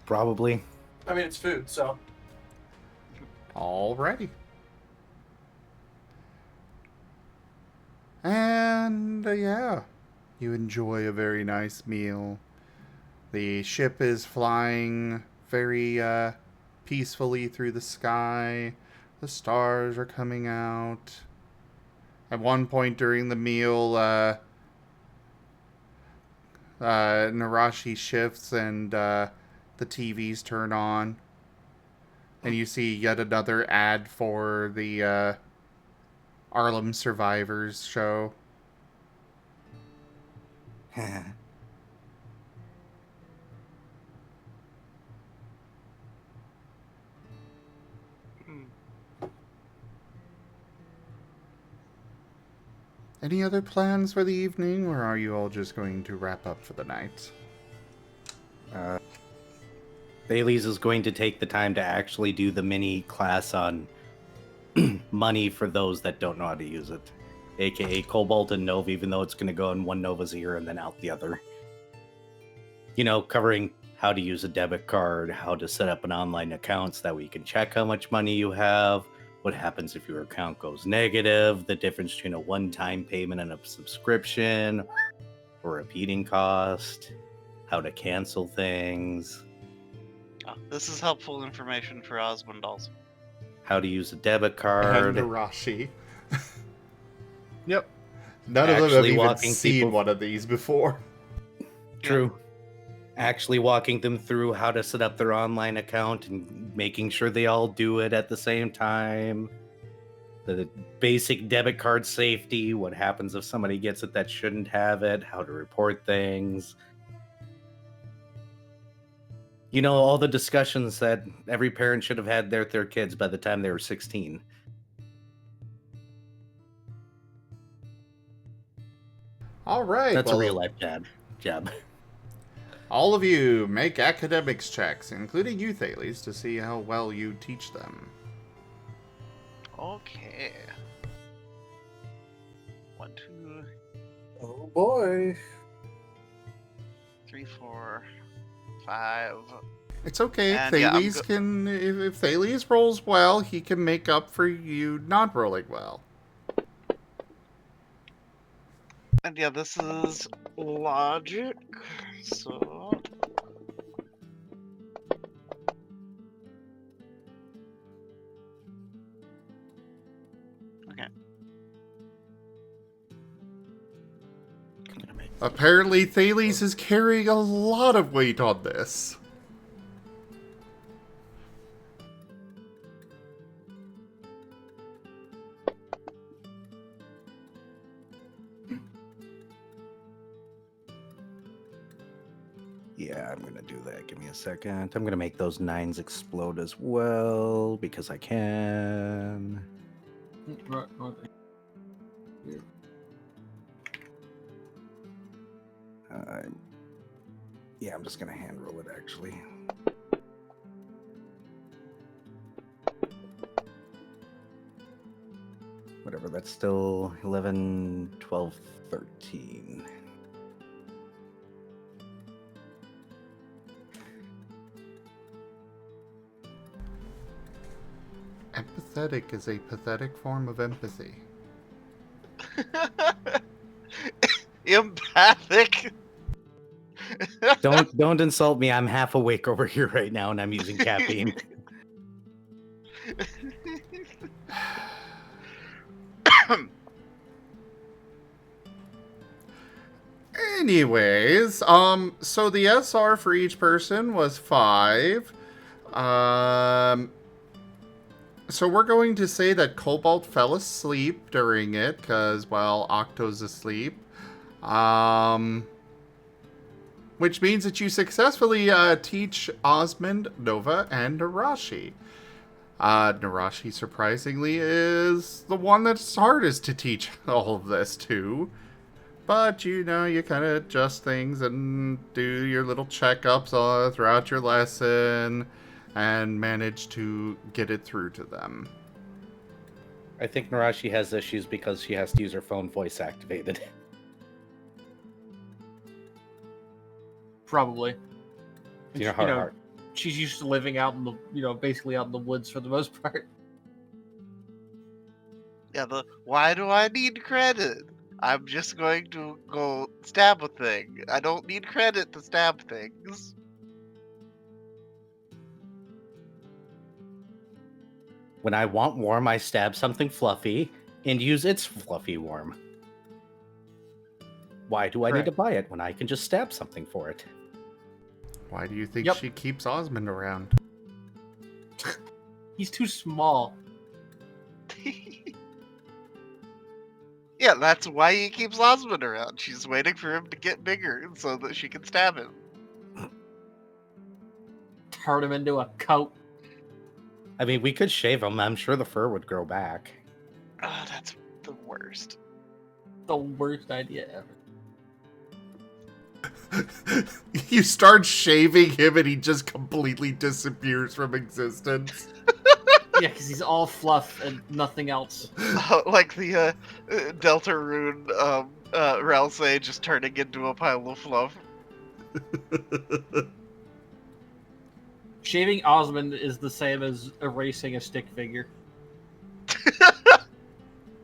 Probably. I mean, it's food, so. Alrighty. And yeah, you enjoy a very nice meal. The ship is flying very peacefully through the sky. The stars are coming out. At one point during the meal, Nerashi shifts and the TVs turn on. And you see yet another ad for the Harlem Survivors show. Any other plans for the evening, or are you all just going to wrap up for the night? Thales is going to take the time to actually do the mini class on money for those that don't know how to use it, aka Cobalt and Nova, even though it's going to go in one Nova's ear and then out the other. You know, covering how to use a debit card, how to set up an online account so that way you can check how much money you have, what happens if your account goes negative, the difference between a one-time payment and a subscription, or repeating cost, how to cancel things, Oh, this is helpful information for Osmond also. how to use a debit And card. Nerashi. Yep. None of them have Actually even walking seen people- one of these before. True. Actually walking them through how to set up their online account and making sure they all do it at the same time. The basic debit card safety, what happens if somebody gets it that shouldn't have it, how to report things. You know, all the discussions that every parent should have had with their kids by the time they were 16. All right. That's well, a real life job. All of you make academics checks, including you, Thales, to see how well you teach them. Okay. 1, 2, Oh boy. 3, 4, 5. It's okay. And yeah, I'm Thales can, if Thales rolls well, he can make up for you not rolling well. And yeah, this is logic. So okay. Apparently, Thales is carrying a lot of weight on this. Yeah, I'm gonna do that. Give me a second. I'm gonna make those 9s explode as well because I can. Yeah, I'm just gonna hand roll it actually. Whatever, that's still 11, 12, 13. Empathetic is a pathetic form of empathy. Empathic. Don't insult me. I'm half awake over here right now and I'm using caffeine. Anyways, so the SR for each person was 5. So we're going to say that Cobalt fell asleep during it, because, well, Octo's asleep. Which means that you successfully teach Osmund, Nova, and Nerashi. Nerashi, surprisingly, is the one that's hardest to teach all of this to. But, you know, you kind of adjust things and do your little checkups throughout your lesson and manage to get it through to them. I think Nerashi has issues because she has to use her phone voice activated. Probably. You know how hard. She's used to living out in the, basically out in the woods for the most part. Yeah, why do I need credit? I'm just going to go stab a thing. I don't need credit to stab things. When I want warm, I stab something fluffy and use its fluffy warm. Why do I need to buy it when I can just stab something for it? Why do you think Yep. she keeps Osmund around? He's too small. Yeah, that's why he keeps Osmond around. She's waiting for him to get bigger so that she can stab him. Turn him into a coat. I mean, we could shave him. I'm sure the fur would grow back. Oh, that's the worst. The worst idea ever. You start shaving him and he just completely disappears from existence. Yeah, because he's all fluff and nothing else. Like the Deltarune Ralsei just turning into a pile of fluff. Shaving Osmond is the same as erasing a stick figure.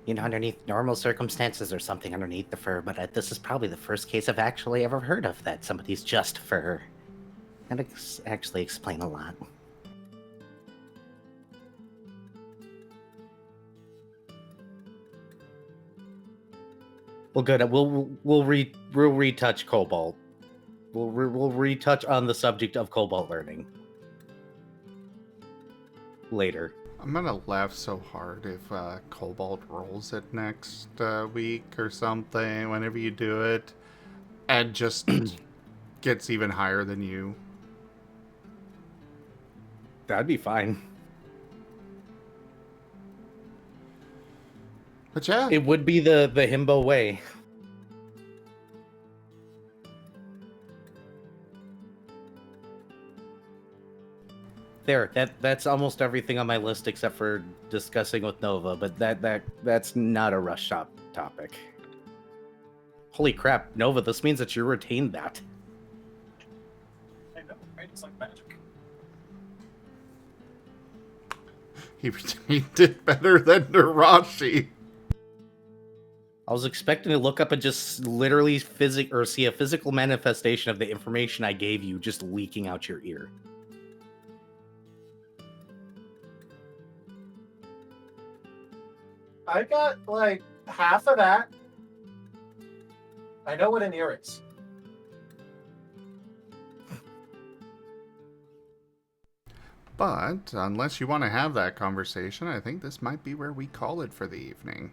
You know, underneath normal circumstances or something underneath the fur, but this is probably the first case I've actually ever heard of that somebody's just fur. That actually explain a lot. Well, good. We'll retouch Cobalt. We'll retouch on the subject of Cobalt learning later. I'm gonna laugh so hard if Cobalt rolls it next week or something, whenever you do it, and just gets even higher than you. That'd be fine. But yeah. It would be the himbo way. There, that's almost everything on my list except for discussing with Nova, but that's not a rush shop topic. Holy crap, Nova, this means that you retained that. I know, right? It's like magic. He did better than Nerashi. I was expecting to look up and just literally see a physical manifestation of the information I gave you just leaking out your ear. I got like half of that. I know what an ear is. But unless you want to have that conversation, I think this might be where we call it for the evening.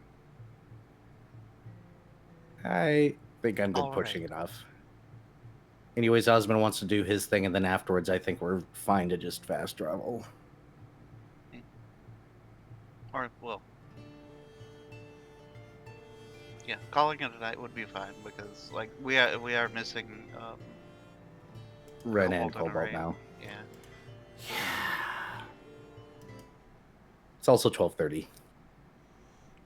I think I'm good All pushing right. it off. Anyways, Osmond wants to do his thing, and then afterwards, I think we're fine to just fast travel. Or, well. Yeah, calling it a night would be fine because, like, we are missing, Ren and Cobalt and Cobalt Rain. now. Yeah. It's also 12:30.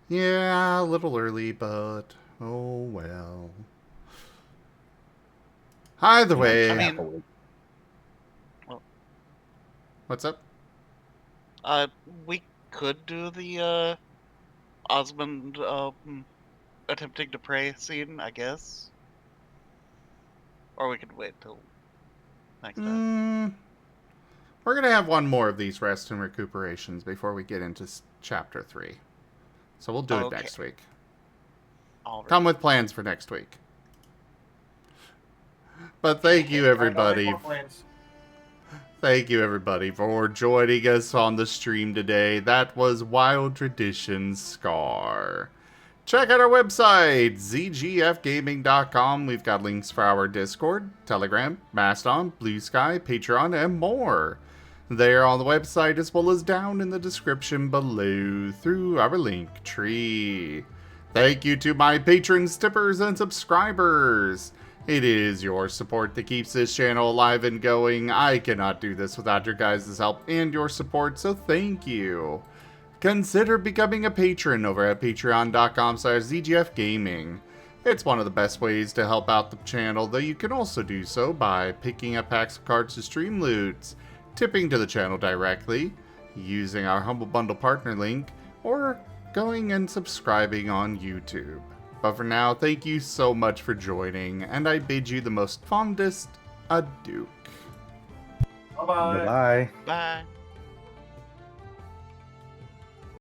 Yeah, a little early, but oh well. Either way, I mean- what's up? We could do the, Osmond, attempting to pray scene, I guess. Or we could wait till next time. We're gonna have one more of these rest and recuperations before we get into chapter 3. So we'll do it Okay. next week. All right. Come with plans for next week. But thank you, everybody. Thank you, everybody, for joining us on the stream today. That was Wild Traditions Scar. Check out our website, zgfgaming.com. We've got links for our Discord, Telegram, Mastodon, Blue Sky, Patreon, and more. They are on the website as well as down in the description below through our link tree. Thank you to my patrons, tippers, and subscribers. It is your support that keeps this channel alive and going. I cannot do this without your guys' help and your support, so thank you. Consider becoming a patron over at patreon.com/zgfgaming. It's one of the best ways to help out the channel, though you can also do so by picking up packs of cards to stream loots, tipping to the channel directly, using our Humble Bundle partner link, or going and subscribing on YouTube. But for now, thank you so much for joining, and I bid you the most fondest adieu. Bye-bye. Bye. Bye.